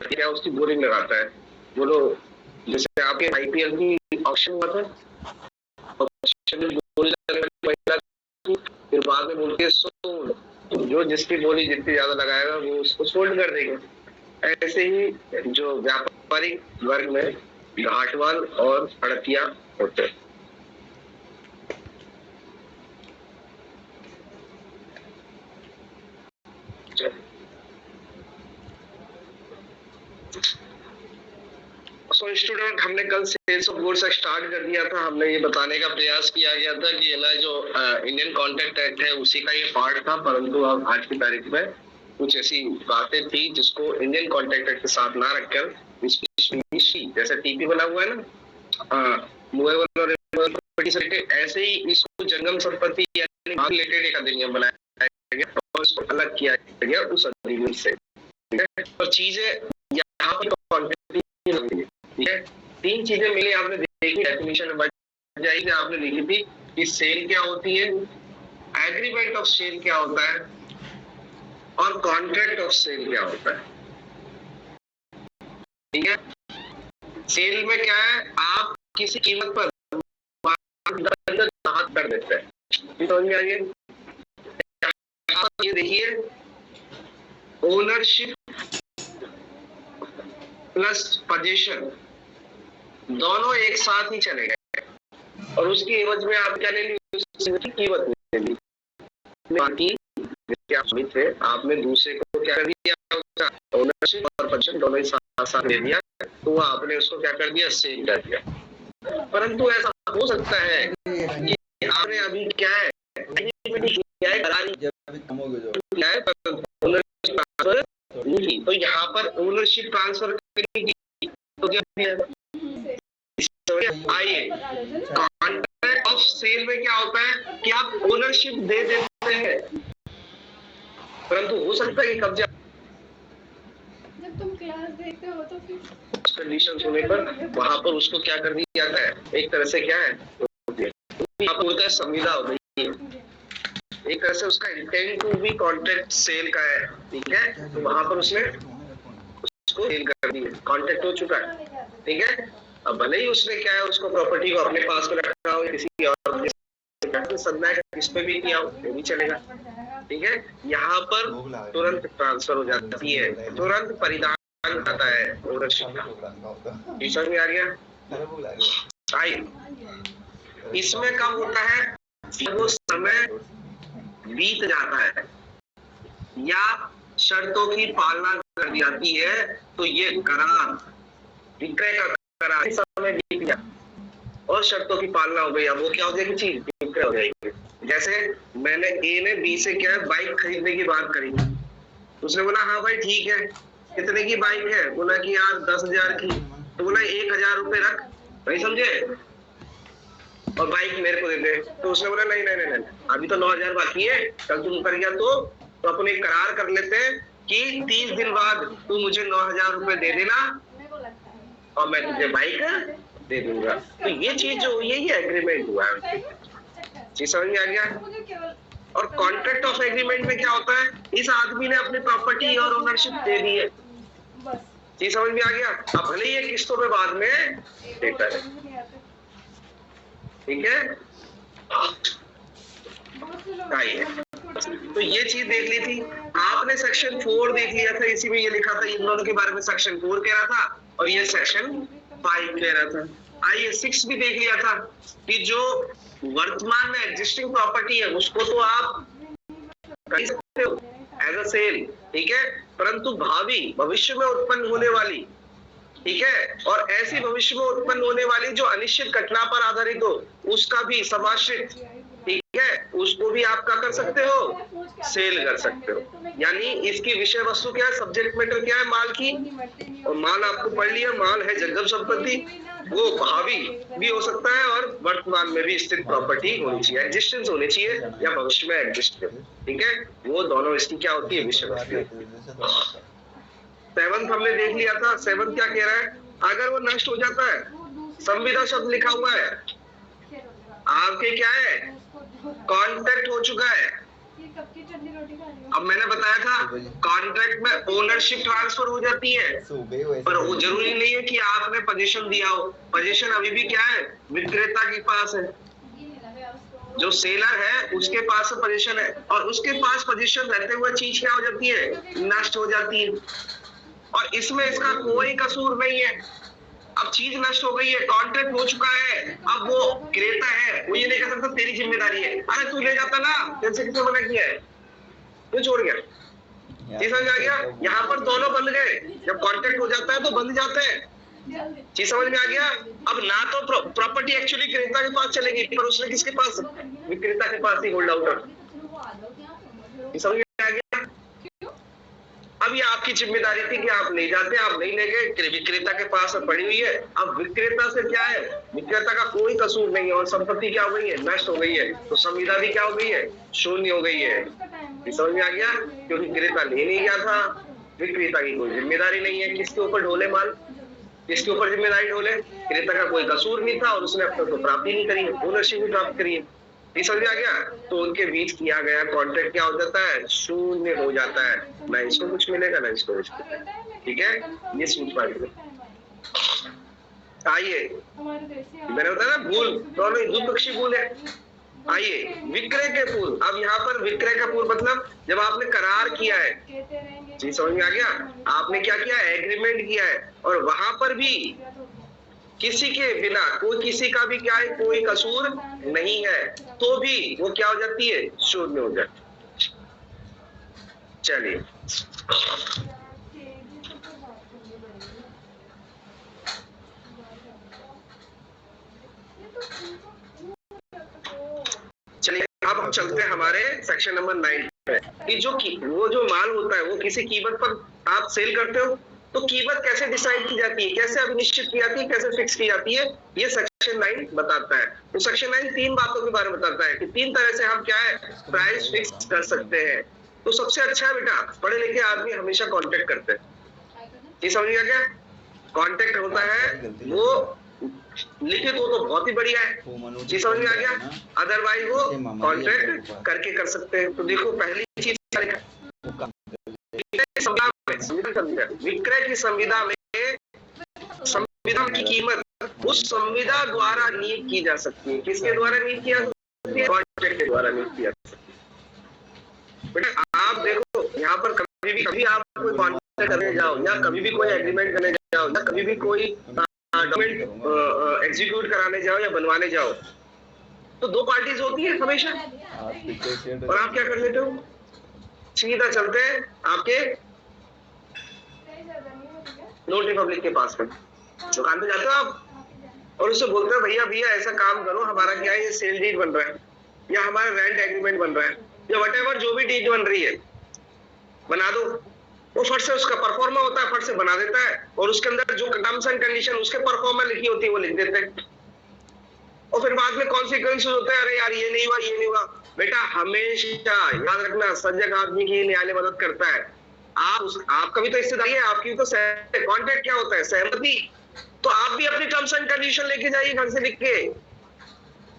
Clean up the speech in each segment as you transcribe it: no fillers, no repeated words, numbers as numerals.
क्या उसकी बोरिंग लगाता है। बोलो जैसे आपके आईपीएल की ऑक्शन हुआ था, ऑक्शन में बोली महिला की, फिर बाद में बोलती है जो जिसकी बोली जितनी ज्यादा लगाएगा वो उसको सोल्ड कर देगा। ऐसे ही जो व्यापारिक वर्ग में घाटवाल और हड़पिया होते हैं। सो स्टूडेंट, हमने कल सेल्स ऑफ गुड्स स्टार्ट कर दिया था। हमने ये बताने का प्रयास किया गया था कि ना जो इंडियन कॉन्ट्रैक्ट एक्ट है उसी का ये पार्ट था, परंतु अब आज की तारीख में कुछ ऐसी बातें थी जिसको इंडियन कॉन्ट्रैक्ट एक्ट के साथ ना रखकर जैसे टीपी बना हुआ है ना, मूवेबल और प्रॉपर्टी, ऐसे ही इसको जंगम संपत्ति यानी रिलेटेड एक अधिनियम बनाया गया और इसको अलग किया गया उस अधिनियम से। और चीजें यहाँ पर कॉन्ट्रैक्ट, ठीक है, तीन चीजें मिली आपने देखी डेफिनेशन में बच जाएगी। आपने लिखी थी कि सेल क्या होती है, एग्रीमेंट ऑफ सेल क्या होता है और कॉन्ट्रैक्ट ऑफ सेल क्या होता है। ठीक है, सेल में क्या है, आप किसी कीमत पर हाथ कर देते हैं। समझ में आइए, ये देखिए ओनरशिप प्लस पोजीशन दोनों एक साथ ही चले गए और उसकी एवज में आप क्या ले ली, कीमत ले ली। आपने दूसरे को क्या कर दिया, ओनरशिप और पोजीशन दोनों ही साथ साथ दे दिया, तो आपने उसको क्या कर दिया, सेल कर दिया। परंतु ऐसा हो सकता है कि आपने अभी क्या है तो यहाँ पर ओनरशिप ट्रांसफर करने की तो आइए, कॉन्ट्रैक्ट ऑफ सेल में क्या होता है कि आप ओनरशिप दे देते हैं, परंतु हो सकता है कि कब्जा जब तुम क्लास देखते हो तो फिर कंडीशंस होने पर वहां पर उसको क्या कर दिया जाता है, एक तरह से क्या है आपको होता है संविदा हो गई, एक तरह से उसका intent to be contract sale का है। ठीक है, तो वहां पर उसने उसको सेल कर दी, कॉन्ट्रैक्ट हो चुका है। ठीक है, अब भले ही उसने क्या है उसको प्रॉपर्टी को अपने पास में रखा हो, किसी और इस पे भी किया हो वो भी चलेगा। ठीक है, यहाँ पर तुरंत ट्रांसफर हो जाती है, तुरंत परिधान आता है ओनरशिप का। समझ में आ गया? इसमें कब होता है, वो समय बीत जाता है या शर्तों की पालना कर दी जाती है, तो ये करार, विक्रय का करार समय बीत गया और शर्तों की पालना हो गई, अब वो क्या हो जाएगी, चीज विक्रय हो जाएगी। जैसे मैंने ए ने बी से क्या है बाइक खरीदने की बात करी, उसने बोला हाँ भाई ठीक है, कितने की बाइक है, बोला कि यार 10,000 की, तो बोला 1,000 रुपए रख, नहीं समझे, और बाइक मेरे को दे दे। तो उसने बोला नहीं नहीं नहीं, अभी तो 9,000 बाकी है, कल तुम कर गया तो अपन एक करार कर लेते हैं कि 30 दिन बाद तू मुझे 9,000 रुपए दे देना और मैं तुझे बाइक दे दूंगा। तो ये चीज जो यही एग्रीमेंट हुआ है, जी समझ में आ गया? और कॉन्ट्रैक्ट ऑफ एग्रीमेंट में क्या होता है, इस आदमी ने अपनी प्रॉपर्टी और ओनरशिप दे दी है, जी समझ में आ गया। अब भले ही ये किस्तों में बाद में देता है, ठीक है, तो ये चीज देख ली थी आपने। सेक्शन 4 देख लिया था, इसी में ये लिखा था, इन दोनों के बारे में सेक्शन 4 कह रहा था और ये सेक्शन 5 कह रहा था। आइए 6 भी देख लिया था कि जो वर्तमान में एग्जिस्टिंग प्रॉपर्टी है उसको तो आप कर सकते हो एज अ सेल, ठीक है, परंतु भावी भविष्य में उत्पन्न होने वाली, ठीक है, और ऐसी भविष्य में उत्पन्न होने वाली जो अनिश्चित घटना पर आधारित हो उसका भी समाश्रित, ठीक है, उसको भी आप क्या कर सकते हो, सेल कर सकते हो। यानी इसकी विषय वस्तु क्या है, सब्जेक्ट मैटर क्या है, माल की, और माल आपको पढ़ लिया, माल है जंगम संपत्ति, वो भावी भी हो सकता है और वर्तमान में भी स्थित प्रॉपर्टी होनी चाहिए, एग्जिस्टेंस होनी चाहिए या भविष्य में एग्जिस्ट करे, ठीक है, वो दोनों इसकी क्या होती है, विषय वस्तु। 7 हमने देख लिया था, 7 क्या कह रहा है, अगर वो नष्ट हो जाता है, संविदा शब्द लिखा हुआ है, आपके क्या है, कॉन्ट्रैक्ट हो चुका है, ये कब की ठंडी रोटी खा रही हो? अब मैंने बताया था कॉन्ट्रैक्ट में ओनरशिप ट्रांसफर हो जाती है, पर वो जरूरी नहीं है कि आपने पोजीशन दिया हो। पोजीशन अभी भी क्या है, विक्रेता के पास है। जो सेलर है उसके पास पोजीशन है, और उसके पास पोजीशन रहते हुए चीज क्या हो जाती है, नष्ट हो जाती है। और इसमें इसका कोई कसूर नहीं है। अब चीज नष्ट हो गई है, कॉन्ट्रैक्ट हो चुका है, अब वो क्रेता है, वो ये नहीं कह सकता तेरी जिम्मेदारी है, अरे तू ले जाता ना, तेरे किसने मना किया है, क्यों छोड़ गया। चीज समझ आ गया, यहाँ पर दोनों बंद गए। जब कॉन्ट्रैक्ट हो जाता है तो बंद जाते हैं। चीज समझ में आ गया। अब ना तो प्रॉपर्टी एक्चुअली क्रेता के पास चलेगी, पर उसने किसके पास, विक्रेता के पास ही होल्ड आउट। समझ में आ गया। अब ये आपकी जिम्मेदारी थी कि आप ले जाते, आप नहीं ले गए, विक्रेता के पास पड़ी हुई है। अब विक्रेता से क्या है, विक्रेता का कोई कसूर नहीं है, और संपत्ति क्या हो गई है, नष्ट हो गई है, तो संविदा भी क्या हो गई है, शून्य हो गई है। समझ में आ गया, क्योंकि क्रेता ले नहीं गया था, विक्रेता की कोई जिम्मेदारी नहीं है। किसके ऊपर ढोले माल, किसके ऊपर जिम्मेदारी ढोले, क्रेता का कोई कसूर नहीं था, और उसने अब तक तो प्राप्ति नहीं करी, ओनरशिप भी प्राप्त करी है। समझ आ गया। तो उनके बीच किया गया कॉन्ट्रैक्ट क्या हो जाता है, शून्य हो जाता है। ना इसको कुछ मिलेगा ना इसको कुछ। ठीक है, ये सूझ पाएगी। आइए, मैंने बताया ना भूल, दोनों द्विपक्षी भूल है। आइए, विक्रय के पूर्व। अब यहाँ पर विक्रय का पूर्व मतलब जब आपने करार किया है, जी समझ में आ गया, आपने क्या किया, एग्रीमेंट किया है, और वहां पर भी किसी के बिना, कोई किसी का भी क्या है, कोई कसूर नहीं है, तो भी वो क्या हो जाती है, शून्य हो जाती है। चलिए, अब हम चलते हैं हमारे सेक्शन नंबर 9 पे कि वो जो माल होता है वो किसी कीमत पर आप सेल करते हो, तो कीमत कैसे डिसाइड की जाती है, कैसे अभिनिश्चित की जाती है, कैसे फिक्स की जाती है, ये सेक्शन 9 बताता है। तो सेक्शन 9 तीन बातों के बारे में बताता है कि तीन तरह से हम क्या है, प्राइस फिक्स कर सकते हैं। तो सबसे अच्छा है बेटा, पढ़े लिखे आदमी हमेशा कॉन्टेक्ट करते हैं। ये समझिएगा क्या, कॉन्टेक्ट होता है वो लिखित हो तो बहुत ही बढ़िया है, जी समझ में आ गया, अदरवाइज वो कॉन्ट्रैक्ट करके कर सकते हैं। तो देखो पहली चीज विक्रय की संविदा में संविदा की कीमत उस संविदा द्वारा नियुक्त की जा सकती है। किसके द्वारा नियुक्त किया जा सकती है, कॉन्ट्रैक्ट के द्वारा नियुक्त किया जा सकती है। बेटा आप देखो यहाँ पर कभी आप कोई कॉन्ट्रैक्ट करने जाओ, या कभी भी कोई एग्रीमेंट करने जाओ, या कभी भी कोई डॉक्यूमेंट एग्जीक्यूट कराने जाओ या बनवाने जाओ, तो दो पार्टीज होती है हमेशा, और आप क्या कर लेते हो, सीधा चलते हैं आपके नोट रिपब्लिक के पास में, दुकान पे जाते हो आप और उससे बोलते हो भैया भैया ऐसा काम करो, हमारा क्या है, ये सेल डीड बन रहा है, या हमारा रेंट एग्रीमेंट बन रहा है, या व्हाटएवर जो भी डीड बन रही है बना दो। वो फट से उसका परफॉर्मा होता है, फट से बना देता है, और उसके अंदर जो टर्म्स एंड कंडीशन उसके परफॉर्मा लिखी होती है वो लिख देते हैं, और फिर बाद में कॉन्सिक्वेंसेस होते हैं, अरे यार ये नहीं हुआ, ये नहीं हुआ। बेटा हमेशा याद रखना, सजग आदमी की न्यायालय मदद करता है। आपका भी तो हिस्सेदारी है, आपकी भी तो कॉन्ट्रैक्ट क्या होता है, सहमति। तो आप भी अपनी टर्म्स एंड कंडीशन लेके जाइए घर से लिख के,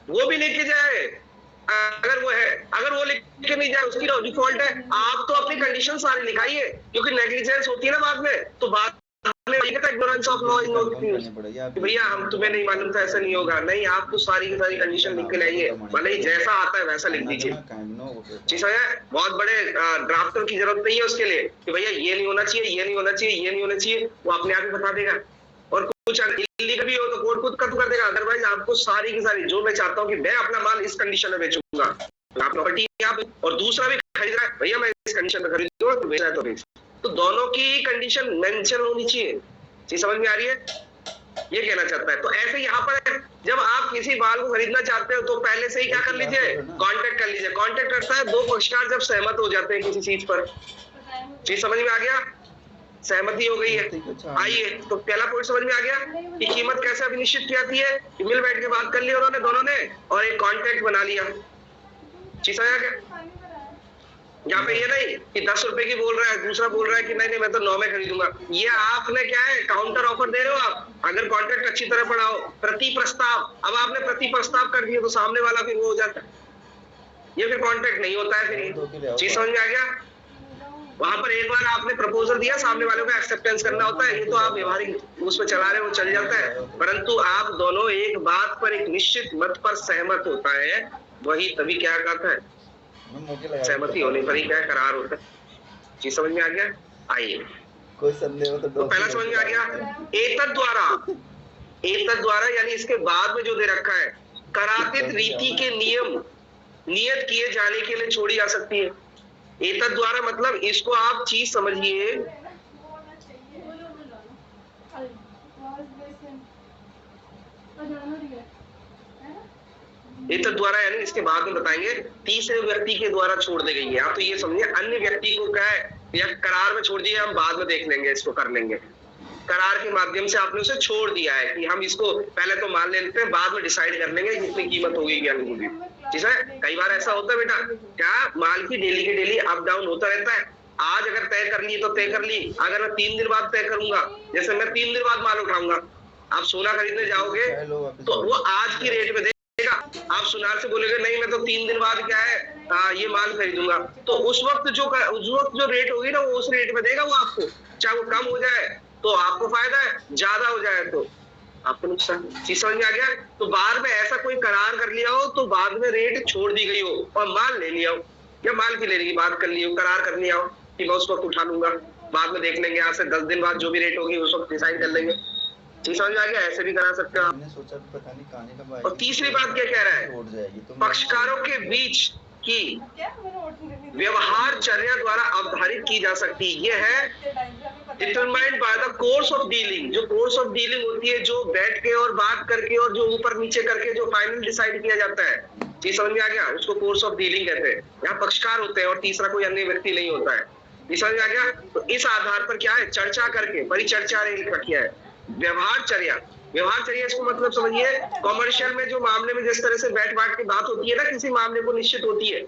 वो भी लेके जाए अगर वो है, अगर वो लिख के नहीं जाए उसकी डिफॉल्ट है। आप तो अपनी कंडीशन सारी लिखाइए, क्योंकि नेग्लिजेंस होती है ना बाद में, तो बाद में ignorance of law is no excuse, भैया हम तुम्हें नहीं मालूम था ऐसा नहीं होगा, नहीं आप तो सारी की सारी कंडीशन लिख के लाइए, भले ही जैसा आता है वैसा लिख दीजिए। ठीक है, बहुत बड़े ड्राफ्टर की जरूरत नहीं है उसके लिए कि भैया ये नहीं होना चाहिए, ये नहीं होना चाहिए, ये नहीं होना चाहिए, वो अपने आप ही बता देगा। और कुछ इलीगल भी हो तो कोर्ट खुद कर देगा, अदरवाइज आपको सारी की सारी, जो मैं चाहता हूँ कि मैं अपना माल इस कंडीशन में बेचूंगा, आप प्रॉपर्टी आप और दूसरा भी खरीद रहा है, भैया मैं इस कंडीशन में खरीदूंगा, तो बेचा है तो बेच, तो दोनों की कंडीशन मेंशन होनी चाहिए। चीज समझ में आ रही है, ये कहना चाहता है। तो ऐसे यहाँ पर जब आप किसी माल को खरीदना चाहते हो तो पहले से ही क्या कर लीजिए, कॉन्ट्रैक्ट कर लीजिए। कॉन्ट्रैक्ट करता है दो पक्षकार जब सहमत हो जाते हैं किसी चीज पर। चीज समझ में आ गया, सहमति हो गई है। आइए तो पहला पॉइंट समझ में आ गया कि कीमत कैसे अभिनिश्चित की जाती है, मिल बैठ के बात कर ली उन्होंने दोनों ने और एक कॉन्ट्रैक्ट बना लिया। चीज समझ आ गया, यहाँ पे ये नहीं कि 10 रुपए की बोल रहा है, दूसरा बोल रहा है कि नहीं नहीं मैं तो 9 में खरीदूंगा। ये आपने क्या है, काउंटर ऑफर दे रहे हो आप, अगर कॉन्ट्रैक्ट अच्छी तरह पढ़ा हो, प्रति प्रस्ताव। अब आपने प्रति प्रस्ताव कर दिया तो सामने वाला फिर वो हो जाता है, ये फिर कॉन्ट्रैक्ट नहीं होता है। फिर चीज समझ में आ गया? वहां पर एक बार आपने प्रपोजल दिया, सामने वालों का एक्सेप्टेंस करना होता है। ये तो आप व्यवहारिक उसमें चला रहे हो, चल जाता है। परंतु आप दोनों एक बात पर, एक निश्चित मत पर सहमत होता है, वही तभी क्या कहता है, सहमति होने पर ही क्या करार होता है। चीज समझ में आ गया? आइए, कोई संदेह हो तो पहला समझ में आ गया। एतद द्वारा यानी इसके बाद में जो दे रखा है, करातित रीति के नियम नियत किए जाने के लिए छोड़ी जा सकती है। एतद द्वारा मतलब इसको आप चीज समझिए, एतद द्वारा यानी इसके बाद में बताएंगे, तीसरे व्यक्ति के द्वारा छोड़ दी गई है। आप तो ये समझिए अन्य व्यक्ति को क्या है, या करार में छोड़ दिया, हम बाद में देख लेंगे, इसको कर लेंगे। करार के माध्यम से आपने उसे छोड़ दिया है कि हम इसको पहले तो मान लेते हैं, बाद में डिसाइड कर लेंगे कितनी कीमत होगी क्या नहीं होगी। ठीक है? कई बार ऐसा होता है बेटा, क्या माल की डेली के डेली अप डाउन होता रहता है। आज अगर तय कर ली तो तय कर ली, अगर मैं 3 दिन बाद तय करूंगा, जैसे मैं 3 दिन बाद माल उठाऊंगा, आप सोना खरीदने जाओगे तो वो आज की रेट में देगा। आप सुनार से बोलेगे नहीं मैं तो 3 दिन बाद क्या है ये माल खरीदूंगा, तो उस वक्त जो रेट होगी ना, वो उस रेट में देगा वो आपको। चाहे वो कम हो जाए तो आपको फायदा है, ज्यादा हो जाए तो आपको नुकसान। चीज समझ में आ गया? तो बाद में ऐसा कोई करार कर लिया हो तो बाद में रेट छोड़ दी गई हो और माल ले लिया हो, या माल की लेने की बात कर ली हो, करार कर लिया हो कि मैं उस वक्त उठा लूंगा, बाद में देख लेंगे, आज से 10 दिन बाद जो भी रेट होगी उस वक्त डिसाइड कर लेंगे। चीज समझ में आ गया? ऐसे भी करा सकते हो आप। और तीसरी बात क्या कह रहा है, पक्षकारों के बीच की व्यवहारचर्या द्वारा अवधारित की जा सकती है। ये है determined by the course of dealing. जो कोर्स ऑफ डीलिंग होती है, जो बैठ के और बात करके और जो ऊपर नीचे करके जो फाइनल डिसाइड किया जाता है, चीज समझ में आ गया? उसको कोर्स ऑफ डीलिंग कहते हैं। यहाँ पक्षकार होते हैं और तीसरा कोई अन्य व्यक्ति नहीं होता है। ये समझ में आ गया? तो इस आधार पर क्या है, चर्चा करके परिचर्चा किया है। व्यवहारचर्या इसको मतलब समझिए, कॉमर्शियल में जो मामले में जिस तरह से बैठ बांट के बात होती है ना, किसी मामले को निश्चित होती है।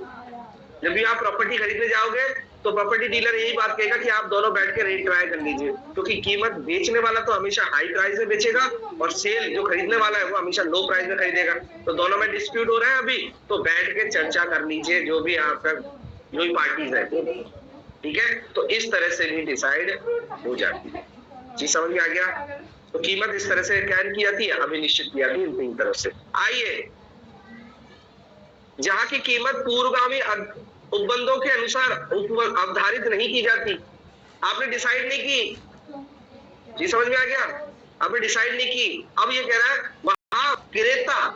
जब भी आप प्रॉपर्टी खरीदने जाओगे तो प्रॉपर्टी डीलर यही बात कहेगा कि आप दोनों बैठ के रेट ट्राई कर लीजिए, क्योंकि कीमत बेचने वाला तो हमेशा हाई प्राइस में बेचेगा और सेल जो खरीदने वाला है वो हमेशा लो प्राइस में खरीदेगा। तो दोनों में डिस्प्यूट हो रहा है अभी, तो बैठ के चर्चा कर लीजिए जो भी आपका जो भी पार्टीज है, ठीक है? तो इस तरह से भी डिसाइड हो जाती है। जी समझ में आ गया? तो कीमत इस तरह से क्या की जाती है, अभी निश्चित की जाती है इन 3 तरफ से। आइए, जहां की कीमत पूर्वगामी उपबंधों के अनुसार अवधारित नहीं की जाती, आपने डिसाइड नहीं की, जी समझ में आ गया? आपने डिसाइड नहीं की। अब ये कह रहा है वहां क्रेता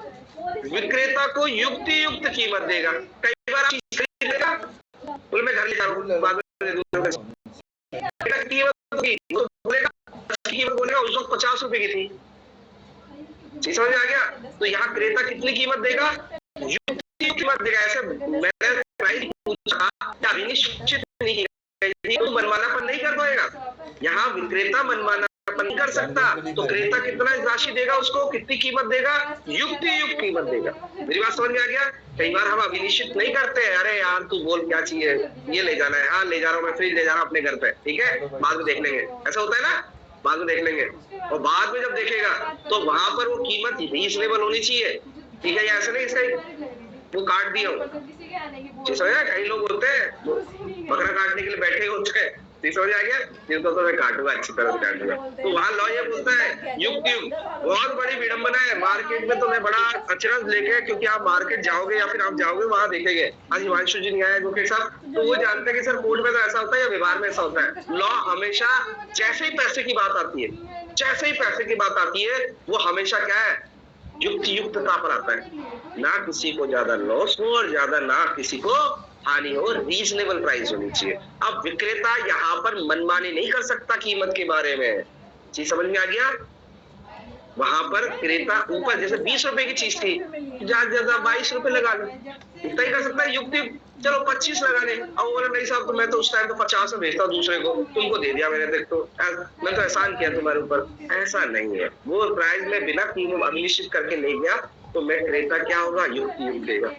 विक्रेता को युक्त कीमत देगा। कई बार आप चीज खरीद लेगा, बोले मैं घर ले जाऊं, बाद में कीमत बोलेगा उस वक्त 50 रुपए की थी। जी समझ में आ गया? तो यहाँ क्रेता कितनी कीमत देगा, युक्त कीमत देगा। ऐसे मैंने प्राइस पूछा, निश्चित नहीं तो मनमानापन नहीं कर पाएगा। यहाँ विक्रेता मनमानापन नहीं कर सकता, तो क्रेता कितना राशि देगा, उसको कितनी कीमत देगा, युक्त कीमत देगा। मेरी बात समझ में आ गया? कई बार हम अभिनिश्चित नहीं करते, अरे यार तू बोल क्या चाहिए, ये ले जाना है, हाँ ले जा रहा हूँ मैं, फ्रिज ले जा रहा हूँ अपने घर पे, ठीक है बाद में देख लेंगे, ऐसा होता है ना, बाद में देख लेंगे। और बाद में जब देखेगा तो वहां पर वो कीमत रीजनेबल होनी चाहिए, ठीक है? ऐसे नहीं इसका वो काट दिया हो, कई लोग होते हैं बकरा काटने के लिए बैठे होते हैं, समझ आ गया? तो मैं काटूंगा, अच्छी तरह से काटूंगा। तो वहां लॉ ये बोलता है युक्त। बहुत बड़ी विडंबना है मार्केट में, तो मैं बड़ा अचरज लेके, क्योंकि आप मार्केट जाओगे या फिर आप जाओगे वहां देखेंगे, आज हिमांशु जी नहीं आए डॉक्टर साहब, तो वो जानते हैं कि सर कोर्ट में तो ऐसा होता है या व्यवहार में ऐसा होता है। लॉ हमेशा जैसे ही पैसे की बात आती है, वो हमेशा क्या है, युक्तता पर आता है। ना किसी को ज्यादा लॉस हो और ज्यादा ना किसी को हानि हो, रीजनेबल प्राइस होनी चाहिए। अब विक्रेता यहाँ पर मनमानी नहीं कर सकता कीमत के बारे में। चीज समझ में आ गया? वहां पर क्रेता ऊपर जैसे 20 रुपए की चीज थी, ज्यादा 22 रुपए लगा लो, इतना ही कर सकता है युक्ति, चलो 25 लगा ले। अब बोला नहीं साहब तो मैं तो उस टाइम तो 50 में भेजता हूँ दूसरे को, तुमको दे दिया मैंने, देख तो मैं तो एहसान किया तुम्हारे ऊपर। ऐसा नहीं है, वो प्राइस में बिना कीमत अभिनिश्चित करके ले गया तो मैं क्रेता क्या होगा, युक्त देगा।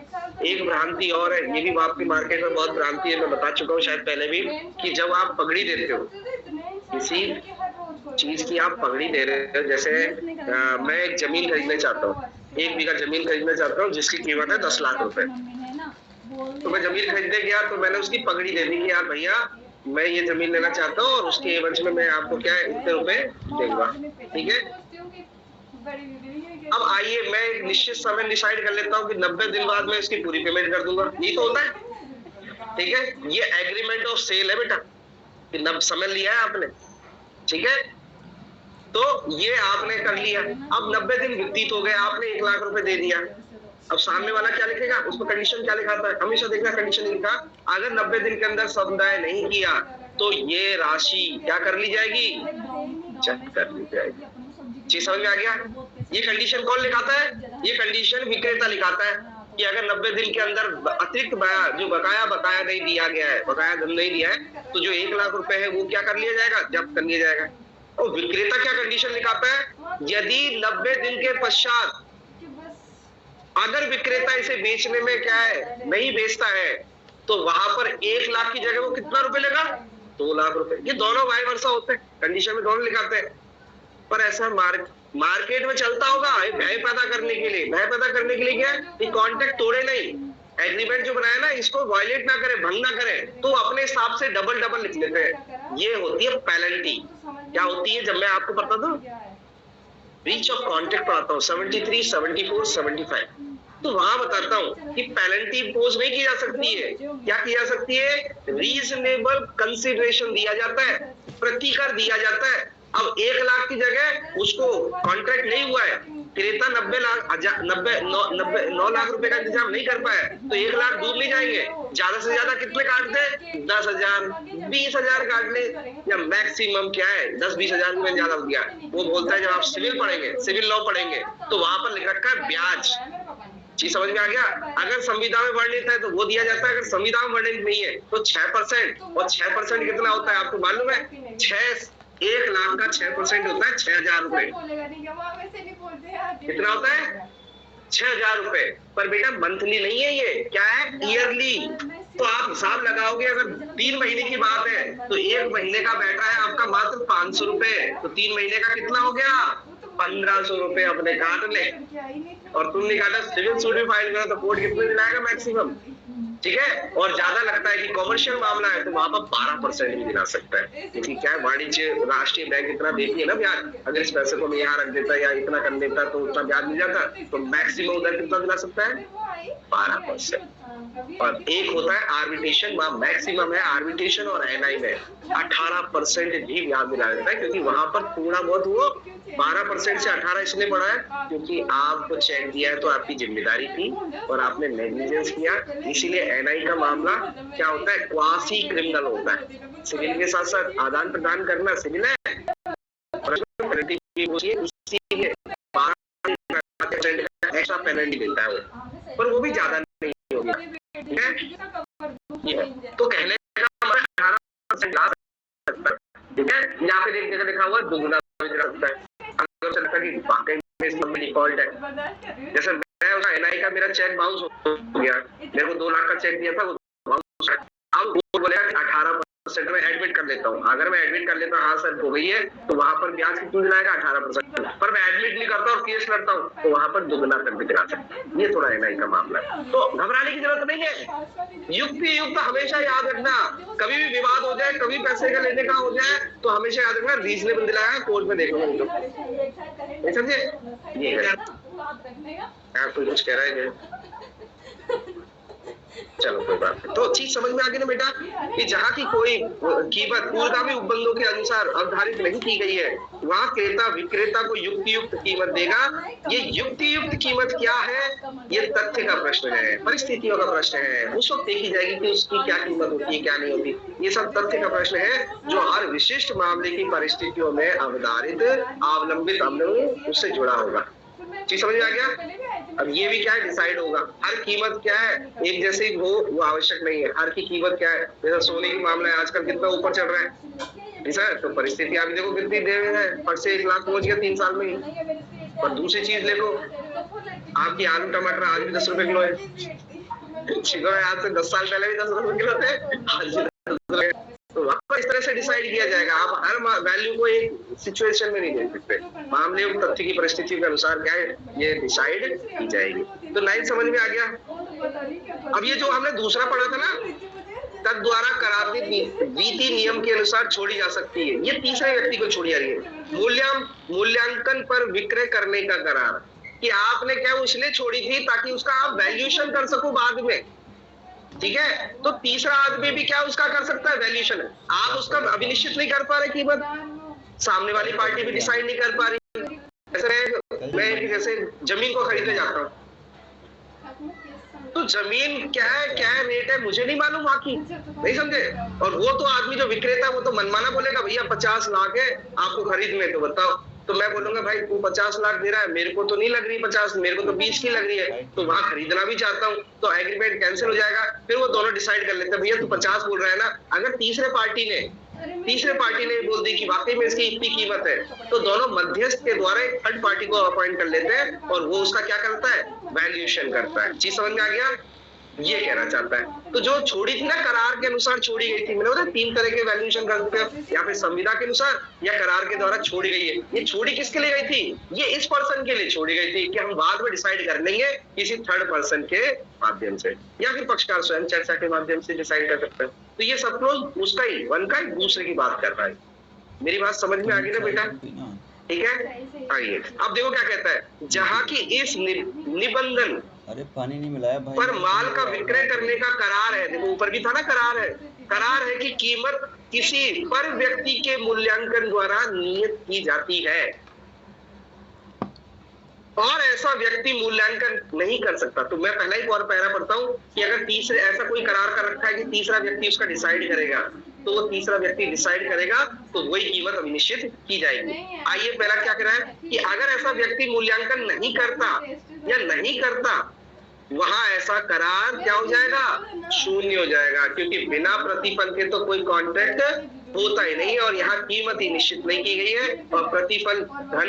एक भ्रांति और है, ये भी आपकी मार्केट में बहुत भ्रांति है, मैं बता चुका हूँ शायद पहले भी, कि जब आप पगड़ी देते हो किसी चीज की, आप पगड़ी दे रहे हो, जैसे मैं एक जमीन खरीदना चाहता हूँ, 1 बीघा जमीन खरीदना चाहता हूँ जिसकी कीमत है 10 लाख रुपए, तो मैं जमीन खरीदने गया तो मैंने उसकी पगड़ी दे दी कि यार भैया मैं ये जमीन लेना चाहता हूँ और उसके एवज में मैं आपको क्या है इतने रुपए दूंगा, ठीक है। अब आइए मैं एक निश्चित समय डिसाइड कर लेता हूँ कि 90 दिन बाद मैं इसकी पूरी पेमेंट कर दूंगा, ये तो होता है, ठीक है। ये एग्रीमेंट ऑफ सेल है बेटा, कि समय लिया है आपने, ठीक है। तो ये आपने कर लिया, अब 90 दिन व्यतीत हो गए, आपने 1 लाख रुपए दे दिया। अब सामने वाला क्या लिखेगा, उसमें कंडीशन क्या लिखाता है, हमेशा देखना कंडीशन लिखा, अगर 90 दिन के अंदर समुदाय नहीं किया तो ये राशि क्या कर ली जाएगी, जब्त कर ली जाएगी। चीज समझ में आ गया। ये कंडीशन कौन लिखाता है, ये कंडीशन विक्रेता लिखाता है कि अगर 90 दिन के अंदर अतिरिक्त जो बकाया नहीं दिया गया है, बकाया धन नहीं दिया है, तो जो 1 लाख रुपए है वो क्या कर लिया जाएगा, जब्त कर लिया जाएगा। और विक्रेता क्या कंडीशन लिखाता है, यदि 90 दिन के पश्चात अगर विक्रेता इसे बेचने में क्या है नहीं बेचता है तो वहां पर 1 लाख की जगह वो कितना रुपए लेगा, 2 लाख रुपए। ये दोनों वाई वर्सा होते हैं, कंडीशन में दोनों लिखाते हैं। पर ऐसा मार्केट में चलता होगा भय पैदा करने के लिए, भय पैदा करने के लिए क्या, ये कॉन्ट्रैक्ट तोड़े नहीं, एग्रीमेंट जो बनाया ना इसको वायलेट ना करे, भंग ना करे, तो अपने हिसाब से डबल लिख लेते हैं। ये होती है पेनल्टी। क्या होती है, जब मैं आपको बता दूं ब्रीच ऑफ कॉन्ट्रैक्ट पर आता हूँ 73, 74, 75, तो वहां बताता हूँ कि पेनल्टी इम्पोज नहीं की जा सकती है। क्या की जा सकती है, रीजनेबल कंसिडरेशन दिया जाता है, प्रतिकर दिया जाता है। अब 1 लाख की जगह उसको कॉन्ट्रैक्ट नहीं हुआ है, क्रेता 9 लाख रुपए का इंतजाम नहीं कर पाया, तो 1 लाख डूब नहीं जाएंगे। ज्यादा से ज्यादा कितने काट दे, 10,000, 20,000 काट ले, या मैक्सिमम क्या है 10-20 हजार में ज्यादा हो गया। वो बोलता है जब आप सिविल पढ़ेंगे, सिविल लॉ पढ़ेंगे, तो वहां पर लिख रखा है ब्याज। चीज समझ में आ गया। अगर संविदा में वर्णित है तो वो दिया जाता है, अगर संविदा में वर्णित नहीं है तो 6%, और 6% कितना होता है आपको मालूम है, 1 लाख का 6% होता है 6,000 रुपए। कितना होता है, 6,000 रुपए। पर बेटा मंथली नहीं है, ये क्या है, ईयरली। तो आप हिसाब लगाओगे, अगर 3 महीने की बात है तो 1 महीने का बैठा है आपका मात्र 500 रुपए, तो 3 महीने का कितना हो गया, 1,500 रुपए अपने काट ले। और तुमने कहा सिविल सूट भी फाइल करा तो कोर्ट कितने दिलाएगा मैक्सिमम, ठीक है। और ज्यादा लगता है कि कॉमर्शियल मामला है तो वहां पर 12% भी दिला सकता है, क्योंकि क्या है वाणिज्य राष्ट्रीय बैंक इतना देती है ना ब्याज, अगर इस पैसे को मैं यहाँ रख देता या इतना कर देता तो उतना ब्याज मिल जाता, तो मैक्सिमम उधर कितना दिला सकता है, 12%। और एक होता है आर्बिट्रेशन, वहां मैक्सिमम है आर्बिट्रेशन और एनआई में 18% भी ब्याज दिला देता है, क्योंकि वहां पर थोड़ा बहुत वो 12% से 18 इसलिए बढ़ा है क्योंकि आपको चेक दिया है तो आपकी जिम्मेदारी थी और आपने नेग्लिजेंस किया, इसीलिए एनआई का मामला क्या होता है, क्वासी क्रिमिनल होता है। सिविल के साथ साथ आदान प्रदान करना सिविल है, इसीलिए 12% का एक्स्ट्रा पेनल्टी देता है वो, पर वो भी ज्यादा नहीं होगी, ठीक है। तो कहने का मतलब 18% ला सकता है, ठीक है। यहाँ पे एक जगह लिखा हुआ दुगुना सकता है, वाकई में डिफॉल्ट है। जैसे मैं उसका एनआई का मेरा चेक बाउंस हो गया, मेरे को 2 लाख का चेक दिया था वो बाउंस, अब वो बोलेगा 18% में एडमिट कर लेता हूँ। अगर मैं एडमिट कर लेता हूँ हाँ सर हो गई है, तो वहां पर ब्याज कितना दिलाएगा, 18%। पर मैं एडमिट नहीं करता और केस लड़ता हूँ तो वहां पर दुगना तक भी दिला सकता है। ये थोड़ा एनआई का मामला है, तो घबराने की जरूरत नहीं है। युक्त हमेशा याद रखना, कभी भी विवाद हो जाए, कभी पैसे का लेने का हो जाए तो हमेशा याद रखना रीजनेबल दिलाया, कोर्ट में देखो नहीं समझे। ये है कोई कुछ कह रहा है, चलो कोई बात नहीं। तो चीज समझ में आ गई ना बेटा कि जहाँ की कोई कीमत पूर्वगामी उपबंधों के अनुसार अवधारित नहीं की गई है, वहाँ क्रेता विक्रेता को युक्त कीमत देगा। ये युक्त कीमत क्या है, ये तथ्य का प्रश्न है, परिस्थितियों का प्रश्न है। उस वक्त देखी जाएगी कि उसकी क्या कीमत होती है क्या नहीं होती, ये सब तथ्य का प्रश्न है जो हर विशिष्ट मामले की परिस्थितियों में अवधारित अवलंबित उससे जुड़ा होगा। चीज समझ में आ गया। अब ये भी क्या है, डिसाइड होगा। हर कीमत क्या है एक जैसे ही वो आवश्यक नहीं है। हर की कीमत क्या है, जैसा सोने की मामला है आजकल कितना ऊपर चल रहा है सर, तो परिस्थिति आप देखो कितनी देर है, फट से 1 लाख पहुंच गया 3 साल में ही। पर दूसरी चीज देखो, आपकी आलू टमाटर आज भी 10 रुपए किलो है, आज से 10 साल पहले भी 10 रुपए किलो थे, आज भी 10 रुपए। तो वहां पर इस तरह से डिसाइड किया जाएगा। आप हर वैल्यू को एक सिचुएशन में नहीं देख सकते, मामले और तथ्य की परिस्थिति के अनुसार क्या है ये डिसाइड की जाएगी। तो लाइन समझ में आ गया। अब ये जो हमने दूसरा पढ़ा था ना, तद द्वारा करार रीति नियम के अनुसार छोड़ी जा सकती है, ये तीसरे व्यक्ति को छोड़ी जा रही है। मूल्यांकन पर विक्रय करने का करार, कि आपने क्या इसलिए छोड़ी थी ताकि उसका आप वैल्यूएशन कर सको बाद में, ठीक है। तो तीसरा आदमी भी क्या उसका कर सकता है, वैल्यूएशन। आप उसका अभी निश्चित नहीं कर पा रहे कीमत, सामने वाली पार्टी भी डिसाइड नहीं कर पा रही। ऐसे मैं जैसे जमीन को खरीदने जाता हूँ, तो जमीन क्या है रेट है मुझे नहीं मालूम, बाकी नहीं समझे। और वो तो आदमी जो विक्रेता वो तो मनमाना बोलेगा, भैया 50 लाख है आपको खरीदने, तो बताओ। तो मैं बोलूंगा भाई तू 50 लाख दे रहा है, मेरे को तो नहीं लग रही 50, मेरे को तो 20 की लग रही है, तो वहां खरीदना भी चाहता हूँ, तो एग्रीमेंट कैंसिल हो जाएगा। फिर वो दोनों डिसाइड कर लेते हैं, भैया तू 50 बोल रहा है ना। अगर तीसरे पार्टी ने बोल दी कि वाकई में इसकी इतनी कीमत है, तो दोनों मध्यस्थ के द्वारा एक थर्ड पार्टी को अपॉइंट कर लेते हैं और वो उसका क्या करता है, वैल्यूएशन करता है। चीज समझ में आ गया, ये कहना चाहता है। तो जो छोड़ी थी ना, करार के अनुसार छोड़ी गई थी, मैंने बोला 3 तरह के वैल्यूएशन कर सकते हैं, या फिर संविदा के अनुसार या करार के द्वारा छोड़ी गई है। ये छोड़ी किसके लिए गई थी, ये इस पर्सन के लिए छोड़ी गई थी कि हम बाद में डिसाइड कर लेंगे किसी थर्ड पर्सन के माध्यम से, या फिर पक्षकार स्वयं चर्चा के माध्यम से डिसाइड कर सकते हैं। तो ये सब क्लोज उसका ही, वन का ही दूसरे की बात कर रहा है। मेरी बात समझ में आ गई ना बेटा, ठीक है। आइए अब देखो क्या कहता है, जहाँ की इस निबंधन अरे पानी नहीं मिलाया भाई पर माल का विक्रय करने का करार है, देखो ऊपर भी था ना, करार है कि कीमत किसी पर व्यक्ति के मूल्यांकन द्वारा नियत की जाती है, और ऐसा व्यक्ति मूल्यांकन नहीं कर सकता। तो मैं पहला ही और पैरा पढ़ता हूं कि अगर तीसरे ऐसा कोई करार कर रखा है कि तीसरा व्यक्ति उसका डिसाइड करेगा, तो वो तीसरा व्यक्ति डिसाइड करेगा तो वही कीमत निश्चित की जाएगी। आइए पहला क्या कह रहा है कि अगर ऐसा व्यक्ति मूल्यांकन नहीं करता वहां ऐसा करार क्या हो जाएगा, शून्य हो जाएगा, क्योंकि बिना प्रतिफल के तो कोई कॉन्ट्रैक्ट होता ही नहीं है, और यहाँ कीमत ही निश्चित नहीं की गई है, और प्रतिफल धन,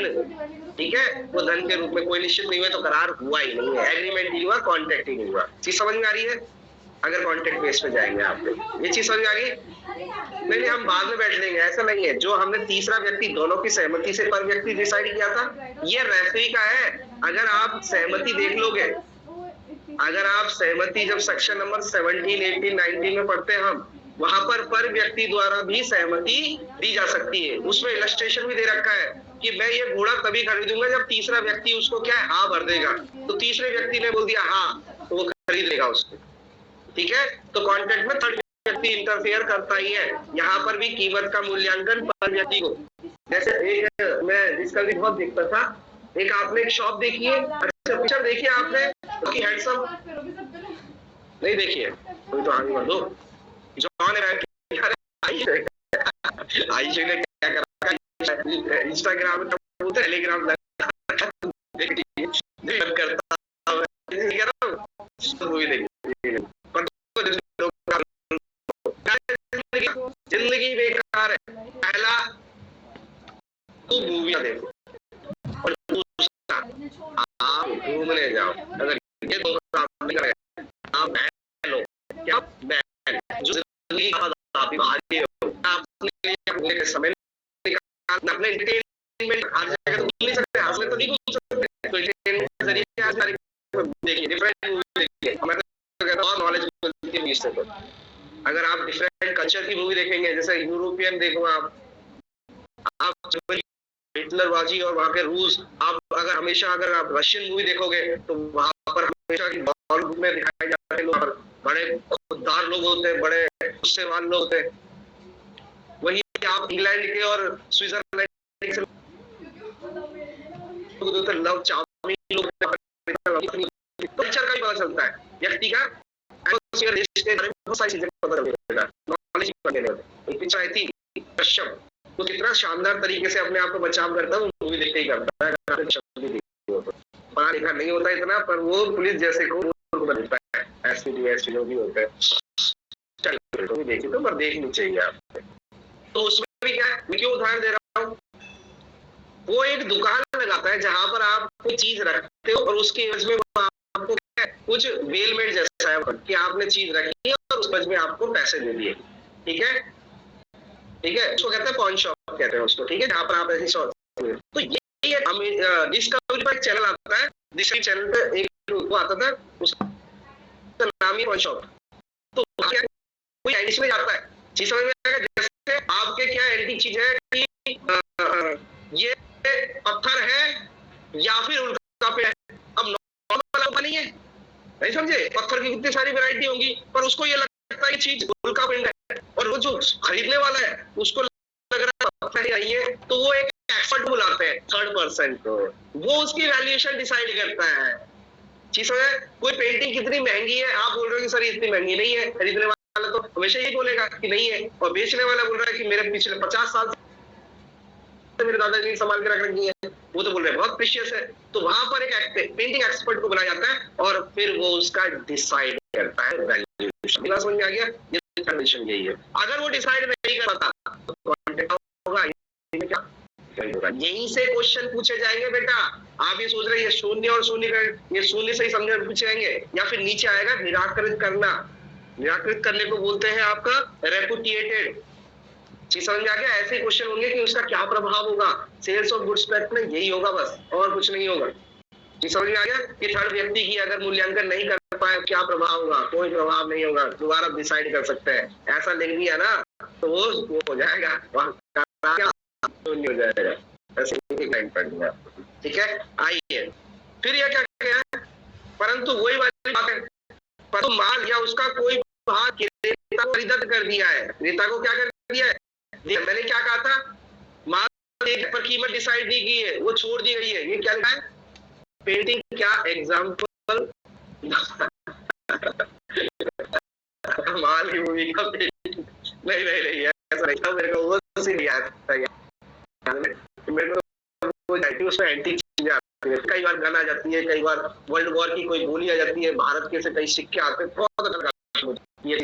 ठीक है, वो धन के रूप में कोई निश्चित नहीं हुआ, तो करार हुआ ही नहीं है, एग्रीमेंट नहीं हुआ, कॉन्ट्रैक्ट ही नहीं हुआ। चीज समझ में आ रही है। अगर कॉन्ट्रैक्ट बेस पे जाएंगे आप, ये चीज समझ में आ गई। नहीं हम बाद में बैठ लेंगे, ऐसा नहीं है। जो हमने तीसरा व्यक्ति दोनों की सहमति से पर व्यक्ति डिसाइड किया था, ये रेफरी का है। अगर आप सहमति देख लोगे, अगर आप सहमति जब सेक्शन नंबर 17, 18, 19 में पढ़ते हैं हम, वहां पर व्यक्ति द्वारा भी सहमति दी जा सकती है। उसमें इलस्ट्रेशन भी दे रखा है कि मैं ये घोड़ा तभी खरीदूंगा जब तीसरा व्यक्ति उसको क्या है, हाँ भर देगा। तो तीसरे व्यक्ति ने बोल दिया हाँ, तो वो खरीद लेगा उसको, ठीक है। तो कॉन्ट्रैक्ट में थर्ड व्यक्ति इंटरफेयर करता ही है। यहाँ पर भी कीमत का मूल्यांकन पर व्यक्ति को, जैसे एक मैं डिस्कवरी बहुत देखता था, एक आपने एक शॉप देखी है, अच्छा पिक्चर देखिए आपने, हैंडसम नहीं देखिए, कोई तो आगे बढ़ दो। जॉन आयुष ने क्या करा, इंस्टाग्राम टेलीग्राम करता मूवी देखी, जिंदगी बेकार है। पहला तू मूवी देखो और दूसरा आप घूमने जाओ। अगर ये दो काम नहीं करें, आप बैन लो, क्या बैन, जो जिंदगी का आप आगे हो, अपने घूमने के समय निकालना, अपने एंटरटेनमेंट हर जगह तो घूम नहीं सकते, हाथ में तो नहीं घूम सकते, तो एंटरटेनमेंट के जरिए आज तारीख देखिए, डिफरेंट मूवी देखिए, मैं तो कहता हूं नॉलेज मिलती है इससे। तो अगर आप डिफरेंट कल्चर की मूवी देखेंगे, जैसे यूरोपियन देखो आप हिटलरबाजी और वहाँ के रूस, आप अगर आप रशियन मूवी देखोगे तो वहाँ पर हमेशा बॉलीवुड में दिखाए जाते हैं लोग बड़े खुददार लोग होते हैं, बड़े गुस्सेवान लोग होते हैं। वही आप इंग्लैंड के और स्विट्जरलैंड के लव चार्मिंग लोग, कल्चर का भी पता चलता है, व्यक्ति का बहुत सारी चीजें पता चलेगा, नॉलेज बनने लगता है। पिक्चर आई थी कश्यप, तो कितना शानदार तरीके से अपने आप को बचाव करता है, वो मूवी देखते ही करता है। पढ़ा लिखा नहीं होता इतना, पर वो पुलिस जैसे को बनता है, एसपी जो भी होते हैं। चलो देखिए, तो पर देखनी चाहिए आप। तो उसमें भी क्या, मैं क्यों उदाहरण दे रहा हूँ, वो एक दुकान लगाता है जहां पर आप कोई चीज रखते हो और उसके एवज में आपको कुछ बेलमेट जैसा है कि आपने चीज रखी है और उस एवज में आपको पैसे दे दिए, ठीक है, उसको कहते हैं पॉइंट शॉप कहते हैं उसको, ठीक है, जहाँ पर आप ऐसी शॉप। तो ये डिस्कवरी पर एक चैनल आता है, डिस्कवरी चैनल पे एक वो आता था, उसका उसका नाम ही पॉइंट शॉप, तो कोई एडिशन में जाता है। चीज समझ में आएगा? जैसे आपके क्या एंटी चीज है कि ये पत्थर है या फिर उल्का पेड़ है। अब नॉर्मल उल्का नहीं है, नहीं समझे? पत्थर की कितनी सारी वैरायटी होंगी, पर उसको ये लगता है कि चीज उल्का पिंड है, और वो जो खरीदने वाला है उसको लग रहा है पत्थर ही है, तो वो एक एक्सपर्ट बुलाते हैं, थर्ड पर्सन को, वो उसकी वैल्यूएशन डिसाइड करता है। चीज है, कोई पेंटिंग कितनी महंगी है, आप बोल रहे हो कि सर इतनी महंगी नहीं है, खरीदने वाला तो हमेशा यही बोलेगा कि नहीं है, और बेचने वाला बोल रहा है कि मेरे पिछले 50 साल से मेरे दादाजी ने संभाल के रख रखी है, वो तो बोल रहे हैं बहुत प्रीशियस है। तो वहां पर एक पेंटिंग एक्सपर्ट को बुलाया जाता है और फिर वो उसका डिसाइड करता है वैल्यूएशन। समझ में आ गया? ये कंडीशन यही है। अगर वो डिसाइड नहीं कर पाता तो कॉन्टेक्ट होगा, यहीं से क्वेश्चन पूछे जाएंगे बेटा। आप ये सोच रहे हैं ये शून्य और शून्य का, ये शून्य से ही समझ पूछे जाएंगे, या फिर नीचे आएगा निराकृत करना। निराकृत करने को बोलते हैं आपका रेपुटिएटेड। चीज समझ में आ गया? ऐसे क्वेश्चन होंगे कि उसका क्या प्रभाव होगा सेल्स ऑफ गुड्स में, यही होगा बस, और कुछ नहीं होगा। चीज समझ में आ गया? कि थर्ड व्यक्ति की अगर मूल्यांकन नहीं कर पाए क्या प्रभाव होगा? कोई प्रभाव नहीं होगा, दोबारा डिसाइड कर सकते हैं। ऐसा लिख दिया ना तो वो हो जाएगा, शून्य हो जाएगा। ऐसे पढ़ दिया, ठीक है? आइए फिर यह क्या गया, परंतु वही वाली बात है, परंतु माल या उसका कोई भाग क्रेता को परिदत्त कर दिया है। क्रेता को क्या कर दिया है? मैंने क्या कहा था, माल पर कीमत डिसाइड दी गई है, वो छोड़ दी गई है। ये क्या लिखा है? पेंटिंग क्या एग्जाम्पल माल की मूवी का पेंटिंग नहीं नहीं नहीं ऐसा नहीं था, मेरे को वो सीन याद था, मेरे को वो जाती है, उसमें एंटी चीजें आती है, कई बार गन आ जाती है, कई बार वर्ल्ड वॉर की कोई गोली आ जाती है, भारत के से कई सिक्के आते हैं, बहुत अच्छा ये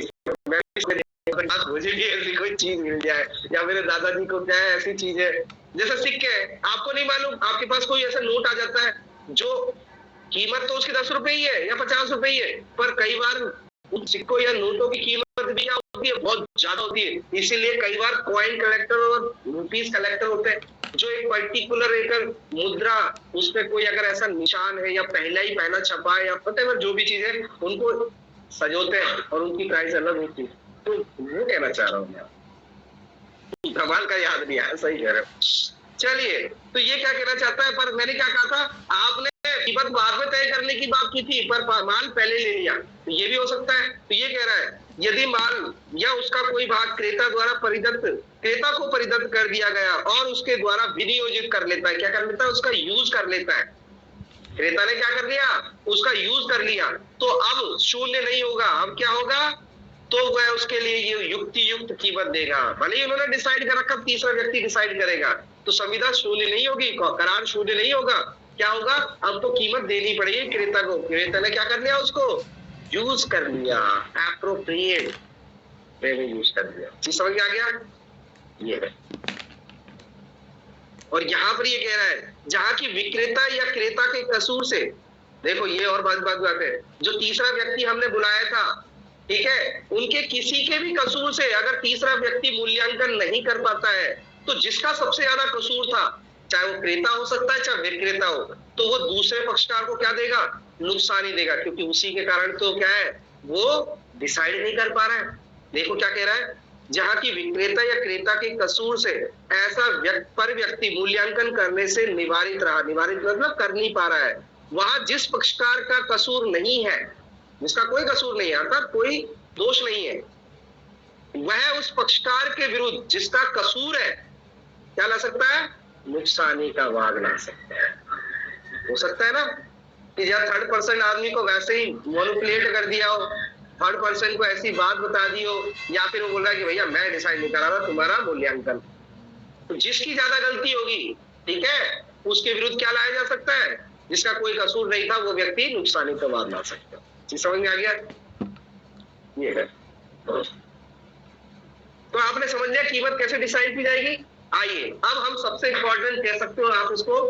मुझे भी ऐसी कोई चीज मिल जाए, या मेरे दादाजी को क्या है ऐसी चीज है, जैसे सिक्के, आपको नहीं मालूम, आपके पास कोई ऐसा नोट आ जाता है जो कीमत तो उसकी 10 रुपए ही है या 50 रुपए ही है, पर कई बार उन सिक्कों या नोटों की कीमत भी क्या होती है, बहुत ज्यादा होती है। इसीलिए कई बार कॉइन कलेक्टर और रुपीस कलेक्टर होते हैं, जो एक पर्टिकुलर एक मुद्रा, उसमें कोई अगर ऐसा निशान है या पहला ही पहला छपा है या पता है जो भी चीज है, उनको सजोते हैं और उनकी प्राइस अलग होती है। तो वो कहना चाह रहा हूँ मैं, कमाल का याद नहीं आया, सही कह रहे हो। चलिए, तो ये क्या कहना चाहता है, पर मैंने क्या कहा था, आपने कीमत बाद में तय करने की बात की थी, पर माल पहले ले लिया, तो ये भी हो सकता है। तो ये कह रहा है यदि माल या उसका कोई भाग क्रेता द्वारा क्रेता को परिदत्त कर दिया गया और उसके द्वारा विनियोजित कर लेता है, क्या कर लेता है, उसका यूज कर लेता है, क्रेता ने क्या कर लिया, उसका यूज कर लिया, तो अब शून्य नहीं होगा, अब क्या होगा, तो वह उसके लिए ये युक्त कीमत देगा। भले ही उन्होंने डिसाइड कर रखा, तीसरा व्यक्ति डिसाइड करेगा, तो संविदा शून्य नहीं होगी, करार शून्य नहीं होगा, क्या होगा, अब तो कीमत देनी पड़ेगी क्रेता को। क्रेता ने क्या कर लिया, उसको यूज कर लिया, एप्रोप्रिएट यूज कर लिया। चीज समझ में आ गया? ये है। और यहां पर ये कह रहा है जहां की विक्रेता या क्रेता के कसूर से, देखो ये और बात है, जो तीसरा व्यक्ति हमने बुलाया था, ठीक है, उनके किसी के भी कसूर से अगर तीसरा व्यक्ति मूल्यांकन नहीं कर पाता है, तो जिसका सबसे ज्यादा कसूर था, चाहे वो क्रेता हो सकता है चाहे विक्रेता हो, तो वो दूसरे पक्षकार को क्या देगा, नुकसान ही देगा, क्योंकि उसी के कारण तो क्या है, वो डिसाइड नहीं कर पा रहा है। देखो क्या कह रहा है, जहां की विक्रेता या क्रेता के कसूर से ऐसा व्यक्ति मूल्यांकन करने से निवारित रहा, निवारित मतलब कर नहीं पा रहा है, वहां जिस पक्षकार का कसूर नहीं है, जिसका कोई कसूर नहीं है, अर्थात कोई दोष नहीं है, वह उस पक्षकार के विरुद्ध जिसका कसूर है क्या ला सकता है, नुकसानी का वाद ला सकता है। हो सकता है ना कि जब थर्ड पर्सन आदमी को वैसे ही मैनिपुलेट कर दिया हो, थर्ड पर्सन को ऐसी बात बता दी हो, या फिर वो बोल रहा है कि भैया मैं डिसाइड नहीं करा रहा, तुम्हारा मूल्यांकन, तो जिसकी ज्यादा गलती होगी, ठीक है, उसके विरुद्ध क्या लाया जा सकता है, जिसका कोई कसूर नहीं था, वो व्यक्ति नुकसानी का वाद ला सकता है। चीज समझ में आ गया? ये है। तो आपने समझ लिया कीमत कैसे डिसाइड की जाएगी। आइए अब हम सबसे इंपॉर्टेंट कह सकते हो आप उसको,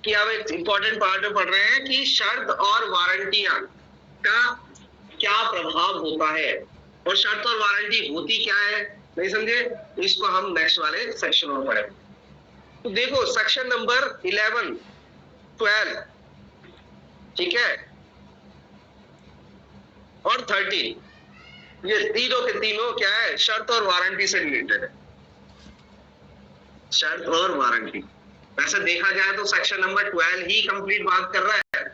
कि अब एक इंपॉर्टेंट पार्ट में पढ़ रहे हैं कि शर्त और वारंटियां का क्या प्रभाव होता है, और शर्त और वारंटी होती क्या है, नहीं समझे, तो इसको हम नेक्स्ट वाले सेक्शन में पढ़ेंगे। तो देखो सेक्शन नंबर 11, 12, ठीक है, और 13, ये तीनों के तीनों क्या है, शर्त और वारंटी से रिलेटेड है, शर्त और वारंटी। वैसे देखा जाए तो सेक्शन नंबर 12 ही कंप्लीट बात कर रहा है,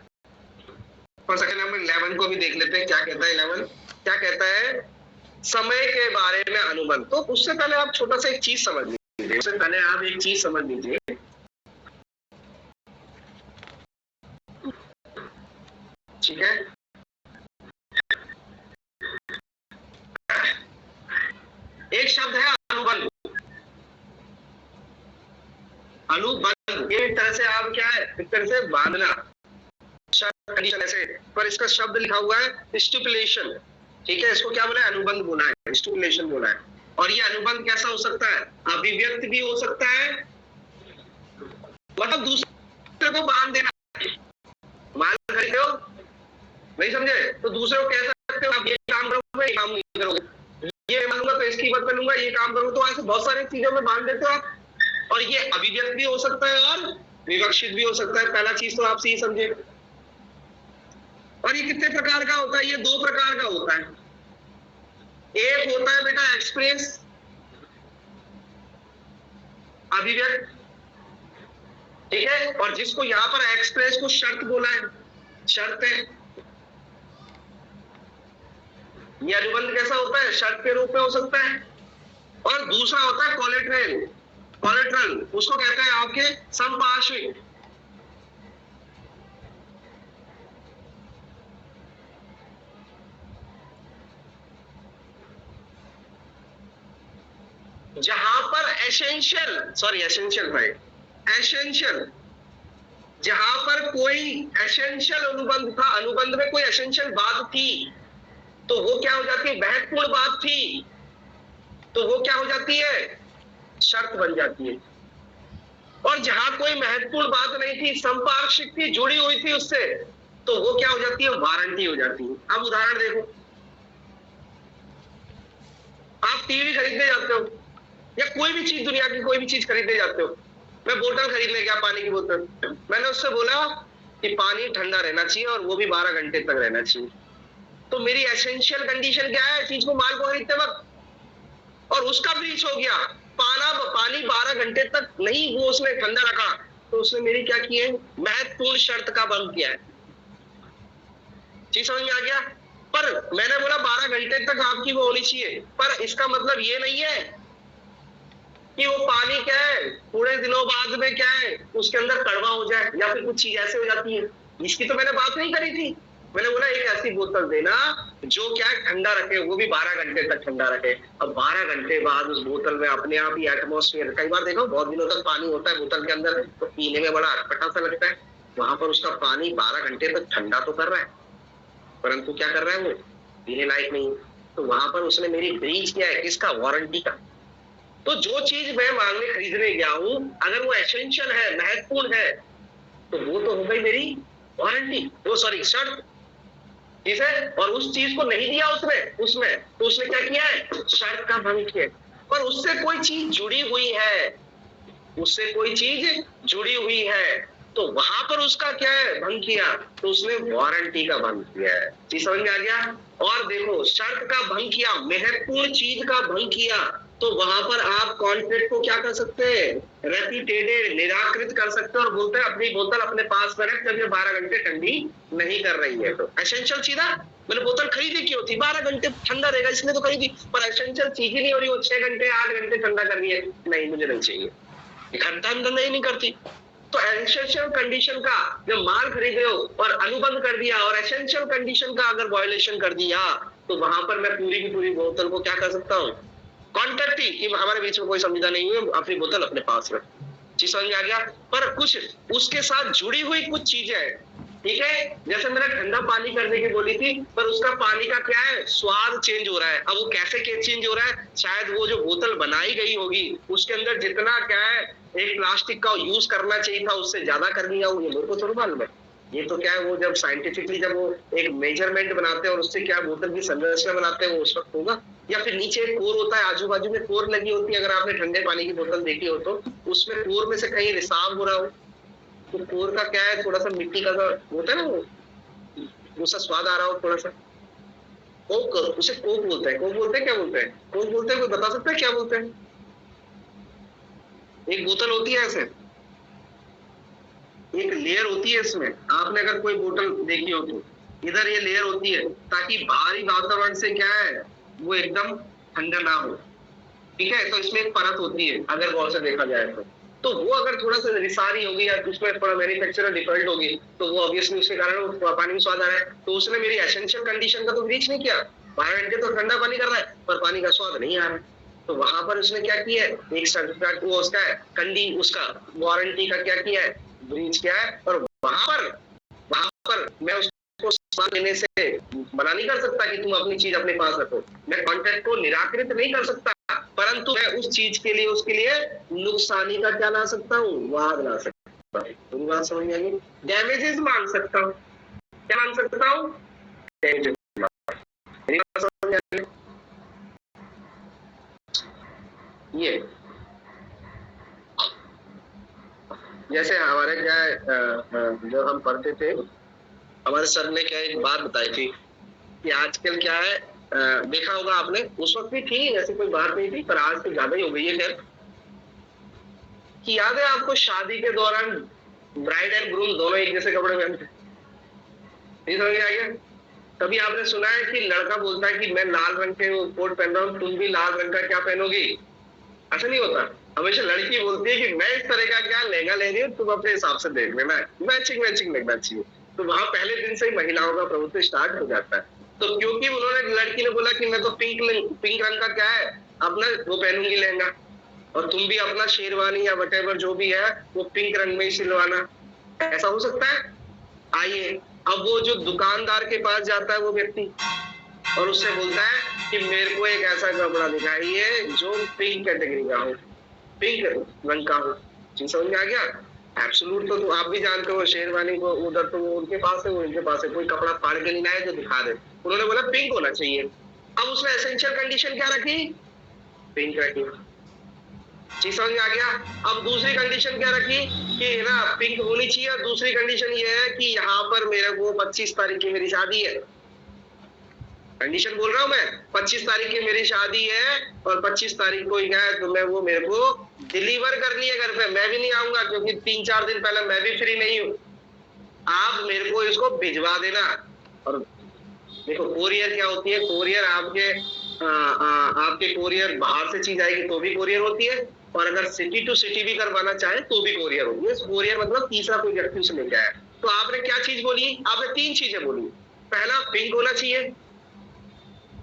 और सेक्शन नंबर 11 को भी देख लेते हैं क्या कहता है। 11 क्या कहता है, समय के बारे में अनुबंध। तो उससे पहले आप छोटा सा एक चीज समझ लीजिए, उससे पहले आप एक चीज समझ लीजिए, ठीक है। एक शब्द है अनुबंध। अनुबंध ये एक तरह से आप क्या है, एक तरह से बांधना, कंडीशन ऐसे, पर इसका शब्द लिखा हुआ है स्टिपुलेशन, ठीक है। इसको क्या बोला है, अनुबंध बोला है, स्टिपुलेशन बोला है। और ये अनुबंध कैसा हो सकता है, अभिव्यक्त भी हो सकता है, मतलब दूसरे को बांध देना। माल खरीदते हो, नहीं समझे, तो दूसरे को कह सकते हो आप ये काम करोगे, ये काम नहीं करोगे, ये मानूंगा तो इसकी बात करूंगा, ये काम करूंगा, तो ऐसे बहुत सारी चीजों में बांध देते हो आप। और ये अभिव्यक्त भी हो सकता है और विवक्षित भी हो सकता है। पहला चीज तो आप सही समझे। और ये कितने प्रकार का होता है, ये 2 प्रकार का होता है। एक होता है बेटा एक्सप्रेस अभिव्यक्त, ठीक है, और जिसको यहां पर एक्सप्रेस को शर्त बोला है, शर्त है। ये अनुबंध कैसा होता है, शर्त के रूप में हो सकता है। और दूसरा होता है कोलेटरल, कोलेटरल उसको कहते हैं आपके संपार्श्विक। जहां पर एसेंशियल भाई, एसेंशियल, जहां पर कोई एसेंशियल अनुबंध था, अनुबंध में कोई एसेंशियल बात थी, तो वो क्या हो जाती है, महत्वपूर्ण बात थी, तो वो क्या हो जाती है, शर्त बन जाती है। और जहां कोई महत्वपूर्ण बात नहीं थी, संपार्श्विक थी, जुड़ी हुई थी उससे, तो वो क्या हो जाती है, वारंटी हो जाती है। अब उदाहरण देखो, आप टीवी खरीदने जाते हो या कोई भी चीज, दुनिया की कोई भी चीज खरीदने जाते हो, मैं बोतल खरीदने गया, पानी की बोतल, मैंने उससे बोला कि पानी ठंडा रहना चाहिए और वो भी 12 घंटे तक रहना चाहिए। तो मेरी एसेंशियल कंडीशन क्या है, चीज को, माल को खरीदते वक्त, और उसका ब्रीच हो गया, पानी 12 घंटे तक नहीं वो उसने ठंडा रखा, तो उसने मेरी क्या की है, महत्वपूर्ण शर्त का भंग किया है। चीज समझ में आ गया। पर मैंने बोला 12 घंटे तक आपकी वो होनी चाहिए, पर इसका मतलब ये नहीं है कि वो पानी क्या है, थोड़े दिनों बाद में क्या है, उसके अंदर कड़वा हो जाए या फिर कुछ चीज ऐसे हो जाती है। इसकी तो मैंने बात नहीं करी थी। मैंने बोला एक ऐसी बोतल देना जो क्या है, ठंडा रखे, वो भी 12 घंटे तक ठंडा रखे। अब 12 घंटे बाद उस बोतल में अपने आप ही एटमॉस्फेयर, कई बार देखो बहुत दिनों तक पानी होता है बोतल के अंदर, तो पीने में बड़ा अटपटा सा लगता है। वहां पर उसका पानी 12 घंटे तक ठंडा तो कर रहा है, परंतु क्या कर रहा है, वो पीने लायक नहीं। तो वहां पर उसने मेरी ब्रीच किया है, किसका, वारंटी का। तो जो चीज मैं मांगने खरीदने गया हूं, अगर वो एसेंशियल है, महत्वपूर्ण है, तो वो तो हो गई मेरी वारंटी, वो सॉरी शर्त, ठीक है। और उस चीज को नहीं दिया उसमें, तो उसने क्या किया है, शर्त का भंग किया। पर उससे कोई चीज जुड़ी हुई है, उससे कोई चीज जुड़ी हुई है, तो वहां पर उसका क्या है, भंग किया, तो उसने वारंटी का भंग किया है। चीज समझ में आ गया। और देखो, शर्त का भंग किया, महत्वपूर्ण चीज का भंग किया, तो वहां पर आप कॉन्ट्रैक्ट को क्या कर सकते हैं, रेपिटेटेड, निराकृत कर सकते हैं और बोलते हैं अपनी बोतल अपने पास में रख, जब ये 12 घंटे ठंडी नहीं कर रही है। तो एसेंशियल चीज है, मैंने बोतल खरीदी क्यों थी, 12 घंटे ठंडा रहेगा इसलिए तो खरीदी, पर एसेंशियल चीज ही नहीं हो रही, वो 6 घंटे 8 घंटे ठंडा कर रही है, नहीं मुझे नहीं चाहिए, घंटा ठंडा ही नहीं करती। तो एसेंशियल कंडीशन का जब माल खरीदे हो और अनुबंध कर दिया, और एसेंशियल कंडीशन का अगर वायलेशन कर दिया, तो वहां पर मैं पूरी की पूरी बोतल को क्या कर सकता हूँ, कॉन्ट्रैक्ट ही, कि हमारे बीच में कोई समझौता नहीं हुई, अपनी बोतल अपने पास रख। चीज समझ में आ गया। पर कुछ उसके साथ जुड़ी हुई कुछ चीजें, ठीक है, जैसे मैंने ठंडा पानी करने की बोली थी, पर उसका पानी का क्या है, स्वाद चेंज हो रहा है। अब वो कैसे चेंज हो रहा है, शायद वो जो बोतल बनाई गई होगी उसके अंदर जितना क्या है, एक प्लास्टिक का यूज करना चाहिए था, उससे ज्यादा कर दिया हो, ये मेरे को थोड़ा मालूम है। ये तो क्या है, वो जब साइंटिफिकली जब वो एक मेजरमेंट बनाते हैं और उससे क्या बोतल की संरचना बनाते हैं, वो उस वक्त होगा। या फिर नीचे एक कोर होता है, आजू बाजू में कोर लगी होती है, अगर आपने ठंडे पानी की बोतल देखी हो तो उसमें कोर में से कहीं रिसाव हो रहा हो, तो कोर का क्या है, थोड़ा सा मिट्टी का सा होता है ना, वो सा स्वाद आ रहा हो थोड़ा सा, कोक, उसे कोक बोलते हैं। कोक बोलते हैं, क्या बोलते हैं? कोक बोलते हैं, कोई बता सकता है क्या बोलते हैं? एक बोतल होती है ऐसे, एक लेयर होती है इसमें, आपने अगर कोई बोतल देखी हो तो इधर ये लेयर होती है ताकि बाहरी वातावरण से क्या है वो एकदम ठंडा ना हो, ठीक है? तो इसमें एक परत होती है अगर गौर से देखा जाए तो वो अगर थोड़ा सा रिसारी होगी या उसमें थोड़ा मैन्युफैक्चरर डिफॉल्ट होगी तो वो ऑब्वियसली उसके कारण वो पानी में स्वाद आ रहा है। तो उसने मेरी एसेंशियल कंडीशन का तो रीच नहीं किया, 12 घंटे तो ठंडा पानी कर रहा है पर पानी का स्वाद नहीं आ रहा है। तो वहां पर उसने क्या किया है, एक सर्टिफिकेट वो उसका है कंडी, उसका वारंटी का क्या किया है, ब्रीच किया है। और वहां पर मैं उसको सामान लेने से मना नहीं कर सकता कि तुम अपनी चीज अपने पास रखो, मैं कॉन्ट्रैक्ट को निराकृत नहीं कर सकता, परंतु मैं उस चीज के लिए उसके लिए नुकसानी का क्या ला सकता हूँ, वाद ला सकता हूँ। पूरी बात समझ में आ गई? डैमेजेस मांग सकता हूँ, क्या मांग सकता हूँ? डैमेजेस। मेरी बात समझ में आ गई? ये जैसे हमारे क्या है, जब हम पढ़ते थे हमारे सर ने क्या एक बात बताई थी कि आजकल क्या है, देखा होगा आपने, उस वक्त भी थी ऐसी कोई बात नहीं थी पर आज तो ज्यादा ही हो गई है खैर, कि याद है आपको शादी के दौरान ब्राइड एंड ग्रूम दोनों एक जैसे कपड़े पहनते, नहीं समझ में आ गया? कभी आपने सुना है कि लड़का बोलता है कि मैं लाल रंग के कोट पहन रहा हूँ, तुम भी लाल रंग का क्या पहनोगी? ऐसा नहीं होता, हमेशा लड़की बोलती है कि मैं इस तरह का क्या लहंगा ले रही हूँ, तुम अपने हिसाब से देख लेना, मैचिंग लगना चाहिए। तो वहां पहले दिन से ही महिलाओं का प्रभुत्व स्टार्ट हो जाता है। तो क्योंकि उन्होंने, लड़की ने बोला कि मैं तो पिंक रंग का क्या है अपना वो पहनूंगी लहंगा, और तुम भी अपना शेरवानी या वटेवर जो भी है वो पिंक रंग में ही सिलवाना, ऐसा हो सकता है? आइए, अब वो जो दुकानदार के पास जाता है वो व्यक्ति और उससे बोलता है कि मेरे को एक ऐसा कपड़ा दिखाइए जो पिंक कैटेगरी का हो, पिंक रंग का हो। जी समझ में आ गया? एब्सोल्यूट तो आप भी जानते हो, शेरवानी को उधर तो उनके पास है, वो इनके पास है, कोई कपड़ा फाड़ के नहीं लाए जो दिखा दे। उन्होंने बोला पिंक होना चाहिए। अब उसने एसेंशियल कंडीशन क्या रखी? पिंक रखी। जी समझ में आ गया? अब दूसरी कंडीशन क्या रखी कि ना पिंक होनी चाहिए, और दूसरी कंडीशन ये है कि यहाँ पर मेरे को 25 तारीख की मेरी शादी है। कंडीशन बोल रहा हूं मैं, 25 तारीख की मेरी शादी है और 25 तारीख को ही है तो मैं वो मेरे को डिलीवर करनी है घर पे। मैं भी नहीं आऊंगा क्योंकि 3-4 दिन पहले मैं भी फ्री नहीं हूँ, आप मेरे को इसको भिजवा देना। और देखो कोरियर क्या होती है, कोरियर आपके कोरियर बाहर से चीज आएगी तो भी कोरियर होती है, और अगर सिटी टू सिटी भी करवाना चाहे तो भी कोरियर होती है। कोरियर मतलब तीसरा कोई व्यक्ति उसे लेके आया। तो आपने क्या चीज बोली? आपने 3 चीजें बोली। पहला पिंक होना चाहिए,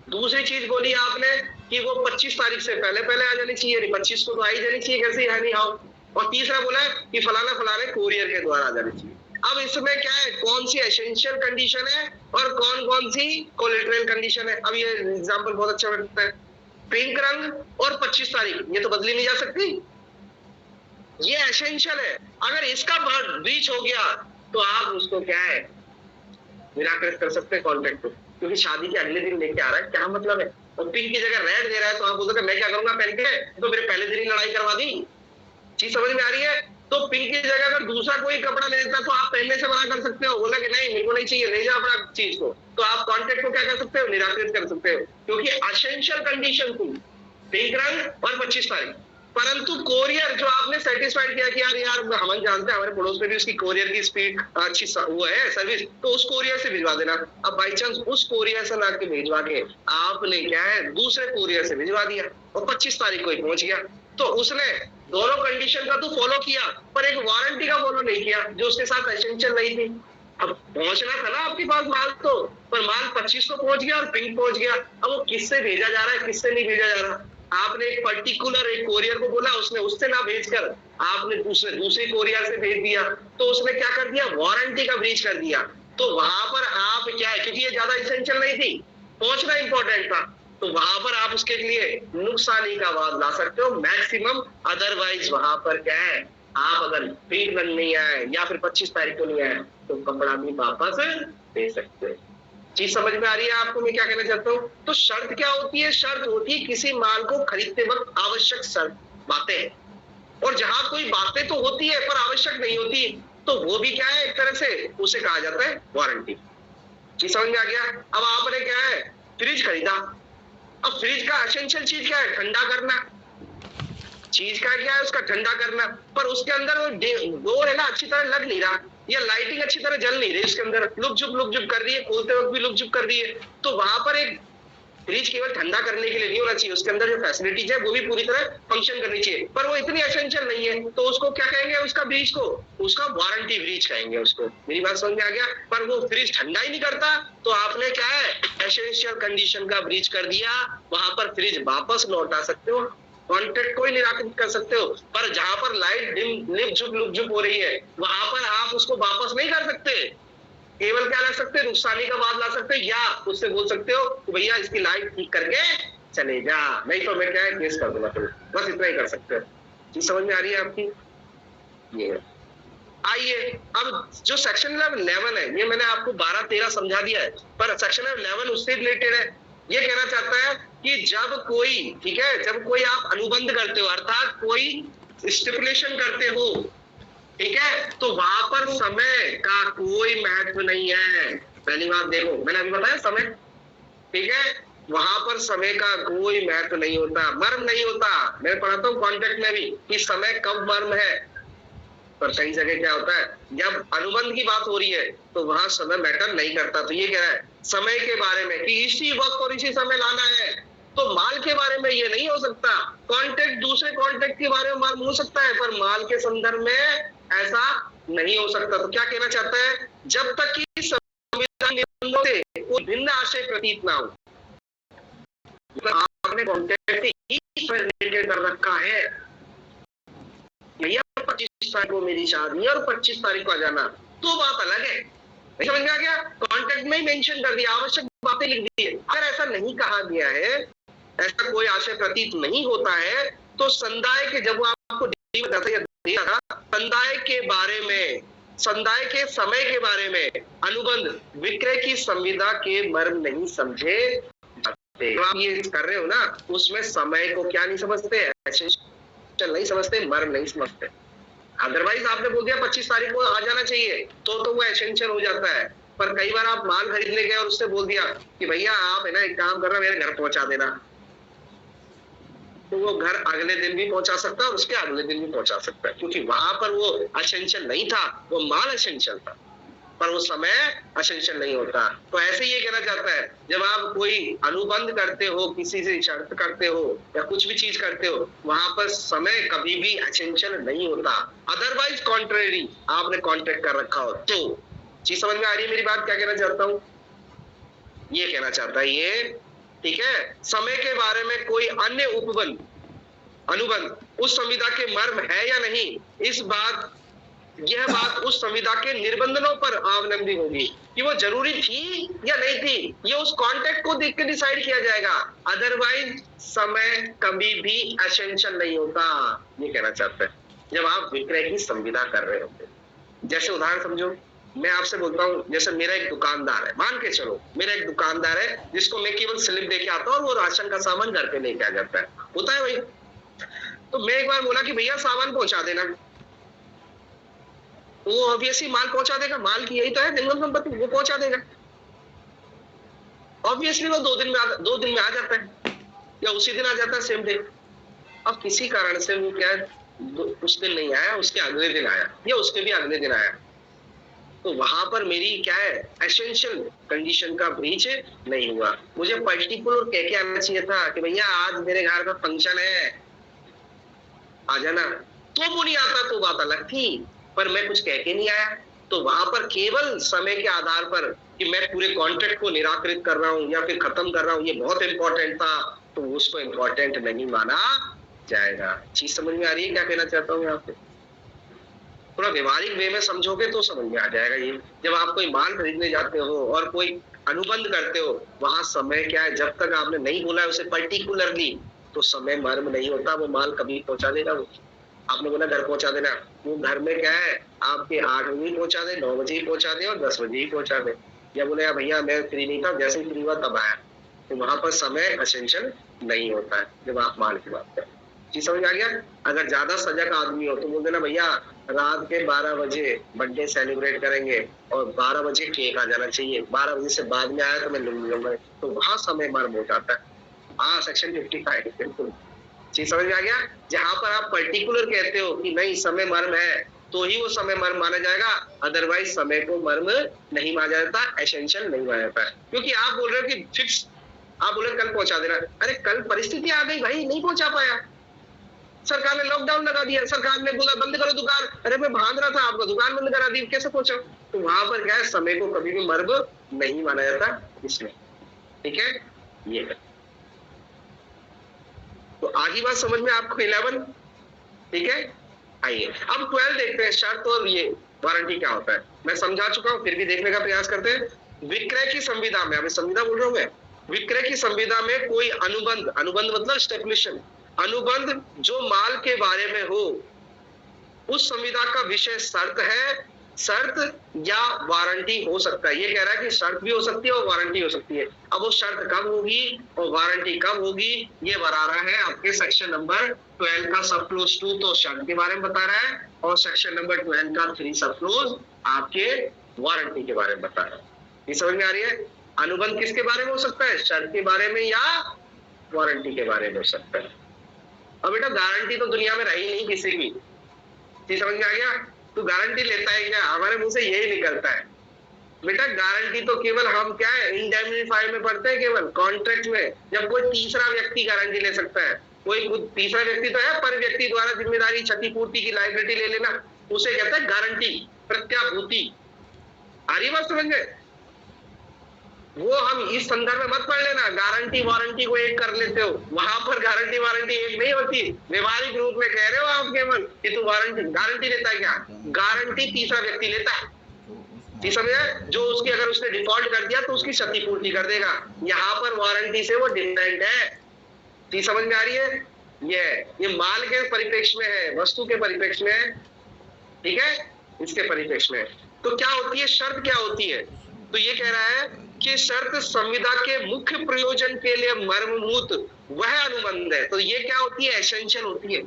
दूसरी चीज बोली आपने कि वो 25 तारीख से पहले आ जानी चाहिए, 25 को तो आई जानी चाहिए कैसे यानी हाउ, और तीसरा बोला कि फलाना कोरियर के द्वारा आ जानी चाहिए। अब इसमें क्या है, कौन सी एसेंशियल कंडीशन है और कौन सी कोलेटरल कंडीशन है? अब ये एग्जांपल बहुत अच्छा लगता है, पिंक रंग और 25 तारीख, ये तो बदली नहीं जा सकती, ये एसेंशियल है। अगर इसका ब्रीच हो गया तो आप उसको क्या है, निराकृत कर सकते हैं कॉन्ट्रैक्ट को, क्योंकि शादी के अगले दिन लेके आ रहा है, क्या मतलब है? और पिंक की जगह रेड दे रहा है तो आप बोलते मैं क्या करूंगा पहन के, तो मेरे पहले दिन ही लड़ाई करवा दी। चीज समझ में आ रही है? तो पिंक की जगह अगर दूसरा कोई कपड़ा ले लेता तो आप पहनने से मना कर सकते हो, बोला कि नहीं मेरे को नहीं चाहिए, ले जाओ अपना चीज को, तो आप कॉन्ट्रैक्ट को क्या कर सकते हो, निराकृत कर सकते हो, क्योंकि एसेंशियल कंडीशन थी पिंक रंग और 25 तारीख। परंतु कोरियर जो आपने सेटिस्फाइड किया कि यार हम जानते हैं हमारे पड़ोस में भी उसकी कोरियर की स्पीड अच्छी वो है सर्विस, तो उस कोरियर से भिजवा देना। अब बाई चांस उस कोरियर से लाके भिजवा के आपने क्या है दूसरे कोरियर से भिजवा दिया और 25 तारीख को ही पहुंच गया, तो उसने दोनों कंडीशन का तो फॉलो किया पर एक वारंटी का फॉलो नहीं किया जो उसके साथ एसेंशियल नहीं थी। अब पहुंचना था ना आपके पास माल, तो पर माल 25 को पहुंच गया और पिंक पहुंच गया। अब वो किससे भेजा जा रहा है, किससे नहीं भेजा जा रहा? आपने एक पर्टिकुलर एक कोरियर को बोला, उसने उससे ना भेजकर आपने दूसरे कोरियर से भेज दिया, तो उसने क्या कर दिया, वारंटी का ब्रीच कर दिया। तो वहां पर आप क्या है, क्योंकि ये ज्यादा एसेंशियल नहीं थी, पहुंचना इंपॉर्टेंट था, तो वहां पर आप उसके लिए नुकसानी का वाद ला सकते हो मैक्सिमम। अदरवाइज वहां पर क्या है, आप अगर पिंक रंग नहीं आए या फिर 25 तारीख को नहीं आए तो कपड़ा भी वापस दे सकते हैं। चीज समझ में आ रही है आपको मैं क्या कहना चाहता हूँ? तो शर्त क्या होती है? शर्त होती है किसी माल को खरीदते वक्त आवश्यक शर्त बातें, और जहां कोई बातें तो होती है पर आवश्यक नहीं होती, तो वो भी क्या है एक तरह से उसे कहा जाता है वारंटी। चीज समझ में आ गया? अब आपने क्या है फ्रिज खरीदा। अब फ्रिज का एसेंशियल चीज क्या है? ठंडा करना। चीज का क्या है? उसका ठंडा करना। पर उसके अंदर वो डोर है ना, अच्छी तरह लग नहीं रहा, या लाइटिंग अच्छी तरह जल नहीं रही, उसके अंदर लुक जुप कर रही है, खोलते वक्त भी लुक जुप कर रही है। तो वहां पर एक फ्रिज केवल ठंडा करने के लिए नहीं होना चाहिए, उसके अंदर जो फैसिलिटीज है वो भी पूरी तरह फंक्शन करनी चाहिए। पर वो इतनी एसेंशियल नहीं है, तो उसको क्या कहेंगे? उसका ब्रीच को, उसका वारंटी ब्रीच कहेंगे उसको। मेरी बात समझ में आ गया? पर वो फ्रिज ठंडा ही नहीं करता, तो आपने क्या है? एसेंशियल कंडीशन का ब्रीच कर दिया। वहां पर फ्रिज वापस लौटा सकते हो, कॉन्ट्रैक्ट को ही निराकृत कर सकते हो, पर जहां पर लाइट डिम लुक जुप हो रही है वहां पर आप उसको वापस नहीं कर सकते। केवल क्या ला सकते हैं? नुकसानी का बाद ला सकते हैं, या उससे बोल सकते हो कि भैया इसकी लाइट ठीक करके चले जा, नहीं तो मैं क्या है केस कर दूंगा। तो बस इतना ही कर सकते हो। चीज समझ में आ रही है आपकी? ये है। आइए अब जो सेक्शन 11 है, ये मैंने आपको 12-13 समझा दिया है, पर सेक्शन 11 उससे रिलेटेड है। ये कहना चाहता है कि जब कोई, ठीक है, जब कोई आप अनुबंध करते हो, अर्थात कोई स्टिपुलेशन करते हो, ठीक है, तो वहां पर समय का कोई महत्व नहीं है। पहली बात देखो, मैंने अभी बताया समय, ठीक है, वहां पर समय का कोई महत्व नहीं होता, मर्म नहीं होता। मैं पढ़ाता हूँ कॉन्टेक्ट में भी कि समय कब मर्म है, पर कई जगह क्या होता है जब अनुबंध की बात हो रही है तो वहां समय मैटर नहीं करता। तो ये कह रहा है समय के बारे में कि इसी वक्त और इसी समय लाना है, तो माल के बारे में ये नहीं हो सकता। कॉन्टेक्ट दूसरे कॉन्टेक्ट के बारे में मालूम हो सकता है, पर माल के संदर्भ में ऐसा नहीं हो सकता। तो क्या कहना चाहता है? जब तक कि संविधान निबंधों से कोई भिन्न आशय प्रतीत ना हो, आपने कॉन्टेक्ट ही रिलेटेड कर रखा है, भैया 25 तारीख को मेरी शादी और 25 तारीख को आ जाना, तो बात अलग है। समझ में आ गया? कॉन्टेक्ट में ही मेंशन कर दिया, आवश्यक बातें लिख दी है। अगर ऐसा नहीं कहा गया है, ऐसा कोई आशय प्रतीत नहीं होता है, तो संदाय के, जब वो आपको संदाय के बारे में, संदाय के समय के बारे में अनुबंध विक्रय की संविदा के मर्म नहीं समझे जाते। आप ये कर रहे हो ना, उसमें समय को क्या नहीं समझते, नहीं समझते, मर्म नहीं समझते। अदरवाइज आपने बोल दिया 25 तारीख को आ जाना चाहिए, तो वो एसेंशियल हो जाता है। पर कई बार आप माल खरीदने गए और उससे बोल दिया कि भैया आप है ना एक काम करना, मेरे घर पहुंचा देना, तो वो घर अगले दिन भी पहुंचा सकता है और उसके अगले दिन भी पहुंचा सकता है, क्योंकि वहां पर वो एसेंशियल नहीं था, वो माल एसेंशियल था, पर वो समय एसेंशियल नहीं होता। तो ऐसे ये कहना चाहता है, जब आप कोई अनुबंध करते हो, किसी से शर्त करते हो या कुछ भी चीज करते हो, वहां पर समय कभी भी एसेंशियल नहीं होता। अदरवाइज कॉन्ट्रेरी आपने कॉन्ट्रैक्ट कर रखा हो तो। चीज समझ में आ रही है मेरी बात? क्या कहना चाहता हूं? ये कहना चाहता है ये, ठीक है, समय के बारे में कोई अन्य उपबंध अनुबंध उस संविदा के मर्म है या नहीं, यह बात उस संविदा के निर्बंधनों पर अवलंबित होगी कि वो जरूरी थी या नहीं थी। ये उस कॉन्टेक्ट को देख के डिसाइड किया जाएगा। अदरवाइज समय कभी भी एसेंशियल नहीं होता, ये कहना चाहता है जब आप विक्रय की संविदा कर रहे होते। जैसे उदाहरण समझो, मैं आपसे बोलता हूँ, जैसे मेरा एक दुकानदार है, मान के चलो मेरा एक दुकानदार है जिसको मैं केवल स्लिप देके आता हूँ और वो राशन का सामान घर पे लेके आ जाता है, होता है भाई। तो मैं एक बार बोला कि भैया सामान पहुंचा देना, वो ऑब्वियसली माल पहुंचा देगा, माल की यही तो है जंगम संपत्ति, वो पहुंचा देगा। ऑब्वियसली वो 2 दिन में आ जाता है या उसी दिन आ जाता है, सेम डे। अब किसी कारण से वो क्या उस दिन नहीं आया, उसके अगले दिन आया या उसके भी अगले दिन आया, तो वहां पर मेरी क्या है, एसेंशियल कंडीशन का ब्रीच नहीं हुआ। मुझे पर्टिकुलर कह के आना चाहिए था कि भैया आज मेरे घर में फंक्शन है, आ जाना, तो वो नहीं आता तो बात अलग थी, पर मैं कुछ कह के नहीं आया। तो वहां पर केवल समय के आधार पर कि मैं पूरे कॉन्ट्रैक्ट को निराकृत कर रहा हूं या फिर खत्म कर रहा हूं, ये बहुत इंपॉर्टेंट था, तो उसको इंपॉर्टेंट नहीं माना जाएगा। चीज समझ में आ रही है क्या कहना चाहता हूँ यहाँ पे? थोड़ा व्यवहारिक वे में समझोगे तो समझ में आ जाएगा ये। जब आप कोई माल खरीदने जाते हो और कोई अनुबंध करते हो, वहां समय क्या है, जब तक आपने नहीं बोला है उसे पर्टिकुलरली, तो समय मर्म नहीं होता, वो माल कभी पहुंचा देगा। वो आपने बोला घर पहुंचा देना, वो घर में क्या है, आपके 8 बजे ही पहुंचा दे, 9 बजे ही पहुंचा दे और 10 बजे ही पहुंचा दे, या बोले भैया मैं फ्री नहीं था, जैसे ही फ्री हुआ तब आया, तो वहां पर समय एसेंशियल नहीं होता है जब आप माल की बात करें। चीज समझ में आ गया? अगर ज्यादा सजग आदमी हो तो बोल देना भैया रात के 12 बजे बर्थडे सेलिब्रेट करेंगे और 12 बजे केक आ जाना चाहिए, 12 बजे से बाद में आया तो मैं लूंगा, तो वहां समय मर्म हो जाता है। हाँ, सेक्शन 55 बिल्कुल। चीज समझ में आ गया? जहां पर आप पर्टिकुलर कहते हो कि नहीं समय मर्म है तो ही वो समय मर्म माना जाएगा, अदरवाइज समय को मर्म नहीं माना जाता, एसेंशियल नहीं माना जाता। क्योंकि आप बोल रहे हो कि फिक्स, आप बोले कल पहुंचा देना, अरे कल परिस्थिति आ गई भाई, नहीं पहुंचा पाया, सरकार ने लॉकडाउन लगा दिया, सरकार ने बोला बंद करो दुकान, अरे मैं भाग रहा था आपका दुकान बंद करा दी, कैसे पहुंचा? तो वहां पर क्या है, समय को कभी भी मर्म नहीं माना जाता इसमें। ठीक है, ये है। तो आगे बात समझ में आपको 11? ठीक है, आइए अब 12 देखते हैं, शर्त और ये वारंटी क्या होता है। मैं समझा चुका हूं, फिर भी देखने का प्रयास करते हैं। विक्रय की संविदा में, अभी संविदा बोल रहा हूं मैं, विक्रय की संविदा में कोई अनुबंध, अनुबंध मतलब स्टेपुलेशन, अनुबंध जो माल के बारे में हो, उस संविदा का विषय शर्त है, शर्त या वारंटी हो सकता है। ये कह रहा है कि शर्त भी हो सकती है और वारंटी हो सकती है। अब वो शर्त कब होगी और वारंटी कब होगी, ये बता रहा है आपके सेक्शन नंबर 12 का सब क्लोज 2 तो शर्त के बारे में बता रहा है, और सेक्शन नंबर 12 का 3 सब क्लोज आपके वारंटी के बारे में बता रहा है। ये समझ में आ रही है? अनुबंध किसके बारे में हो सकता है, शर्त के बारे में या वारंटी के बारे में हो सकता है। अब बेटा गारंटी तो दुनिया में रही नहीं किसी की, समझ में आ गया? तू गारंटी लेता है क्या? हमारे मुंह से यही निकलता है बेटा, गारंटी तो केवल हम क्या है इंडेमनिफाई में पढ़ते हैं, केवल कॉन्ट्रैक्ट में, जब कोई तीसरा व्यक्ति गारंटी ले सकता है। कोई तीसरा व्यक्ति तो है, पर व्यक्ति द्वारा जिम्मेदारी क्षतिपूर्ति की लायबिलिटी ले लेना, उसे कहते हैं गारंटी, प्रत्याभूति। आ रही बात समझ में? वो हम इस संदर्भ में मत पढ़ लेना, गारंटी वारंटी को एक कर लेते हो, वहां पर गारंटी वारंटी एक नहीं होती। व्यवहारिक रूप में कह रहे हो आप केवल कि तू वारंटी गारंटी लेता है क्या? गारंटी तीसरा व्यक्ति लेता है, समझे? जो उसकी अगर उसने डिफॉल्ट कर दिया तो उसकी क्षतिपूर्ति कर देगा। यहाँ पर वारंटी से वो डिफरेंट है। समझ में आ रही है? ये माल के परिप्रेक्ष्य में है, वस्तु के परिप्रेक्ष्य में है, ठीक है, इसके परिप्रेक्ष्य में। तो क्या होती है शर्त, क्या होती है? तो ये कह रहा है कि शर्त संविदा के मुख्य प्रयोजन के लिए मर्मभूत वह अनुबंध है। तो ये क्या होती है? एसेंशियल होती है।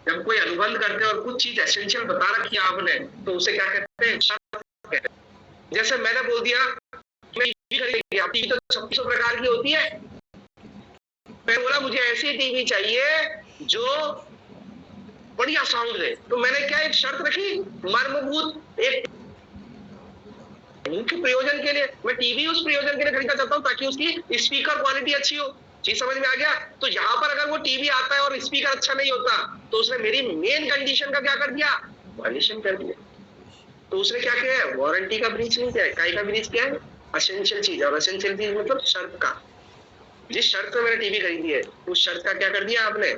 जब कोई अनुबंध करते हैं और कुछ चीज एसेंशियल बता रखी है आपने, तो उसे क्या कहते हैं? शर्त कहते हैं। जैसे मैंने बोल दिया टीवी तो 2600 प्रकार की होती है, मैंने बोला मुझे ऐसी टीवी चाहिए जो बढ़िया साउंड दे, तो मैंने क्या एक शर्त रखी, मर्मभूत, एक मुख्य प्रयोजन के लिए मैं टीवी उस प्रयोजन के लिए खरीदना चाहता हूं ताकि उसकी स्पीकर क्वालिटी अच्छी हो। चीज समझ में आ गया? तो यहाँ पर अगर वो टीवी आता है और स्पीकर अच्छा नहीं होता, तो उसने मेरी मेन कंडीशन का क्या कर दिया? वायलेशन कर दिया। तो उसने क्या किया है? वारंटी का ब्रीच नहीं किया है। काय का ब्रीच किया है? एसेंशियल चीज, और एसेंशियल चीज मतलब शर्त का। जिस शर्त में मैंने टीवी खरीदी है उस शर्त का क्या कर दिया आपने?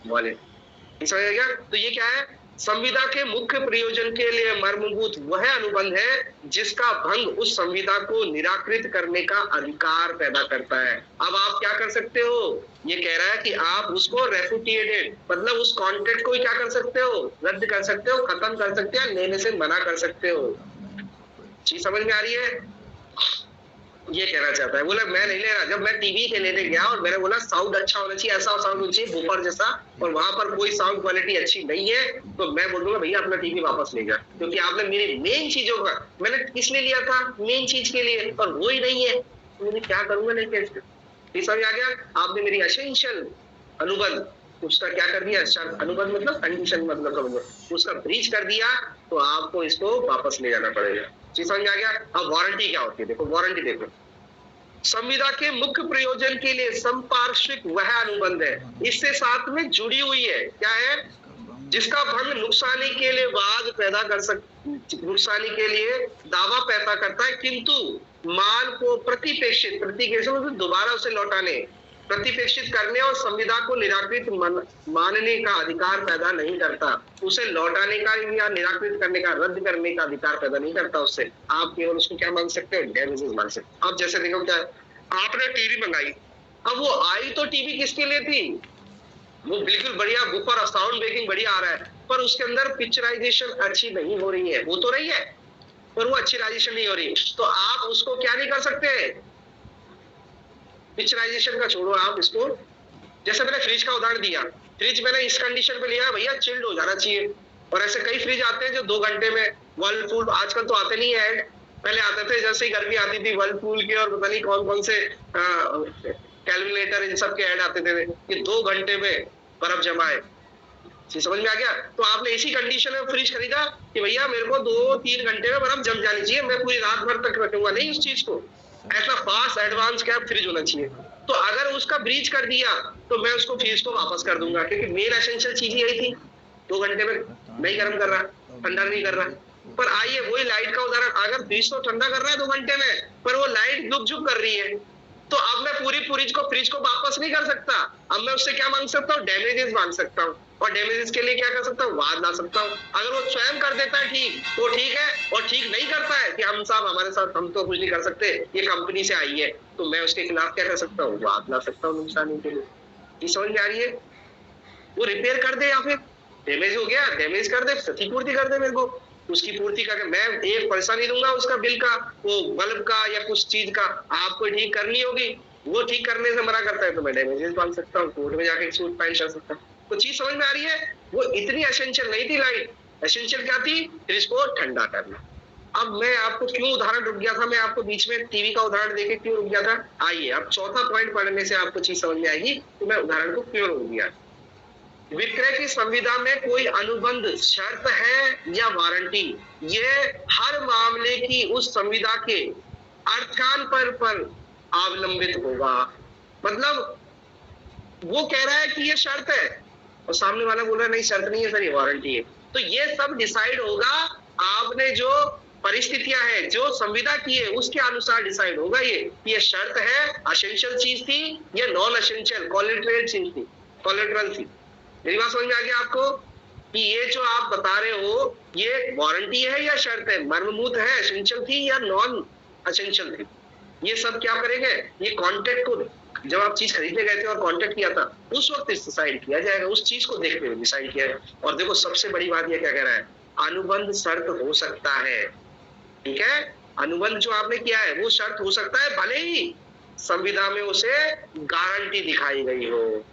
वायलेट। समझ आ गया? तो ये क्या है? संविदा के मुख्य प्रयोजन के लिए मर्मभूत वह अनुबंध है जिसका भंग उस संविदा को निराकृत करने का अधिकार पैदा करता है। अब आप क्या कर सकते हो? ये कह रहा है कि आप उसको रेफुटिएटेड मतलब उस कॉन्ट्रैक्ट को क्या कर सकते हो? रद्द कर सकते हो, खत्म कर सकते हो, लेने से मना कर सकते हो। चीज समझ में आ रही है? ये कहना चाहता है। बोला मैं नहीं ले रहा। जब मैं टीवी के लेने गया और मैंने बोला साउंड अच्छा होना चाहिए, ऐसा साउंड होना चाहिए बुफर जैसा, और वहां पर कोई साउंड क्वालिटी अच्छी नहीं है, तो मैं बोल दूंगा भैया अपना टीवी वापस ले जा, क्योंकि आपने मेरी मेन चीजों का, मैंने किस लिए लिया था? मेन चीज के लिए, और वो ही नहीं है, तो मैंने क्या करूंगा? नहीं कैसे? समझ आ गया? आपने मेरी एसेंशियल अनुबंध उसका क्या कर दिया? अनुबंध मतलब कंडीशन मतलब उसका ब्रीच कर दिया, तो आपको इसको वापस ले जाना पड़ेगा। चीज समझ आ गया? अब वारंटी क्या होती है? देखो वारंटी देखो, संविदा के मुख्य प्रयोजन के लिए संपार्श्विक वह अनुबंध है, इससे साथ में जुड़ी हुई है, क्या है? जिसका भंग नुकसानी के लिए वाद पैदा कर नुकसानी के लिए दावा पैदा करता है, किंतु माल को प्रतिपेक्षित मतलब दोबारा उसे लौटाने, प्रतिपेक्षित करने और संविदा को निराकृत मानने का अधिकार पैदा नहीं करता। उसे लौटाने का या निराकृत करने का, रद्द करने का अधिकार पैदा नहीं करता उससे। आप केवल उसको क्या मान सकते हो? डैमेजेस मान सकते हो। अब जैसे देखो क्या आपने टीवी मंगाई, अब वो आई तो टीवी किसके लिए थी? वो बिल्कुल बढ़िया बुफर साउंड बेकिंग बढ़िया आ रहा है, पर उसके अंदर पिक्चराइजेशन अच्छी नहीं हो रही है। वो तो रही है पर वो अच्छी राइजेशन नहीं हो रही, तो आप उसको क्या नहीं कर सकते? पिक्चराइजेशन का छोड़ो आप इसको, जैसे मैंने फ्रिज का उदाहरण दिया, फ्रिज मैंने इस कंडीशन पे लिया भैया चिल्ड हो जाना चाहिए, और ऐसे कई फ्रिज आते हैं जो 2 घंटे में, वर्लपूल आजकल तो आते नहीं है ऐड, पहले आते थे जैसे ही गर्मी आती थी वर्लपूल के और पता नहीं कौन कौन से कैलकुलेटर इन सब के ऐड आते थे कि 2 घंटे में बर्फ जमाए। जी समझ में आ गया? तो आपने इसी कंडीशन में फ्रिज खरीदा कि भैया मेरे को 2-3 घंटे में बर्फ जम जानी चाहिए, मैं पूरी रात भर तक रखूंगा नहीं उस चीज को, ऐसा फास्ट एडवांस क्या फ्रिज होना चाहिए। तो अगर उसका ब्रीच कर दिया तो मैं उसको फ्रिज को वापस कर दूंगा, क्योंकि मेन एसेंशियल चीज यही थी, 2 घंटे में नहीं गर्म कर रहा, ठंडा नहीं कर रहा। पर आइए वही लाइट का उदाहरण, अगर फ्रिज तो ठंडा कर रहा है 2 घंटे में, पर वो लाइट झुक झुक कर रही है, तो अब मैं पूरी फ्रिज को वापस नहीं कर सकता। अब मैं उससे क्या मांग सकता हूँ? डैमेजेस मांग सकता हूँ, और डैमेजेस के लिए क्या कर सकता हूँ? वाद ला सकता हूँ। अगर वो स्वयं कर देता है ठीक, वो ठीक है, और ठीक नहीं करता है कि हम साहब हमारे साथ हम तो कुछ नहीं कर सकते, ये कंपनी से आई है, तो मैं उसके खिलाफ क्या कर सकता हूँ? वाद ला सकता हूँ नुकसान के लिए। ये समझ में आ रही है? वो रिपेयर कर दे, या फिर डैमेज हो गया डैमेज कर दे, क्षतिपूर्ति कर दे मेरे को, उसकी पूर्ति करके मैं एक पैसा नहीं दूंगा उसका बिल का, वो बल्ब का या कुछ चीज का आपको ठीक करनी होगी, वो ठीक करने से मना करता है तो मैं डैमेजेस मांग सकता हूँ, कोर्ट में जाके सूट फाइल कर सकता हूँ। तो चीज समझ में आ रही है? वो इतनी एसेंशियल नहीं थी लाइट, एसेंशियल क्या थी? फ्रिज को ठंडा करना। अब मैं आपको क्यों उदाहरण रुक गया था, मैं आपको बीच में टीवी का उदाहरण देके क्यों रुक गया था, आइए अब चौथा पॉइंट पढ़ने से आपको चीज समझ में आएगी कि मैं उदाहरण को क्यों रुक गया। विक्रय की संविदा में कोई अनुबंध शर्त है या वारंटी, ये हर मामले की उस संविदा के अर्थान पर अवलंबित होगा। मतलब वो कह रहा है कि ये शर्त है, और सामने वाला बोल रहा है नहीं शर्त नहीं है सर, ये वारंटी है। तो ये सब डिसाइड होगा, आपने जो परिस्थितियां हैं, जो संविदा की है उसके अनुसार डिसाइड होगा ये शर्त है, असेंशियल चीज थी या नॉन असेंशियल कोलैटरल चीज थी, कोलैटरल थी। मेरी बात समझ में आ गया आपको कि ये जो आप बता रहे हो ये वारंटी है या शर्त है, मर्मभूत है, एसेंशियल थी या नॉन एसेंशियल थी, ये सब क्या करेंगे? ये कॉन्ट्रैक्ट को जब आप चीज खरीदने गए थे और कॉन्ट्रैक्ट किया था उस वक्त डिसाइड किया जाएगा, उस चीज को देखते हुए डिसाइड किया है। और देखो सबसे बड़ी बात ये क्या कह रहा है, अनुबंध शर्त हो सकता है, ठीक है? अनुबंध जो आपने किया है वो शर्त हो सकता है, भले ही संविदा में उसे गारंटी दिखाई गई हो।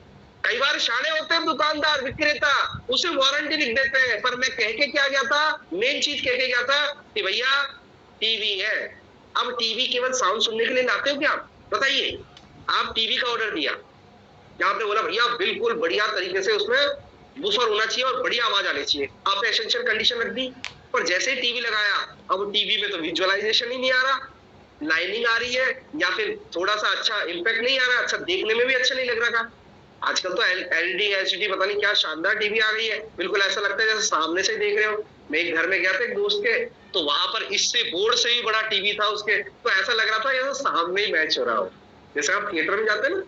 कई बार शाणे होते हैं दुकानदार विक्रेता, उसे वारंटी लिख देते हैं, पर मैं कह के क्या गया था, मेन चीज कह के गया था कि भैया टीवी है। अब टीवी केवल साउंड सुनने के लिए लाते हो क्या आप? बताइए, आप टीवी का ऑर्डर दिया, यहाँ पे बोला भैया बिल्कुल बढ़िया तरीके से उसमें बूफर होना चाहिए और बढ़िया आवाज आनी चाहिए, आपने एसेंशियल कंडीशन रख दी, पर जैसे ही टीवी लगाया अब टीवी में तो विजुअलाइजेशन ही नहीं आ रहा, लाइनिंग आ रही है, या फिर थोड़ा सा अच्छा इम्पैक्ट नहीं आ रहा, अच्छा देखने में भी अच्छा नहीं लग रहा था। आजकल तो एलईडी एलसीडी पता नहीं क्या शानदार टीवी आ गई है, बिल्कुल ऐसा लगता है जैसे सामने से देख रहे हो। मैं एक घर में गया था एक दोस्त के, तो वहां पर इससे बोर्ड से भी बड़ा टीवी था उसके, तो ऐसा लग रहा था जैसे सामने ही मैच हो रहा हो। जैसे आप थिएटर में जाते हैं ना,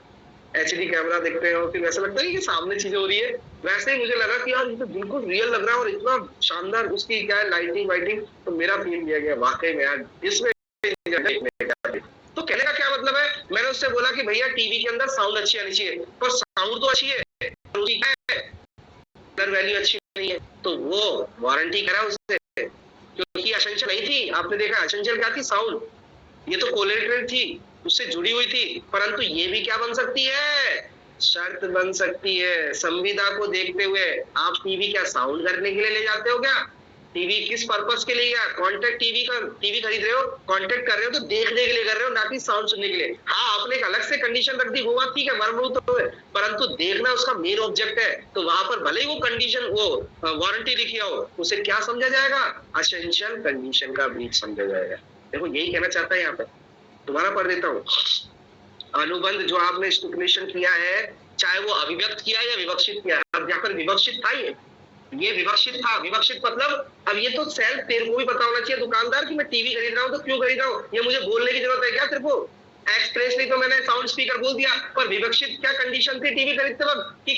एचडी कैमरा देखते हो, फिर वैसा लगता है कि सामने चीजें हो रही है, वैसे ही मुझे लगा कि यार ये तो बिल्कुल रियल लग रहा है और इतना शानदार उसकी क्या है लाइटिंग वाइटिंग, तो मेरा फील दिया गया वाकई में यार इसमें। तो कहने का क्या मतलब है, मैंने उससे बोला कि भैया टीवी के अंदर साउंड अच्छी आनी चाहिए, पर साउंड तो अच्छी है कलर वैल्यू अच्छी नहीं है, तो वो वारंटी करा उससे, क्योंकि एसेंशियल नहीं थी। आपने देखा एसेंशियल क्या थी, साउंड, ये तो कोलैटरल थी, उससे जुड़ी हुई थी, परंतु ये भी क्या बन सकती है, शर्त बन सकती है। संविदा को देखते हुए आप टीवी क्या साउंड करने के लिए ले जाते हो क्या? टीवी किस पर्पस के लिए? कॉन्ट्रैक्ट टीवी खरीद रहे हो, कॉन्ट्रैक्ट कर रहे हो तो देखने के लिए कर रहे हो, ना कि साउंड सुनने के लिए। हाँ आपने एक अलग से कंडीशन रख दी, वो बात ठीक है, मर्मभूत तो है, परंतु देखना उसका मेन ऑब्जेक्ट है, तो वहां पर भले ही वो कंडीशन वो वारंटी लिखी हो, उसे क्या समझा जाएगा, एसेंशियल कंडीशन का ब्रीच समझा जाएगा। देखो यही कहना चाहता है यहाँ पे, दोबारा पढ़ देता हूँ। अनुबंध जो आपने स्टिपुलेशन किया है, चाहे वो अभिव्यक्त किया या विवक्षित किया, अब यहाँ पर विवक्षित था, ये विवक्षित था। विवक्षित मतलब अब ये तो सेल्फ तेरे को भी पता होना चाहिए दुकानदार कि मैं टीवी खरीद रहा हूँ तो क्यों खरीद रहा हूँ, ये मुझे बोलने की जरूरत है क्या तेरे को? एक्सप्रेसली तो मैंने साउंड स्पीकर बोल दिया, पर विवक्षित क्या कंडीशन थी टीवी खरीदते वक्त कि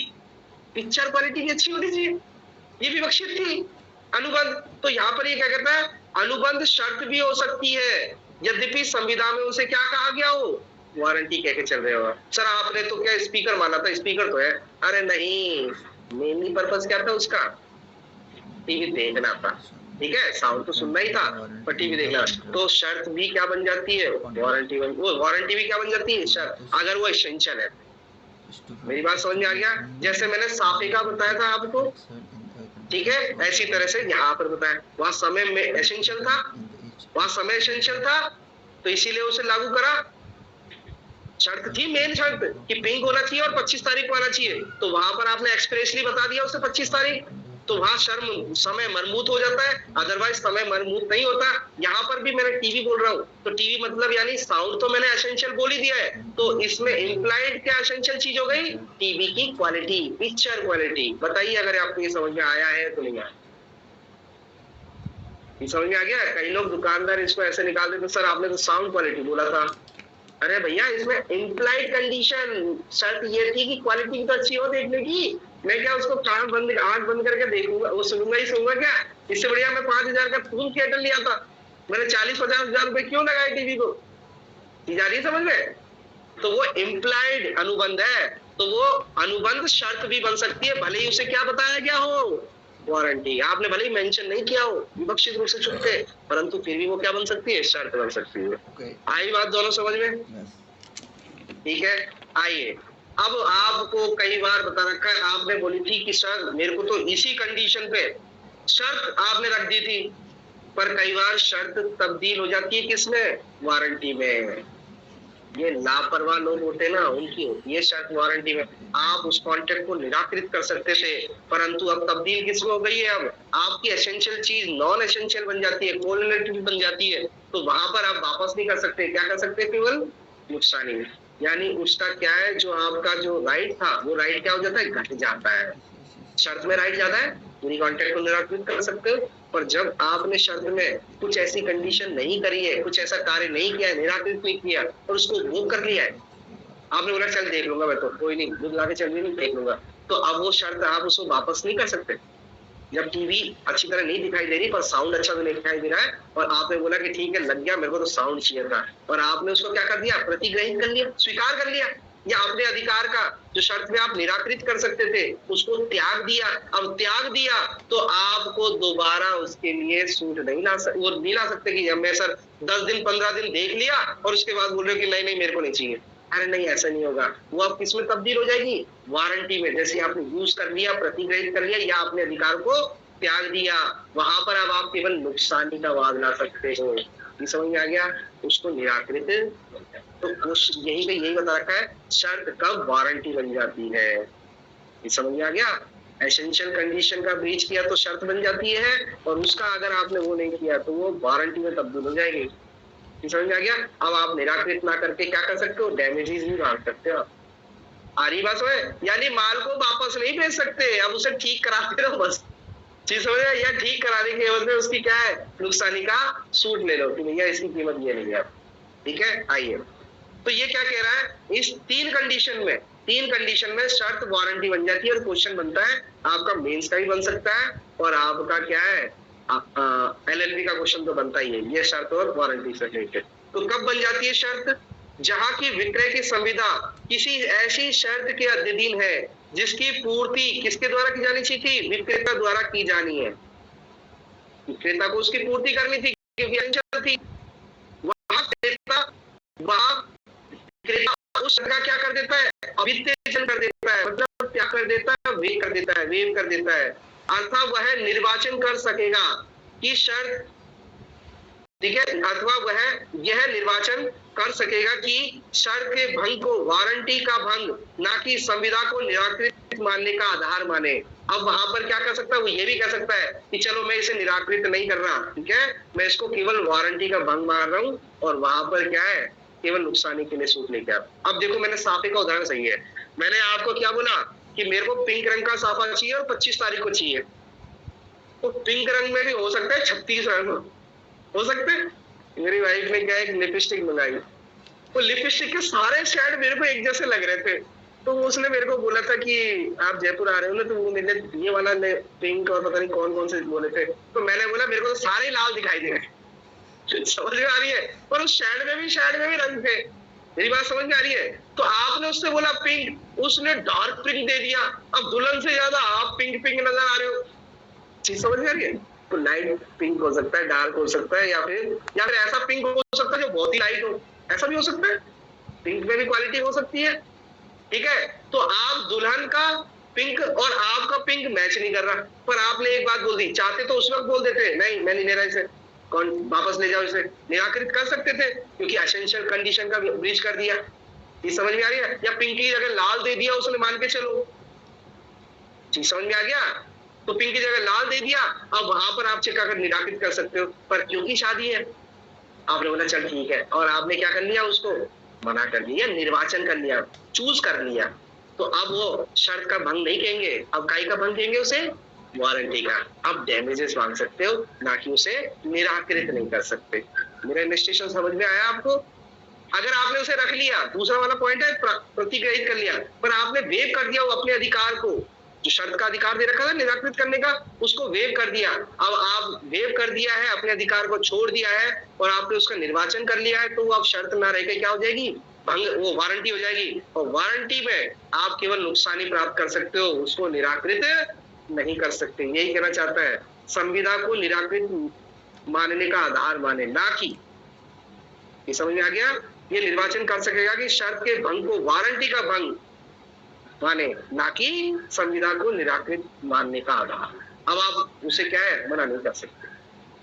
पिक्चर क्वालिटी भी अच्छी होनी चाहिए, ये विवक्षित थी अनुबंध। तो यहाँ पर ये क्या कहता है, अनुबंध शर्त भी हो सकती है, यद्यपि संविदा में उसे क्या कहा गया हो, वारंटी कह के चल रहे हो। सर आपने तो क्या स्पीकर माना था, स्पीकर तो है, अरे नहीं, मेनली पर्पस क्या था उसका, टीवी देखना था, ठीक है, साउंड तो सुनना ही था पर टीवी देखना। तो शर्त भी क्या बन जाती है, वारंटी भी क्या बन जाती है, शर्त, अगर वो एसेंशियल है। मेरी बात समझ में आ गया? जैसे मैंने साफे का बताया था आपको, ठीक है, ऐसी तरह से यहाँ पर बताया। वहां समय में एसेंशियल था, वहां समय एसेंशियल था, तो इसीलिए उसे लागू करा। शर्त थी, मेन शर्त कि पिंक होना चाहिए और 25 तारीख को आना चाहिए, तो वहां पर आपने एक्सप्रेसली बता दिया उसे 25 तारीख, तो वहां समय मरमूत हो जाता है, अदरवाइज समय मरमूत नहीं होता। यहाँ पर भी मैंने टीवी बोल रहा हूँ, तो टीवी मतलब यानी साउंड तो मैंने एसेंशियल बोल ही दिया है, तो इसमें इम्प्लाइड क्या एसेंशियल चीज हो गई? टीवी की क्वालिटी, पिक्चर क्वालिटी। बताइए अगर आपको ये समझ में आया है तो नहीं आया? ये समझ में आ गया? कई लोग दुकानदार इसको ऐसे निकाल देते, सर आपने तो साउंड क्वालिटी बोला था। अरे भैया, इसमें इम्प्लाइड कंडीशन, शर्त ये थी कि क्वालिटी तो अच्छी हो देखने की। मैं क्या उसको आंख बंद करके देखूंगा, वो सुनूंगा ही सुनूंगा क्या? इससे बढ़िया मैं 5,000 का फुल थिएटर लिया था, मैंने 40-50 हजार रुपए क्यों लगाए टीवी को? जा रही है समझ में? तो वो इम्प्लाइड अनुबंध है, तो वो अनुबंध शर्त भी बन सकती है, भले ही उसे क्या बताया गया हो? वारंटी। आपने भले ही मेंशन नहीं किया हो, विवक्षित रूप से छुपते, परंतु फिर भी वो क्या बन सकती है? शर्त बन सकती है। आई बात दोनों समझ में? ठीक है, आइए अब आपको कई बार बता रखा है, आपने बोली थी कि सर मेरे को तो इसी कंडीशन पे शर्त आपने रख दी थी, पर कई बार शर्त तब्दील हो जाती है किसमें? वारंटी में। ये लापरवाह लोग होते ना, उनकी होती है शर्त वारंटी में। आप उस कॉन्ट्रैक्ट को निराकृत कर सकते थे, परंतु अब तब्दील किसमें हो गई है? अब आपकी एसेंशियल चीज नॉन एसेंशियल बन जाती है, कोरिलेटिव बन जाती है, तो वहां पर आप वापस नहीं कर सकते। क्या कर सकते? केवल नुकसानी में, यानी उसका क्या है, जो आपका जो राइट था वो राइट क्या हो जाता है? घट जाता है। शर्त में राइट ज्यादा है, पूरी कॉन्ट्रैक्ट को निराकृत कर सकते हो, पर जब आपने शर्त में कुछ ऐसी कंडीशन नहीं करी है, कुछ ऐसा कार्य नहीं किया है, निराकृत नहीं किया और उसको वो कर लिया है, आपने बोला चल देख लूंगा, मैं तो कोई नहीं, दूध लाके चल भी नहीं देख लूंगा, तो अब वो शर्त आप उसको वापस नहीं कर सकते। जब टीवी अच्छी तरह नहीं दिखाई दे रही पर साउंड अच्छा तो नहीं दिखाई दे रहा है, और आपने बोला कि ठीक है लग गया, मेरे को तो साउंड चाहिए था, और आपने उसको क्या कर दिया? प्रतिग्रहित कर लिया, स्वीकार कर लिया, या अपने अधिकार का जो शर्त में आप निराकृत कर सकते थे उसको त्याग दिया। अब त्याग दिया तो आपको दोबारा उसके लिए सूट नहीं ला सकते, वो नहीं ला सकते कि मैं सर 10 दिन 15 दिन देख लिया और उसके बाद बोल रहे हो कि नहीं नहीं मेरे को नहीं चाहिए। अरे नहीं, ऐसा नहीं होगा। वो अब किसमें तब्दील हो जाएगी? वारंटी में। जैसे आपने यूज कर लिया, प्रतिग्रहित कर लिया, या अपने अधिकार को त्याग दिया, वहां पर अब आप केवल नुकसानी का वाद ला सकते हो। ये समझ में आ गया? उसको निराकृत, तो उस यही पे यही बता रखा है शर्त कब वारंटी बन जाती है। ये समझ में आ गया? एसेंशियल कंडीशन का ब्रीच किया तो शर्त बन जाती है, और उसका अगर आपने वो नहीं किया तो वो वारंटी में तब्दील हो जाएगी। ये समझ में आ गया? अब आप निराकृत ना करके क्या कर सकते हो? डैमेजेस भी मांग सकते हो। आ रही बात है? यानी माल को वापस नहीं भेज सकते, अब उसे ठीक कराते रहो बस। चीज समझ रहे? या ठीक कराने के एवज में उसकी क्या है? नुकसानी का सूट ले लो कि भैया इसकी कीमत ये नहीं है। ठीक है, आइए। तो ये क्या कह रहा है? इस तीन कंडीशन में शर्त वारंटी बन जाती है, और क्वेश्चन बनता है आपका मेंस का भी बन सकता है, और आपका क्या है एलएलबी का क्वेश्चन तो बनता ही है, ये शर्त और वारंटी से रिलेटेड। तो कब बन जाती है शर्त? जहां की विक्रय की संविदा किसी ऐसी शर्त के अधीन है जिसकी पूर्ति किसके द्वारा की जानी चाहिए थी? विक्रेता द्वारा की जानी है। विक्रेता को उसकी पूर्ति करनी थी क्योंकि अचल थी। वहां विक्रेता उस शर्त का क्या कर देता है? अविच्छेदन कर देता है, मतलब क्या कर देता है? वेव कर देता है। अर्थात वह निर्वाचन कर सकेगा कि शर्त, ठीक है, अथवा वह यह निर्वाचन कर सकेगा कि शर्त के भंग को वारंटी का भंग, ना कि संविदा को निराकृत मानने का आधार माने। अब वहां पर क्या कर सकता है? वो ये भी कह सकता है कि चलो मैं इसे निराकृत नहीं कर रहा, ठीक है, मैं इसको केवल वारंटी का भंग मान रहा हूं, और वहां पर क्या है? केवल नुकसानी के लिए सूट लेके आओ। अब देखो, मैंने साफे का उदाहरण सही है, मैंने आपको क्या बोला कि मेरे को पिंक रंग का साफा चाहिए और 25 तारीख को चाहिए, तो पिंक रंग में भी हो सकता है 36 रंग हो सकते हैं। मेरी वाइफ ने क्या एक लिपस्टिक मंगाई, वो लिपस्टिक के सारे शेड मेरे को एक जैसे लग रहे थे, तो उसने मेरे को बोला था कि आप जयपुर आ रहे हो ना, तो वो मेरे ये वाला पिंक और पता नहीं कौन कौन से बोले थे, तो मैंने बोला मेरे को तो सारे लाल दिखाई दे रहे हैं। समझ में आ रही है? और उस शेड में भी रंग थे। मेरी बात समझ में आ रही है? तो आपने उससे बोला पिंक, उसने डार्क पिंक दे दिया। अब दुल्हन से ज्यादा आप पिंक नजर आ रहे हो। चीज समझ में आ रही है? तो लाइट पिंक हो सकता है, डार्क हो सकता है, या फिर ऐसा पिंक हो सकता है जो बहुत ही लाइट हो, ऐसा भी हो सकता है। पिंक में भी क्वालिटी हो सकती है, ठीक है, तो आप दुल्हन का पिंक और आपका पिंक मैच नहीं कर रहा, पर आपने एक बात बोल दी, चाहते तो उस वक्त बोल देते नहीं मैं नहीं ले रहा इसे, कौन वापस ले जाओ इसे, निराकृत कर सकते थे, क्योंकि एसेंशियल कंडीशन का ब्रीच कर दिया। ये समझ में आ रही है? या पिंक की जगह लाल दे दिया उसने, मान के चलो, चीज समझ में आ गया? तो पिंक की जगह लाल दे दिया, अब वहां पर आप चेक कर निराकृत कर सकते हो, पर क्योंकि शादी है आपने बोला चल ठीक है, और आपने क्या कर लिया, उसको मना कर दिया, निर्वाचन कर लिया, चूज कर लिया, तो अब वो शर्त का भंग नहीं कहेंगे, अब काई का भंग कहेंगे उसे, वारंटी का। अब डैमेजेस मांग सकते हो, ना कि उसे निराकृत नहीं कर सकते। मेरा इन्वेस्टिगेशन समझ में आया आपको? अगर आपने उसे रख लिया, दूसरा वाला पॉइंट है प्रतिग्रहित कर लिया, पर आपने वेव कर दिया वो अपने अधिकार को, जो शर्त का अधिकार दे रखा था निराकृत करने का, उसको वेव कर दिया। अब आप वेव कर दिया है, अपने अधिकार को छोड़ दिया है, और आपने उसका निर्वाचन कर लिया है, तो वो अब शर्त ना रह के क्या हो जाएगी, भंग, वो वारंटी हो जाएगी, और वारंटी में आप केवल नुकसान ही प्राप्त कर सकते हो, उसको निराकृत नहीं कर सकते। यही कहना चाहता है, संविदा को निराकृत मानने का आधार माने, ना कि, ये समझ में आ गया? ये निर्वाचन कर सकेगा कि शर्त के भंग को वारंटी का भंग माने, ना कि संविदा को निराकृत मानने का आधार। अब आप उसे क्या है, मना नहीं कर सकते।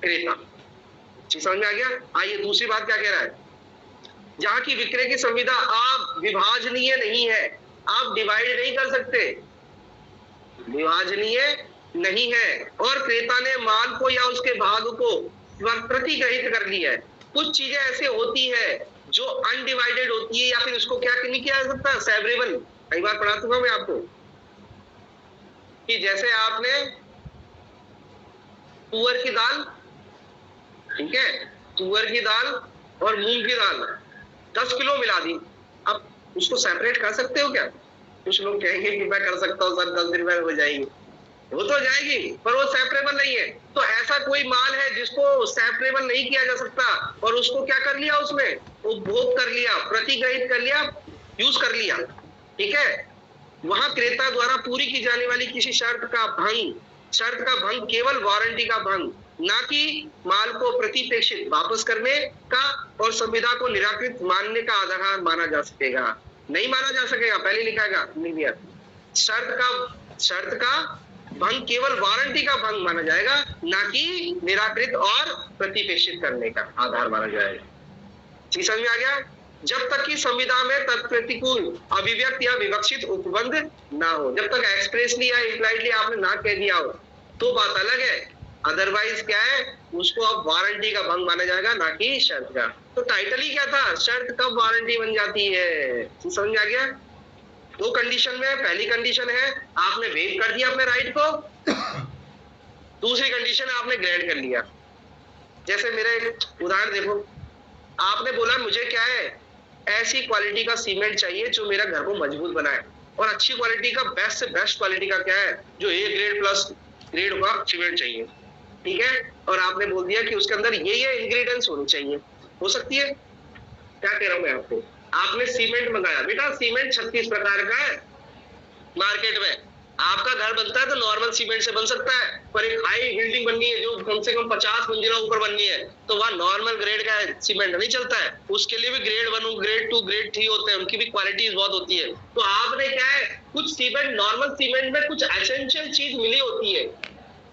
क्रेता, चीज समझ में आ गया? आइए दूसरी बात क्या कह रहा है, जहां की विक्रय की संविदा आप विभाजनीय नहीं है, आप डिवाइड नहीं कर सकते, विभाजनीय नहीं है, और क्रेता ने माल को या उसके भाग को प्रतिग्रहित कर लिया है। कुछ चीजें ऐसे होती है जो अनडिवाइडेड होती है, या फिर उसको क्या नहीं किया जा सकता, सेवरेबल। कई बार पढ़ा चुका मैं आपको कि जैसे आपने तुअर की दाल, ठीक है, तुअर की दाल और मूंग की दाल 10 किलो मिला दी, अब उसको सेपरेट कर सकते हो क्या? कुछ लोग कहेंगे कि मैं कर सकता हूँ सर, 10 दिन में हो जाएगी, वो तो जाएगी, पर वो सेपरेबल नहीं है। तो ऐसा कोई माल है जिसको सेपरेबल नहीं किया जा सकता, और उसको क्या कर लिया, उसमें उपभोग कर लिया, प्रतिग्रहित कर लिया, यूज कर लिया, ठीक है, वहां क्रेता द्वारा पूरी की जाने वाली किसी शर्त का भंग केवल वारंटी का भंग, ना कि माल को प्रतिपेक्षित वापस करने का और संविदा को निराकृत मानने का आधार माना जा सकेगा। नहीं माना जा सकेगा, पहले लिखा शर्त का भंग केवल वारंटी का भंग माना जाएगा, ना कि निराकृत और प्रतिपेक्षित करने का आधार माना जाएगा। ठीक समझ में आ गया? जब तक कि संविदा में तत्प्रतिकूल अभिव्यक्त या विवक्षित उपबंध ना हो, जब तक एक्सप्रेसली या इम्प्लाइडली आपने ना कह दिया हो तो बात अलग है, अदरवाइज क्या है, उसको अब वारंटी का भंग माना जाएगा, ना कि शर्त का। तो टाइटल ही क्या था, शर्त कब वारंटी बन जाती है, समझ में आ गया? दो कंडीशन में, पहली कंडीशन है आपने वेव कर दिया अपने राइट को, दूसरी कंडीशन है आपने ग्रैंड कर लिया। जैसे मेरा एक उदाहरण देखो, आपने बोला मुझे क्या है, ऐसी क्वालिटी का सीमेंट चाहिए जो मेरा घर को मजबूत बनाए, और अच्छी क्वालिटी का, बेस्ट से बेस्ट क्वालिटी का क्या है, जो ए ग्रेड प्लस ग्रेड का सीमेंट चाहिए, ठीक है, और आपने बोल दिया कि उसके अंदर ये इंग्रेडिएंट्स होने चाहिए। हो सकती है? क्या कह रहा हूं मैं आपको, आपने सीमेंट मंगाया, बेटा सीमेंट 36 प्रकार का है मार्केट में, आपका घर बनता है तो नॉर्मल सीमेंट से बन सकता है, पर एक हाई बिल्डिंग बननी है जो कम से कम 50 मंजिला ऊपर बननी है, तो वहां नॉर्मल ग्रेड का सीमेंट नहीं चलता है, उसके लिए भी ग्रेड 1, ग्रेड 2, ग्रेड 3 होते हैं, उनकी भी क्वालिटीज बहुत होती है। तो आपने क्या है, कुछ सीमेंट, नॉर्मल सीमेंट में कुछ एसेंशियल चीज मिली होती है,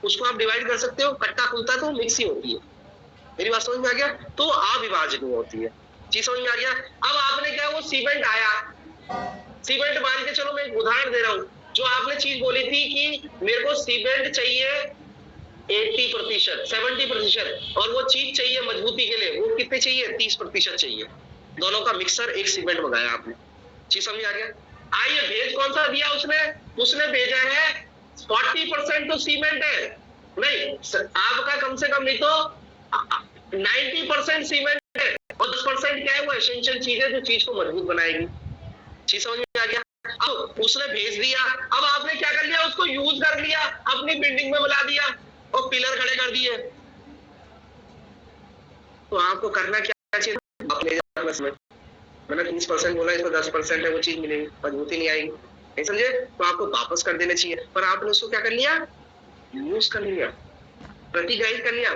उसको आप डिवाइड कर सकते हो, कट्टा खुलता है तो मिक्स ही होती है। मेरी बात समझ में आ गया? तो अविभाजनीय होती है। चीज समझ में आ गया? अब आपने क्या, वो सीमेंट आया, सीमेंट मान के चलो, मैं एक उदाहरण दे रहा हूं, जो आपने चीज बोली थी कि मेरे को सीमेंट चाहिए 80%, 70%, और वो चीज चाहिए मजबूती के लिए, वो कितने चाहिए, 30% चाहिए, दोनों का मिक्सर एक सीमेंट मंगाया आपने। चीज समझ आ गया? आइए, भेज कौन सा दिया उसने भेजा है 40% तो सीमेंट है, नहीं आपका कम से कम नहीं तो 90% सीमेंट है, और 10% क्या है, वो एसेंशियल चीज है जो चीज को मजबूत बनाएगी। चीज समझ में आ गया? अब उसने भेज दिया, अब आपने क्या कर लिया, उसको यूज कर लिया, अपनी बिल्डिंग में बुला दिया और पिलर खड़े कर दिए, तो आपको करना क्या चाहिए, आप ले जाना इसमें, मैंने 30% बोला, इसमें 10% है, वो चीज मिलेगी, मजबूती नहीं आएगी, नहीं समझे? तो आपको वापस कर देना चाहिए, पर आपने उसको क्या कर लिया, यूज कर लिया, प्रतिग्रहित कर लिया,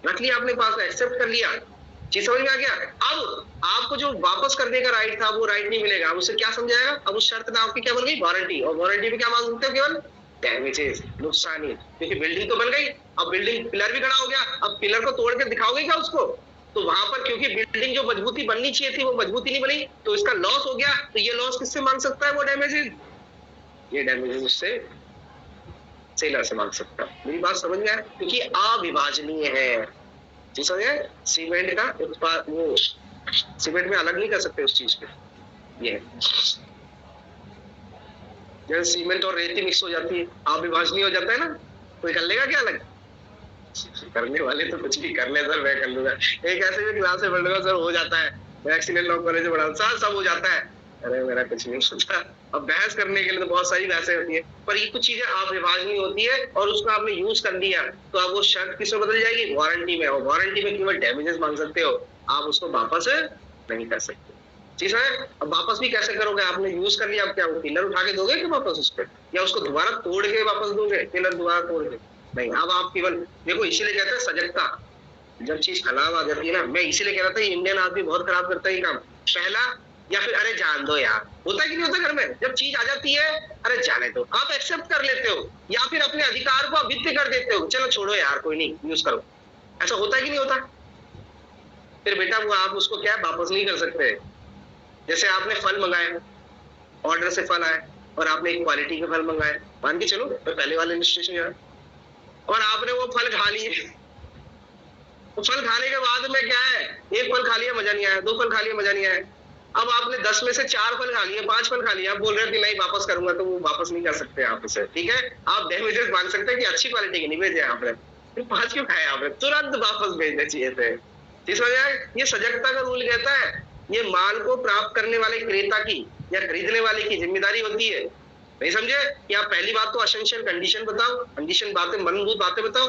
रख लिया अपने पास, एक्सेप्ट कर लिया, चीज समझ में आ गया। अब आपको जो वापस करने का राइट था वो राइट नहीं मिलेगा। अब उसे क्या समझाएगा, अब उस शर्त में आपकी क्या बन गई, वारंटी। और वारंटी में क्या मांग सकते हो, केवल डैमेजेस, नुकसान ही, क्योंकि बिल्डिंग तो बन गई। अब बिल्डिंग, पिलर भी खड़ा हो गया, अब पिलर को तोड़ के दिखाओगे क्या उसको, तो वहां पर क्योंकि बिल्डिंग जो मजबूती बननी चाहिए थी वो मजबूती नहीं बनी, तो इसका लॉस हो गया। तो ये लॉस किससे मांग सकता है, वो डैमेजेस, ये डैमेजेस उससे सेलर से मांग सकता है। मेरी बात समझ में आया, क्योंकि अविभाजनीय है। जी समझ गए, सीमेंट का उत्पाद, वो सीमेंट में अलग नहीं कर सकते उस चीज को। ये जब सीमेंट और रेती मिक्स हो जाती है, अविभाजनीय हो जाता है ना, कोई कर लेगा क्या अलग, करने वाले तो कुछ भी कर ले सर, मैं कर लूंगा, एक ऐसे भी क्लास में पढ़ लूंगा सर, हो जाता है, मैं एक्सीलेंट लॉ कॉलेज में पढ़ा सर, सब हो जाता है, अरे मेरा कुछ नहीं होता। अब बहस करने के लिए तो बहुत सारी बहसें होती है, पर ये कुछ चीजें अविभाजनीय होती है और उसको आपने यूज कर दिया तो अब वो शर्त किसमें बदल जाएगी, वारंटी में। और वारंटी में केवल डैमेजेस मांग सकते हो, आप उसको वापस नहीं कर सकते। ठीक है, अब वापस भी कैसे करोगे, आपने यूज कर लिया, अब क्या वो पिलर उठा के दोगे कि वापस उस पर, या उसको दोबारा तोड़ के वापस दोगे, पिलर दोबारा तोड़ के नहीं। अब आप केवल देखो, इसीलिए कहते हैं सजगता, जब चीज खराब आ जाती है ना, मैं इसीलिए कह रहा था इंडियन आदमी बहुत खराब करता है ये काम। पहला, या फिर अरे जान दो यार, होता है कि नहीं होता घर में, जब चीज आ जाती है अरे जाने दो, आप एक्सेप्ट कर लेते हो, या फिर अपने अधिकार को अभित्य कर देते हो, चलो छोड़ो यार कोई नहीं यूज करो, ऐसा होता है कि नहीं होता। फिर बेटा वो आप उसको क्या वापस नहीं कर सकते। जैसे आपने फल मंगाए, ऑर्डर से फल आए, और आपने एक क्वालिटी के फल मंगाए, मान के चलो तो पहले वाले रजिस्ट्रेशन यार, और आपने वो फल खा लिए। तो फल खाने के बाद में क्या है, एक फल खा लिया मजा नहीं आया, दो फल खा लिया मजा नहीं आया, अब आपने 10 में से 4 फल खा लिए, 5 फल खा लिया, आप बोल रहे हो कि नहीं वापस करूंगा, तो वो वापस नहीं कर सकते आप उसे। ठीक है, आप डैमेजेस मांग सकते हैं कि अच्छी क्वालिटी के नहीं भेजे आपने, फिर 5 क्यों खाए आपने, तुरंत वापस भेजने चाहिए थे। इस वजह ये सजगता का रूल कहता है, ये माल को प्राप्त करने वाले क्रेता की या खरीदने वाले की जिम्मेदारी होती है। नहीं समझे कि आप पहली बात तो एसेंशियल कंडीशन बताओ, कंडीशन बातें, मनभूत बातें बताओ,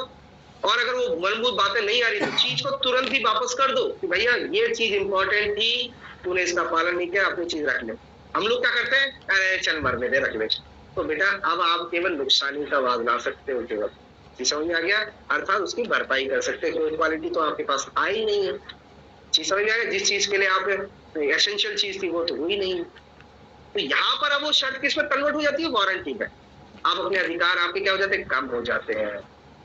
और अगर वो मनभूत बातें नहीं आ रही तो चीज को तुरंत ही वापस कर दो कि भैया ये चीज इंपॉर्टेंट थी, तूने इसका पालन नहीं किया, अपनी चीज रख ले। हम लोग क्या करते हैं, अरे चल मरने दे, रख ले। तो बेटा अब आप केवल नुकसानी का वाद ला सकते हो केवल, समझ में आ गया, अर्थात उसकी भरपाई कर सकते हो, कोई क्वालिटी तो आपके पास आई नहीं है। चीज समझ में आ गया, जिस चीज के लिए आप एसेंशियल चीज थी वो तो हुई नहीं। तो यहाँ पर अब वो शर्त किसमें कन्वर्ट हो जाती है, वारंटी में। आप अपने अधिकार आपके क्या हो जाते हैं, कम हो जाते हैं।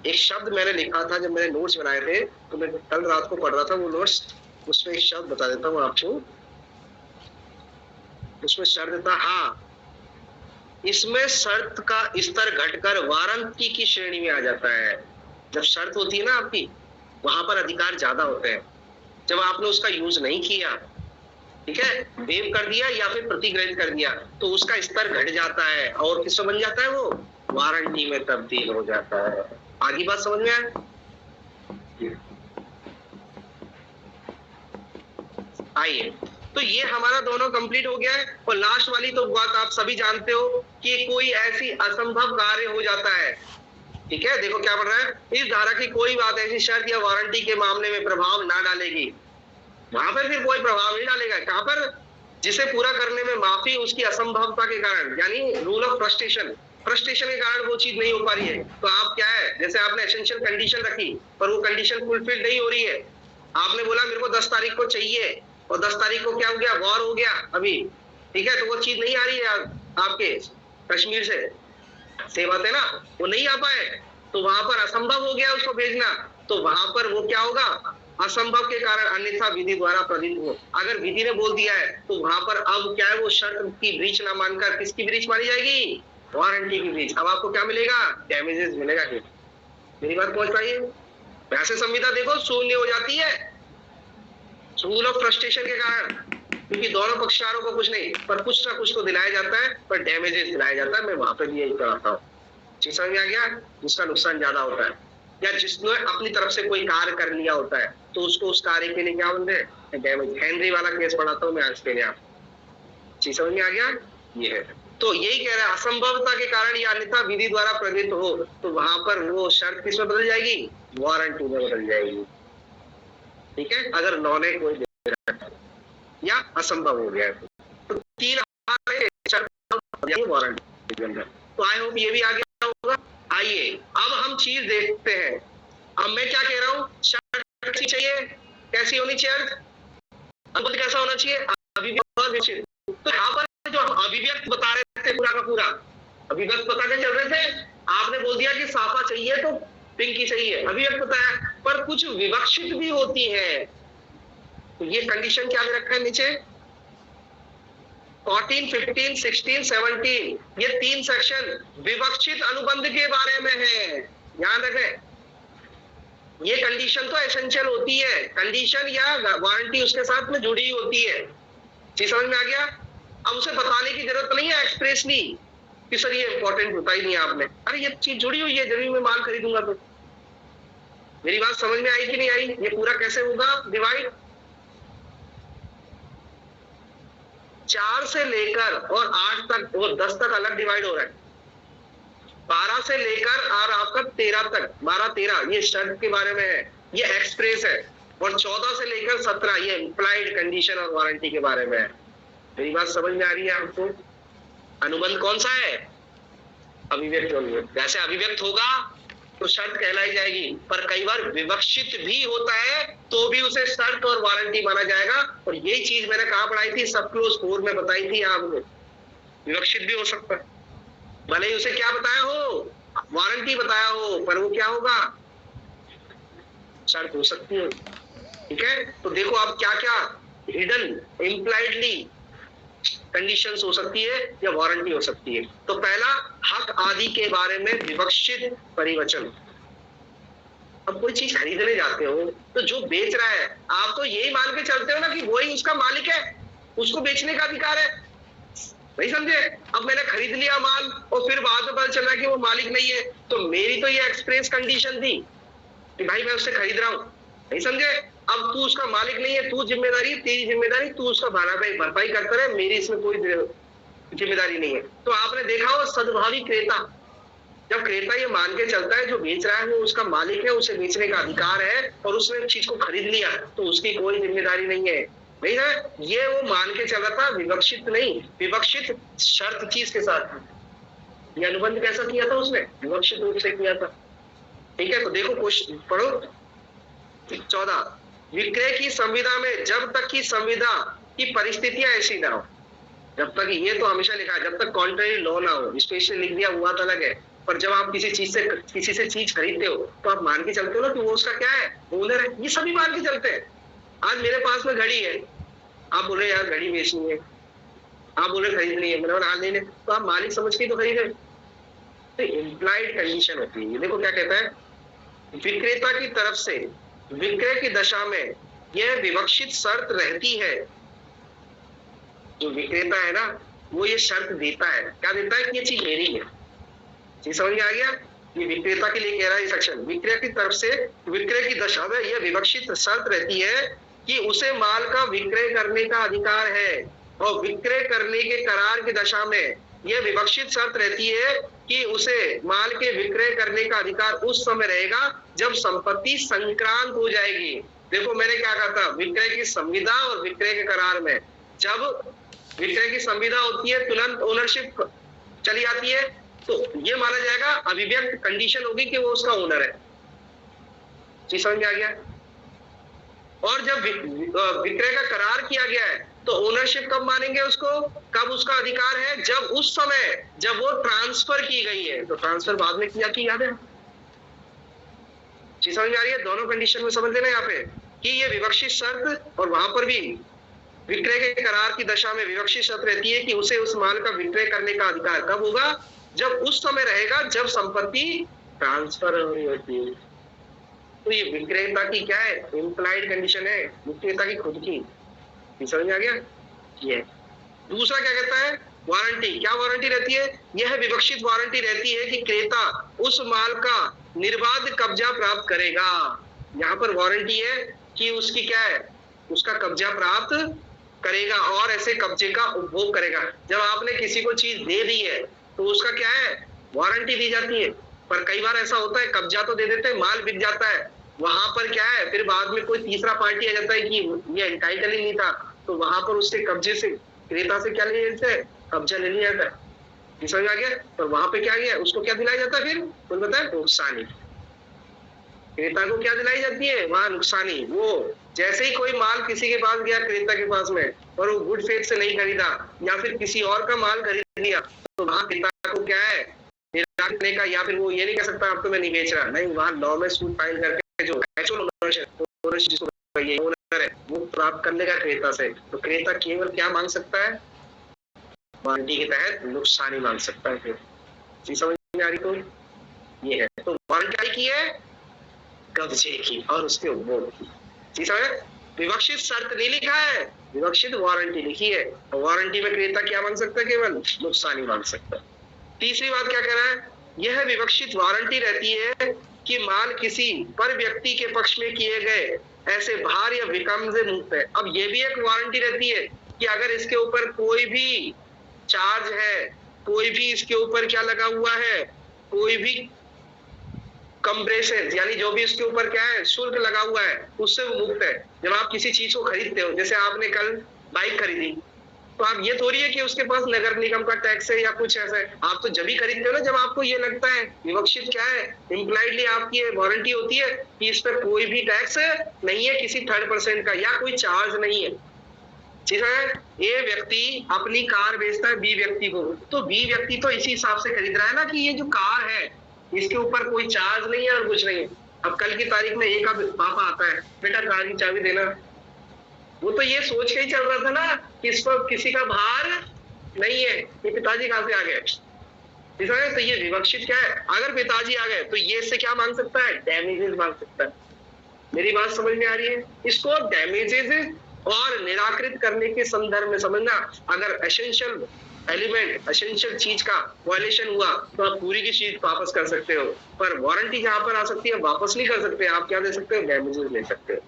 एक शब्द मैंने लिखा था जब मैंने नोट्स बनाए थे, तो मैं कल रात को पढ़ रहा था वो नोट्स, उसमें एक शब्द बता देता हूँ आपको। उसमें शर्त था, हाँ इसमें शर्त का स्तर घटकर वारंटी की श्रेणी में आ जाता है। जब शर्त होती है ना आपकी, वहां पर अधिकार ज्यादा होते हैं। जब आपने उसका यूज नहीं किया, ठीक है, वेव कर दिया या फिर प्रतिग्रहित कर दिया, तो उसका स्तर घट जाता है और किसमें बन जाता है, वो वारंटी में तब्दील हो जाता है। आगे बात समझ में आए, आइए। तो ये हमारा दोनों कंप्लीट हो गया है। और लास्ट वाली तो बात आप सभी जानते हो कि कोई ऐसी असंभव कार्य हो जाता है, ठीक है, देखो क्या पढ़ रहा है, इस धारा की कोई बात ऐसी शर्त या वारंटी के मामले में प्रभाव ना डालेगी। वहां पर फिर कोई प्रभाव नहीं डालेगा, कहां पर, जिसे पूरा करने में माफी उसकी असंभवता के कारण, यानी रूल ऑफ फ्रस्ट्रेशन, फ्रस्ट्रेशन के कारण वो चीज नहीं हो पा रही है। तो आप क्या है, जैसे आपने एसेंशियल कंडीशन रखी पर वो कंडीशन फुलफिल नहीं हो रही है, आपने बोला मेरे को 10 तारीख को चाहिए, और 10 तारीख को क्या हो गया, वॉर हो गया अभी, ठीक है, तो वो चीज नहीं आ रही है आपके कश्मीर से बात है ना, वो नहीं आ पाए, तो वहां पर असंभव हो गया उसको भेजना। तो वहां पर वो क्या होगा, असंभव के कारण अन्यथा विधि द्वारा प्रदत्त हो। अगर विधि ने बोल दिया है तो वहां पर अब क्या है, वो शर्त की ब्रीच ना मानकर किसकी ब्रीच मानी जाएगी, वारंटी की ब्रीच। अब आपको क्या मिलेगा, डैमेजेस मिलेगा। मेरी बात पहुंच पाई है। वैसे संविदा देखो शून्य हो जाती है रूल ऑफ फ्रस्ट्रेशन के कारण, क्योंकि दोनों पक्षकारों को कुछ नहीं पर कुछ ना कुछ तो दिलाया जाता है, पर डैमेजेस दिलाया जाता है। मैं वहां पे भी यही कराता हूँ, समझ में आ गया, जिसका नुकसान ज्यादा होता है या जिसने अपनी तरफ से कोई कार्य कर लिया होता है तो उसको उस कार्य के लिए क्या बोलते हैं, डैमेज। हेनरी वाला केस पढ़ाता हूँ मैं आज के लिए, आप समझ में आ गया। ये है, तो यही कह रहा है, असंभवता के कारण या अन्यथा विधि द्वारा प्रदत्त हो, तो वहां पर वो शर्त किसमें बदल जाएगी, वारंटी में बदल जाएगी। ठीक है, अगर लॉ ने कोई या असंभव हो गया तो 3 वारंटी। तो आई होप ये भी आ गया होगा। आइए अब हम चीज देखते हैं। अब मैं क्या कह रहा हूँ, शर्त चाहिए, कैसी होनी चाहिए अर्थ? अनुबंध कैसा होना चाहिए? अभिव्यक्त और विवक्षित। तो यहाँ पर जो हम अभिव्यक्त बता रहे थे पूरा का पूरा, अभिव्यक्त बता के चल रहे थे, आपने बोल दिया कि साफा चाहिए तो पिंक ही चाहिए, अभिव्यक्त बताया, पर कुछ विवक्षित भी होती है। तो ये कंडीशन क्या रखा है नीचे? 14, 15, 16, 17 ये 3 सेक्शन विवक्षित अनुबंध के बारे में है, ध्यान रखें। ये कंडीशन तो एसेंशियल होती है, कंडीशन या वारंटी उसके साथ में जुड़ी होती है। चीज समझ में आ गया? अब उसे बताने की जरूरत नहीं है एक्सप्रेसली कि सर ये इंपॉर्टेंट होता ही नहीं आपने, अरे ये चीज जुड़ी हुई है, जरूर मैं माल खरीदूंगा। तो मेरी बात समझ में आई कि नहीं आई? ये पूरा कैसे होगा डिवाइड? 4 से लेकर और 8 तक और 10 तक अलग डिवाइड हो रहा है। 12 से लेकर और आपका 13 तक, 12, 13 ये शर्त के बारे में है, ये एक्सप्रेस है। और 14 से लेकर 17 ये इंप्लाइड कंडीशन और वारंटी के बारे में है। मेरी बात समझ में आ रही है आपको? अनुबंध कौन सा है? अभिव्यक्त। जैसे अभिव्यक्त होगा तो शर्त कहलाई जाएगी, पर कई बार विवक्षित भी होता है तो भी उसे शर्त और वारंटी माना जाएगा। और यही चीज मैंने कहाँ पढ़ाई थी? सब क्लोज 4 में बताई थी आपको। विवक्षित भी हो सकता है, भले ही उसे क्या बताया हो, वारंटी बताया हो, पर वो क्या होगा? शर्त हो सकती है। ठीक है, तो देखो आप क्या क्या हिडन इम्प्लाइडली कंडीशंस हो सकती है या वारंटी हो सकती है। तो पहला, हक आदि के बारे में विवक्षित परिवचन। अब कोई चीज खरीदने जाते हो तो जो बेच रहा है, आप तो यही मान के चलते हो ना कि वही उसका मालिक है, उसको बेचने का अधिकार है, नहीं समझे? अब मैंने खरीद लिया माल और फिर बाद में पता चला कि वो मालिक नहीं है, तो मेरी तो ये एक्सप्रेस कंडीशन थी कि भाई मैं उससे खरीद रहा हूं, नहीं समझे? अब तू उसका मालिक नहीं है, तू जिम्मेदारी, तेरी जिम्मेदारी, तू उसका भरपाई करता रहे, मेरी इसमें कोई जिम्मेदारी नहीं है। तो आपने देखा हो सद्भावी क्रेता, जब क्रेता ये मान के चलता है जो बेच रहा है वो उसका मालिक है, उसे बेचने का अधिकार है और उसने चीज को खरीद लिया तो उसकी कोई जिम्मेदारी नहीं है, नहीं है? ये वो मान के चल रहा था, विवक्षित नहीं, विवक्षित शर्त चीज के साथ। ये अनुबंध कैसा किया था उसने? विवक्षित रूप से किया था। ठीक है, तो देखो क्वेश्चन पढ़ो 14, विक्रय की संविदा में जब तक की संविदा की परिस्थितियां ऐसी ना हो, जब तक, ये तो हमेशा लिखा है, जब तक कॉन्ट्रेरी लॉ ना हो, स्पेशली लिख दिया हुआ तो अलग है, पर जब आप किसी से चीज खरीदते हो तो आप मान के चलते हो ना कि वो उसका क्या है, ओनर है। ये सभी मान के चलते हैं। आज मेरे पास में घड़ी है, आप बोले यार घड़ी बेचनी है, आप बोले खरीदनी है, मैंने आज नहीं, तो आप मालिक समझ के तो खरीदे। तो इम्प्लाइड कंडीशन होती है। देखो क्या कहता है, विक्रेता की तरफ से विक्रय की दशा में यह विवक्षित शर्त रहती है। जो विक्रेता है ना वो ये शर्त देता है, क्या देता है? कि ये चीज मेरी है। चीज समझ में आ गया? ये विक्रेता के लिए कह रहा है सेक्शन। विक्रय की तरफ से विक्रय की दशा में यह विवक्षित शर्त रहती है कि उसे माल का विक्रय करने का अधिकार है, और विक्रय करने के करार की दशा में यह विवक्षित शर्त रहती है कि उसे माल के विक्रय करने का अधिकार उस समय रहेगा जब संपत्ति संक्रांत हो जाएगी। देखो मैंने क्या कहा था, विक्रय की संविदा और विक्रय के करार में जब विक्रय की संविदा होती है तुरंत ओनरशिप चली आती है, तो ये माना जाएगा अभिव्यक्त कंडीशन होगी कि वो उसका ओनर है। जी समझ में आ गया? और जब विक्रय का करार किया गया है तो ओनरशिप कब मानेंगे उसको, कब उसका अधिकार है? जब उस समय जब वो ट्रांसफर की गई है। तो ट्रांसफर बाद में किया कि याद है? जी समझ में आ रही है? दोनों कंडीशन में समझ लेना यहाँ पे कि ये विवक्षित शर्त, और वहां पर भी विक्रय के करार की दशा में विवक्षित शर्त रहती है कि उसे उस माल का विक्रय करने का अधिकार कब होगा? जब उस समय रहेगा जब संपत्ति ट्रांसफर हो रही होती है। तो ये विक्रेता की क्या है? इम्प्लाइड कंडीशन है, विक्रेता की खुद की। समझ में आ गया? ये दूसरा क्या कहता है? वारंटी। क्या वारंटी रहती है? यह विवक्षित वारंटी रहती है कि क्रेता उस माल का निर्बाध कब्जा प्राप्त करेगा। यहाँ पर वारंटी है कि उसकी क्या है? उसका कब्जा प्राप्त करेगा और ऐसे कब्जे का उपभोग करेगा। जब आपने किसी को चीज दे दी है तो उसका क्या है? वारंटी दी जाती है। पर कई बार ऐसा होता है, कब्जा तो दे देते हैं, माल बिक जाता है, वहां पर क्या है, फिर बाद में कोई तीसरा पार्टी आ जाता है कि ये एंटाइटल ही नहीं था, तो वहां पर उससे कब्जे से, क्रेता से क्या ले लेते हैं? कब्जा ले लिया जाता है। समझ आ गया? तो वहां पे क्या गया? उसको क्या दिलाया जाता है? फिर बोल बताए प्रोत्साहन। क्रेता को क्या दिलाई जाती है? वहां नुकसानी। वो जैसे ही कोई माल किसी के पास गया क्रेता के पास में और वो गुड फेथ से नहीं खरीदा या फिर किसी और का माल खरीद लिया, तो वहां क्रेता को क्या है निराकरने का, या फिर वो ये नहीं कह सकता अब तो मैं नहीं बेच रहा, नहीं, वहां लॉ में सूट फाइल करके जो एक्चुअल ओनरशिप जिसको ओनर है वो प्राप्त कर लेगा क्रेता से। तो क्रेता केवल क्या मांग सकता है? वारंटी के तहत नुकसानी मांग सकता है। फिर चीज समझ में आ रही? तो ये है, तो वारंटी की है कब्जे की और उसके उपभोग की। ठीक है, विवक्षित शर्त नहीं लिखा है, विवक्षित वारंटी लिखी है। और वारंटी में क्रेता क्या मांग सकता है? केवल नुकसानी मांग सकता है। तीसरी बात क्या कह रहा है? यह विवक्षित वारंटी रहती है कि माल किसी पर व्यक्ति के पक्ष में किए गए ऐसे भार या विकम से मुक्त है। अब ये भी एक वारंटी रहती है कि अगर इसके ऊपर कोई भी चार्ज है, कोई भी इसके ऊपर क्या लगा हुआ है, कोई भी कंप्रेशन यानी जो भी इसके ऊपर क्या है शुल्क लगा हुआ है, उससे वो मुक्त है। जब आप किसी चीज को खरीदते हो, जैसे आपने कल बाइक खरीदी, तो आप ये थोड़ी है कि उसके पास नगर निगम का टैक्स है या कुछ ऐसा है। आप तो जब ही खरीदते हो ना जब आपको ये लगता है, विवक्षित क्या है, इम्प्लाइडली आपकी वारंटी होती है कि इस पर कोई भी टैक्स नहीं है किसी थर्ड पर्सन का या कोई चार्ज नहीं है। ठीक है, ए व्यक्ति अपनी कार बेचता है बी व्यक्ति को, तो बी व्यक्ति तो इसी हिसाब से खरीद रहा है ना कि ये जो कार है इसके ऊपर कोई चार्ज नहीं है और कुछ नहीं है। अब कल की तारीख में ए का पापा आता है, बेटा कार की चाबी देना, वो तो ये सोच के ही चल रहा था ना कि इस पर किसी का भार नहीं है, ये पिताजी कहां से आ गए। ठीक है, तो ये विवक्षित क्या है, अगर पिताजी आ गए तो ये इससे क्या मांग सकता है? डैमेजेस मांग सकता है। मेरी बात समझ में आ रही है? इसको डैमेजेस और निराकृत करने के संदर्भ में समझना। अगर एसेंशियल एलिमेंट, एसेंशियल चीज का वायलेशन हुआ तो आप पूरी की चीज वापस कर सकते हो, पर वारंटी जहां पर आ सकती है वापस नहीं कर सकते। आप क्या दे सकते हो? डैमेजेस ले सकते हो।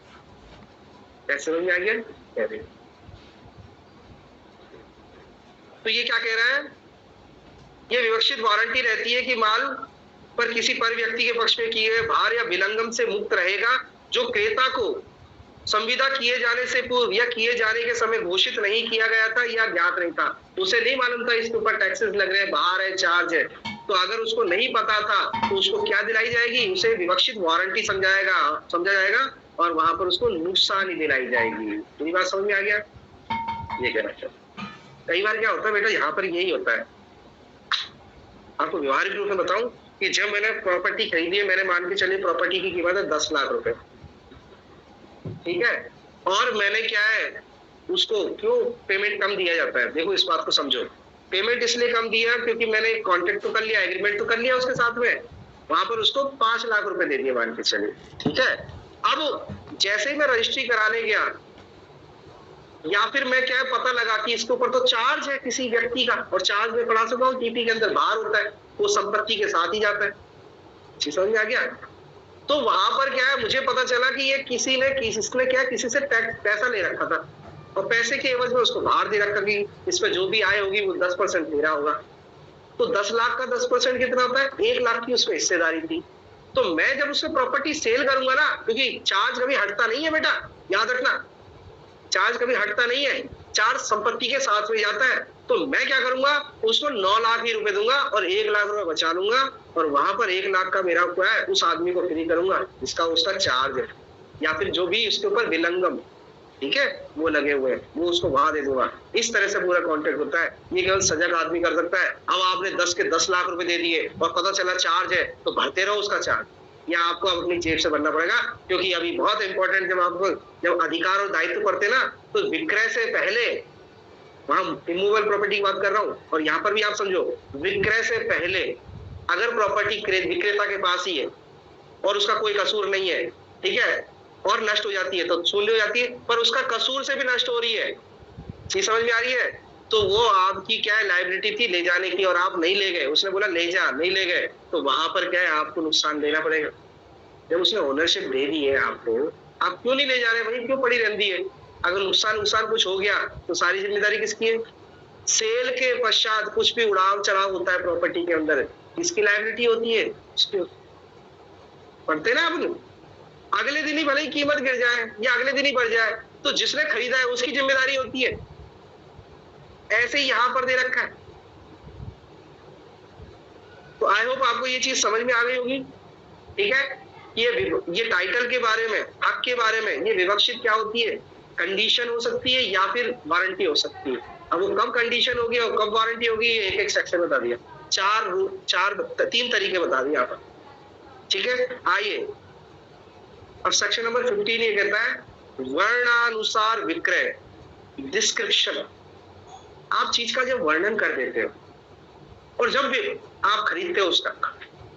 कैसे समझ में आ गया? तो ये क्या कह रहा है? ये विवक्षित वारंटी रहती है कि माल पर किसी पर व्यक्ति के पक्ष में किए गए भार या विलंगम से मुक्त रहेगा जो क्रेता को संविदा किए जाने से पूर्व या किए जाने के समय घोषित नहीं किया गया था या ज्ञात नहीं था। उसे नहीं मालूम था इसके ऊपर टैक्सेस लग रहे हैं, भार है, चार्ज है, तो अगर उसको नहीं पता था तो उसको क्या दिलाई जाएगी? उसे विवक्षित वारंटी समझा जाएगा और वहां पर उसको नुकसानी दिलाई जाएगी। पूरी बात समझ में आ गया? ये कहना चाहता। कई बार क्या होता है बेटा, यहाँ पर यही होता है, आपको व्यवहारिक रूप में बताऊं कि जब मैंने प्रॉपर्टी खरीदी है, मैंने मान के चलिए प्रॉपर्टी की कीमत है 10 लाख रुपए, ठीक है, और मैंने क्या है उसको क्यों पेमेंट कम दिया जाता है? देखो इस बात को समझो, पेमेंट इसलिए कम दिया क्योंकि मैंने कॉन्ट्रैक्ट तो कर लिया, एग्रीमेंट तो कर लिया उसके साथ में, वहां पर उसको 5 लाख रुपए दे दिए मान के चलिए, ठीक है। अब जैसे ही मैं रजिस्ट्री कराने गया या फिर मैं क्या पता लगा कि इसके ऊपर तो चार्ज है किसी व्यक्ति का, और चार्ज में पढ़ा चुका हूँ टीपी के अंदर बाहर होता है, वो संपत्ति के साथ ही जाता है। समझ में आ गया? तो वहां पर क्या है, मुझे पता चला कि ये किसने क्या किसी से पैसा ले रखा था और पैसे के एवज में उसको बाहर दे रखा कि इस पर जो भी आय होगी वो 10% दे रहा होगा। तो 10 लाख का 10% कितना होता है? 1 लाख की उसमें हिस्सेदारी थी। तो मैं जब उससे प्रॉपर्टी सेल करूंगा ना, क्योंकि चार्ज कभी हटता नहीं है बेटा, याद रखना, चार्ज कभी हटता नहीं है, चार्ज संपत्ति के साथ में जाता है। तो मैं क्या करूंगा, उसको 9 लाख ही रुपए दूंगा और 1 लाख रुपए बचा लूंगा, और वहां पर 1 लाख का मेरा क्या है उस आदमी को फ्री करूंगा जिसका उसका चार्ज है या फिर जो भी इसके ऊपर विलंगम, ठीक है, वो लगे हुए हैं, वो उसको वहां दे दूंगा। इस तरह से पूरा कॉन्ट्रैक्ट होता है। ये केवल सजग आदमी कर सकता है। अब आपने 10 के 10 लाख रुपए दे दिए और पता चला चार्ज है, तो भरते रहो उसका चार्ज, या आपको अपनी जेब से भरना पड़ेगा। क्योंकि अभी बहुत इंपॉर्टेंट, जब अधिकार और दायित्व पड़ते ना, तो विक्रय से पहले, वहां इमूवेबल प्रॉपर्टी की बात कर रहा हूं, और यहाँ पर भी आप समझो, विक्रय से पहले अगर प्रॉपर्टी विक्रेता के पास ही है और उसका कोई कसूर नहीं है, ठीक है, और नष्ट हो जाती है तो शून्य हो जाती है, पर उसका कसूर से भी नष्ट हो रही है, चीज समझ में आ रही है, तो वो आपकी क्या है लायबिलिटी थी ले जाने की, और आप नहीं ले गए, उसने बोला ले जा, नहीं ले गए, तो वहां पर क्या है आपको नुकसान देना पड़ेगा। जब उसने ओनरशिप दे दी है आपको, आप क्यों नहीं ले जा रहे भाई, क्यों पड़ी रहती है? अगर नुकसान कुछ हो गया तो सारी जिम्मेदारी किसकी है? सेल के पश्चात कुछ भी उड़ाव चढ़ाव होता है प्रॉपर्टी के अंदर, किसकी लायबिलिटी होती है? उसकी। पढ़ते ना आप, अगले दिन ही भले ही कीमत गिर जाए या अगले दिन ही बढ़ जाए, तो जिसने खरीदा है उसकी जिम्मेदारी होती है। ऐसे ही यहां पर दे रखा है। तो आई होप आपको ये चीज समझ में आ गई होगी, ठीक है। ये टाइटल के बारे में, हक के बारे में, ये विवक्षित क्या होती है? कंडीशन हो सकती है या फिर वारंटी हो सकती है। अब वो कब कंडीशन होगी और कब वारंटी होगी, एक एक सेक्शन बता दिया, तीन तरीके बता दिए यहाँ पर। ठीक है, आइए अब सेक्शन नंबर 15 ये कहता है वर्णानुसार विक्रय, डिस्क्रिप्शन। आप चीज का जब वर्णन कर देते हो और जब भी आप खरीदते हो उसका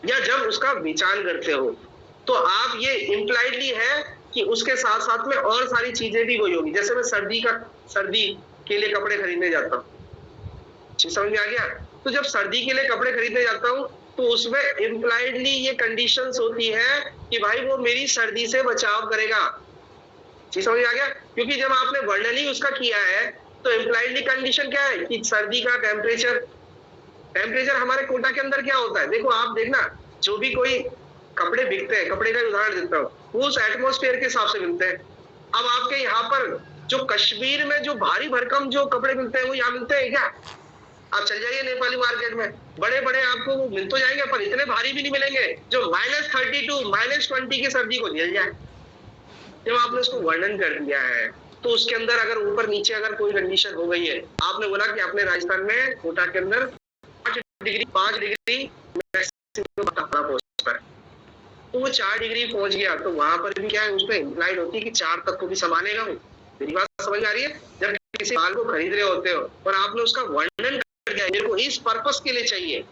या जब उसका विचार करते हो, तो आप ये इम्प्लाइडली है कि उसके साथ साथ में और सारी चीजें भी वही होगी। जैसे मैं सर्दी के लिए कपड़े खरीदने जाता हूँ, समझ में आ गया? तो जब सर्दी के लिए कपड़े खरीदने जाता हूँ तो उसमें इम्प्लाइडली ये कंडीशंस होती है कि भाई वो मेरी सर्दी से बचाव करेगा। समझ में आ गया? क्योंकि जब आपने वर्णन ही उसका किया है तो इम्प्लाइडली कंडीशन क्या है कि सर्दी का टेम्परेचर हमारे कोटा के अंदर क्या होता है? देखो आप देखना, जो भी कोई कपड़े बिकते हैं, कपड़े का उदाहरण देता हूँ, वो उस एटमॉस्फेयर के हिसाब से मिलते हैं। अब आपके यहाँ पर जो कश्मीर में जो भारी भरकम जो कपड़े मिलते हैं वो यहाँ मिलते हैं क्या? आप चल जाइए नेपाली मार्केट में, बड़े बड़े आपको वो मिल तो जाएंगे पर इतने भारी भी नहीं मिलेंगे जो -32 -20 की सर्दी को झेल जाए। जब आपने उसको वर्णन कर दिया है तो उसके अंदर अगर ऊपर नीचे अगर कोई कंडीशन हो गई है, आपने बोला कि अपने राजस्थान में कोटा के अंदर 5 डिग्री मैक्सिमम तापमान पहुंचता है, तो वो 4 डिग्री पहुंच गया तो वहां पर भी क्या है, उसमें इम्प्लाइड होती है कि 4 तक को भी संभालेगा वो। मेरी बात समझ आ रही है? जब किसी माल को खरीद रहे होते हो और आपने उसका वर्णन कर दिया मेरे को इस पर्पस के लिए चाहिए,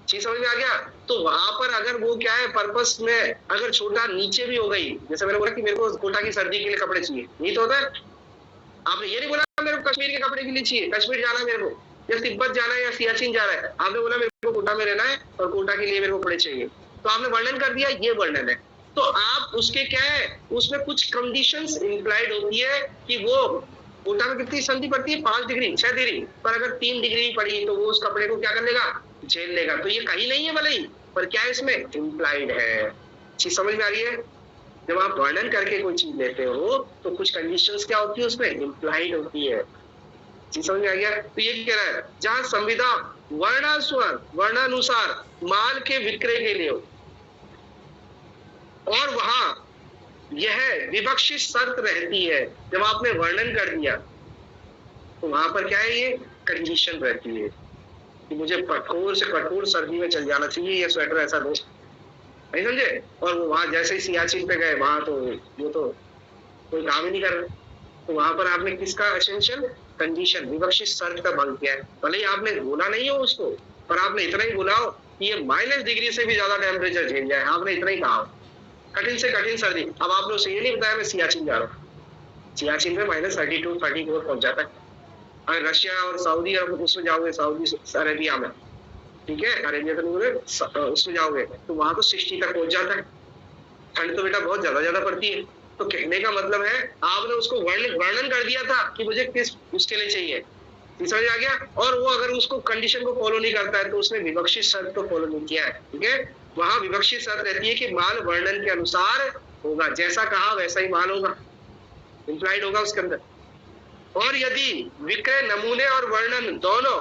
चीज समझ में आ गया? तो वहां पर अगर वो क्या है, पर्पस में अगर छोटा नीचे भी हो गई, जैसे मैंने बोला कि मेरे को कोटा की सर्दी के लिए कपड़े चाहिए, यही तो होता है। आपने ये नहीं बोला मेरे को कश्मीर के कपड़े के लिए चाहिए, कश्मीर जाना है मेरे को, या तिब्बत जाना है या सियाचिन जाना है, आपने बोला मेरे को कोटा में रहना है और कोटा के लिए मेरे को कपड़े चाहिए, तो आपने वर्णन कर दिया, ये वर्णन है। तो आप उसके क्या है, उसमें कुछ कंडीशंस इंप्लाइड होती है कि वो कोटा में कितनी सर्दी पड़ती है, 5 डिग्री 6 डिग्री, पर अगर 3 डिग्री पड़ी तो वो उस कपड़े को क्या कर लेगा, झेल लेगा। तो ये कहीं नहीं है भले ही, पर क्या है इसमें इंप्लाइड है। चीज समझ में आ रही है? जब आप वर्णन करके कोई चीज लेते हो तो कुछ कंडीशंस क्या होती है उसमें इंप्लाइड होती है। चीज समझ में आ गया? तो ये कह रहा है जहां संविदा वर्णानुसार माल के विक्रय के लिए हो और वहां यह विवक्षित शर्त रहती है, जब आपने वर्णन कर दिया तो वहां पर क्या है, ये कंडीशन रहती है कि मुझे कठोर से कठोर सर्दी में चल जाना चाहिए, ये स्वेटर ऐसा दो, नहीं समझे? और वो वहां जैसे ही सियाचिन पे गए वहां तो वो तो कोई काम ही नहीं कर रहे, तो वहां पर आपने किसका एसेंशियल कंडीशन, विवक्षित शर्त का भंग किया है। भले ही आपने बोला नहीं हो उसको, पर आपने इतना ही बोला हो कि ये -, डिग्री से भी ज्यादा टेम्परेचर झेल जाए, आपने इतना ही कहा, कठिन से कठिन सर्दी। अब आपने उसे ये नहीं बताया मैं सियाचिन जा रहा हूँ, सियाचिन में -32 34 पहुंच जाता है। अगर रशिया और सऊदी अरब उसमें जाओगे, सऊदी अरेबिया में, ठीक है, अरेबिया तो नहीं बोले, उसमें जाओगे तो वहां तो 60 तक पहुंच जाता है। ठंड तो बेटा बहुत ज्यादा पड़ती है। तो कहने का मतलब है आपने उसको वर्णन कर दिया था कि मुझे किस उसके लिए चाहिए, समझ आ गया? और वो अगर उसको कंडीशन को फॉलो नहीं करता है तो उसने विवक्षित शर्त को फॉलो नहीं किया है। ठीक है, वहां विवक्षित शर्त रहती है कि माल वर्णन के अनुसार होगा, जैसा कहा वैसा ही माल होगा, इंप्लाइड होगा उसके अंदर। और यदि विक्रय नमूने और वर्णन दोनों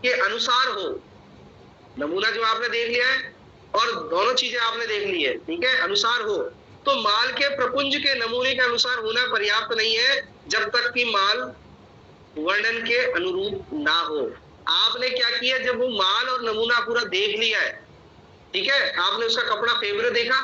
के अनुसार हो, नमूना जो आपने देख लिया है और दोनों चीजें आपने देख ली है, ठीक है, अनुसार हो, तो माल के प्रपुंज के नमूने के अनुसार होना पर्याप्त नहीं है जब तक कि माल वर्णन के अनुरूप ना हो। आपने क्या किया, जब वो माल और नमूना पूरा देख लिया है, ठीक है, आपने उसका कपड़ा फेवर देखा,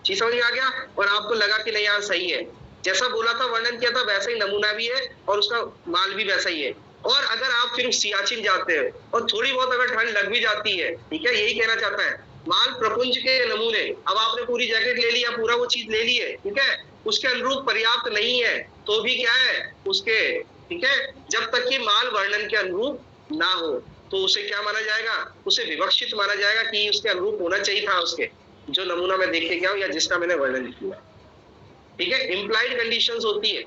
चीज समझ में आ गया, और आपको लगा कि नहीं यार सही है, जैसा बोला था वर्णन किया था वैसा ही नमूना भी है और उसका माल भी वैसा ही है। और अगर आप फिर सियाचिन जाते हो और थोड़ी बहुत अगर ठंड लग भी जाती है, ठीक है, यही कहना चाहता है, माल प्रपुंज के नमूने, अब आपने पूरी जैकेट ले लिया, पूरा वो चीज ले ली है, ठीक है, उसके अनुरूप पर्याप्त नहीं है तो भी क्या है उसके, ठीक है, जब तक कि माल वर्णन के अनुरूप ना हो तो उसे क्या माना जाएगा, उसे विवक्षित माना जाएगा कि उसके अनुरूप होना चाहिए था उसके, जो नमूना मैं देख के गया हूं या जिसका मैंने वर्णन किया। ठीक है, इम्प्लाइड कंडीशंस होती है।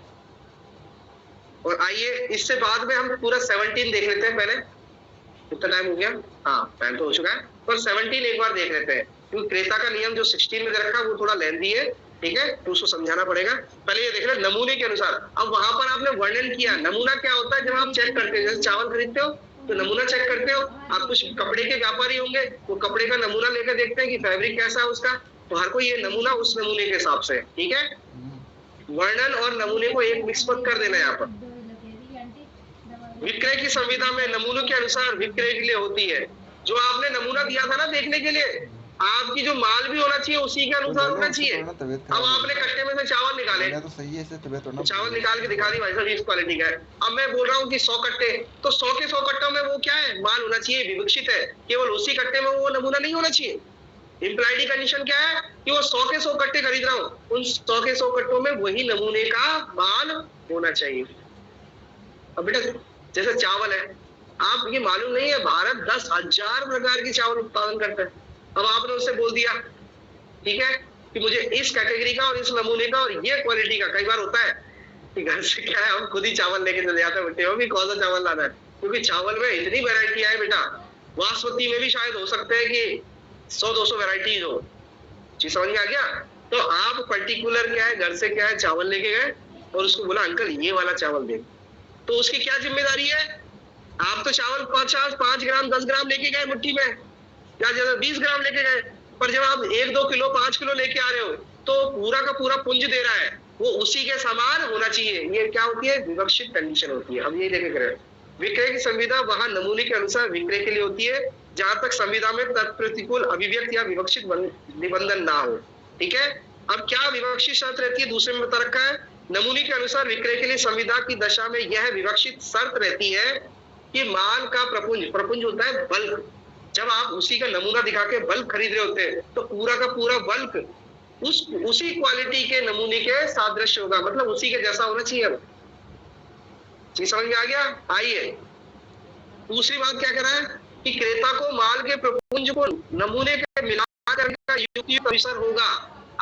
और आइए इससे बाद में हम पूरा 17 देख लेते हैं। पहले कितना टाइम हो गया, हाँ टाइम तो हो चुका है, पर 17 एक बार देख लेते हैं क्योंकि क्रेता का नियम जो 16 में दे रखा है वो थोड़ा लेंथी है, ठीक है, तो उसको समझाना पड़ेगा। पहले ये देख ले नमूने के अनुसार। अब वहां पर आपने वर्णन किया, नमूना क्या होता है, जब आप चेक करते हो, जैसे चावल खरीदते हो तो नमूना चेक करते हो, आप कुछ कपड़े के व्यापारी होंगे, वो कपड़े का नमूना लेकर देखते हैं कि फैब्रिक कैसा है उसका, तो हर कोई ये नमूना उस नमूने के हिसाब से, ठीक है। वर्णन और नमूने को एक मिक्स मत कर देना यहाँ पर। विक्रय की संविदा में नमूनों के अनुसार विक्रय के लिए होती है। जो आपने नमूना दिया था ना देखने के लिए, आपकी जो माल भी होना चाहिए उसी के अनुसार होना चाहिए। अब आपने कट्टे में से चावल निकाले, तो सही है, चावल निकाल के दिखा दी भाई साहब इस क्वालिटी का है। अब मैं बोल रहा हूँ कि 100 कट्टे, तो 100 के 100 कट्टों में वो क्या है, माल होना चाहिए, विवक्षित है। केवल उसी कट्टे में वो नमूना नहीं होना चाहिए। इम्प्लाइड कंडीशन क्या है कि वो 100 के 100 कट्टे खरीद रहा हूँ, उन 100 के 100 कट्टों में वही नमूने का माल होना चाहिए। अब बेटा जैसे चावल है, आप ये मालूम नहीं है भारत 10,000 प्रकार के चावल उत्पादन करता है। अब आपने उससे बोल दिया, ठीक है, कि मुझे इस कैटेगरी का और इस नमूने का और ये क्वालिटी का। कई बार होता है कि घर से क्या है, हम खुद ही चावल लेके चले जाते हैं, बेटे वो भी कौन सा चावल लाना है, क्योंकि चावल में इतनी वैरायटी है बेटा। बासमती में भी शायद हो सकते हैं कि 100-200 वैरायटीज हो। जी समझ में आ गया। तो आप पर्टिकुलर क्या है, घर से क्या है चावल लेके गए और उसको बोला अंकल ये वाला चावल दे, तो उसकी क्या जिम्मेदारी है। आप तो चावल 5 ग्राम 10 ग्राम लेके गए मुट्ठी में, या ज्यादा 20 ग्राम लेके गए, पर जब आप 1-2 किलो 5 किलो लेके आ रहे हो तो पूरा का पूरा पुंज दे रहा है, वो उसी के समान होना चाहिए। ये क्या होती है, विवक्षित कंडीशन होती है। अब ये देखे करें, विक्रय की संविदा वहां नमूने के अनुसार विक्रय के लिए होती है, जहां तक संविदा में तत्प्रतिकूल अभिव्यक्ति या विवक्षित निबंधन ना हो, ठीक है। अब क्या विवक्षित शर्त रहती है, दूसरे में बता रखा है, नमूने के अनुसार विक्रय के लिए संविदा की दशा में यह विवक्षित शर्त रहती है कि माल का प्रपुंज होता है बल्क। जब आप उसी का नमूना दिखा के बल्क खरीद रहे होते हैं तो पूरा का पूरा बल्क उसी क्वालिटी के नमूने के सादृश्य होगा, मतलब उसी के जैसा होना चाहिए। जी समझ में आ गया। आइए दूसरी बात क्या कह रहा है कि क्रेता को माल के प्रपुंज को नमूने के मिलाकर का युक्त अवसर होगा।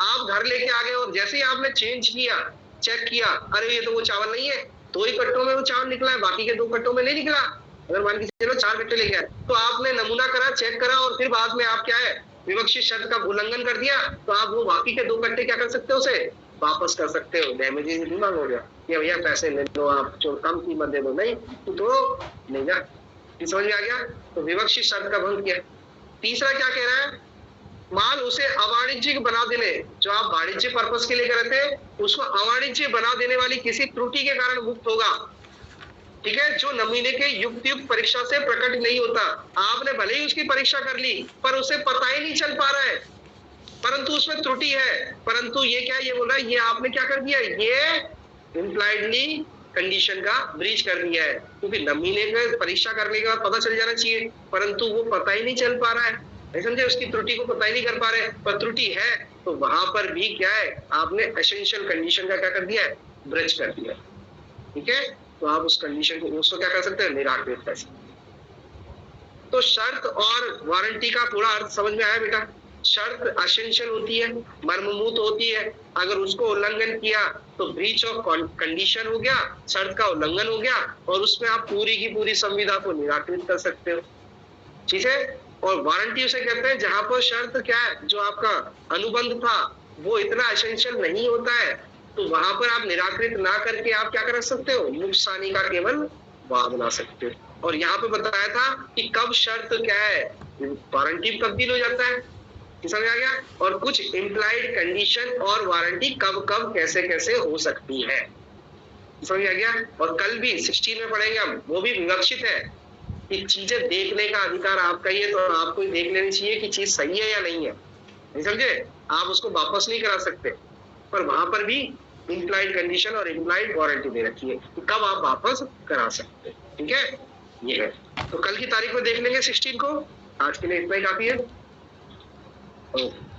आप घर लेके आ गए और जैसे ही आपने चेंज किया, चेक किया, अरे ये तो वो चावल नहीं है, 2 ही कट्टों में वो चावल निकला है, बाकी के 2 कट्टों में नहीं निकला। अगर मान के चलो 4 कट्टे लेके आए, तो आपने नमूना करा, चेक करा और फिर बाद में आप क्या है विवक्षित शर्त का उल्लंघन कर दिया, तो आप वो बाकी के 2 कट्टे क्या कर सकते हो, उसे वापस कर सकते हो। डैमेजेस नहीं मांगोगे कि भैया पैसे ले लो आप, जो कम कीमत दे दो, नहीं तो नहीं ना। समझ में आ गया। तो विवक्षित शर्त का भंग किया। तीसरा क्या कह रहा है, माल उसे अवाणिज्यिक बना देने, जो आप वाणिज्य पर्पस के लिए कर रहे थे उसको अवाणिज्य बना देने वाली किसी त्रुटि के कारण मुक्त होगा, ठीक है, जो नमूने के युक्त परीक्षा से प्रकट नहीं होता। आपने भले ही उसकी परीक्षा कर ली पर उसे पता ही नहीं चल पा रहा है, परंतु उसमें त्रुटि है। परंतु ये क्या, ये बोल रहा है ये आपने क्या कर दिया, ये इम्प्लाइडली कंडीशन का ब्रीच कर दिया है, क्योंकि नमूने का परीक्षा करने के बाद पता चल जाना चाहिए, परंतु वो पता ही नहीं चल पा रहा है, समझे, उसकी त्रुटि को पता ही नहीं कर पा रहे, पर त्रुटि है तो वहां पर भी क्या है, आपने एसेंशियल कंडीशन का क्या कर दिया है, ब्रीच कर दिया, ठीक है। तो आप उस कंडीशन को उसको क्या कर सकते हैं, निराकृत कर सकते हैं। तो शर्त और वारंटी का थोड़ा अर्थ समझ में आया बेटा। शर्त एसेंशियल होती है, मर्मभूत होती है, अगर उसको उल्लंघन किया तो ब्रीच ऑफ कंडीशन हो गया, शर्त का उल्लंघन हो गया, और उसमें आप पूरी की पूरी संविदा को निराकृत कर सकते हो, ठीक है। और वारंटी उसे कहते हैं जहां पर शर्त क्या है, जो आपका अनुबंध था वो इतना एसेंशियल नहीं होता है, तो वहां पर आप निराकृत ना करके आप क्या कर सकते हो, नुकसानी का केवल वाद बना सकते हो। और यहाँ पे बताया था कि कब शर्त क्या है, वारंटी तब्दील हो जाता है, समझ आ गया। और कुछ इम्प्लाइड कंडीशन और वारंटी कब कब कैसे कैसे हो सकती है, समझ आ गया। और कल भी 16 में पढ़ेंगे हम, वो भी विवक्षित है कि चीजें देखने का अधिकार आपका ही है, तो आपको देख लेनी चाहिए कि चीज सही है या नहीं है, नहीं समझे, आप उसको वापस नहीं करा सकते, पर वहां पर भी इम्प्लाइड कंडीशन और इम्प्लाइड वारंटी दे रखी है कि कब आप वापस करा सकते हैं, ठीक है, ये है। तो कल की तारीख में देख लेंगे 16 को। आज के लिए इतना ही काफी है। ओके।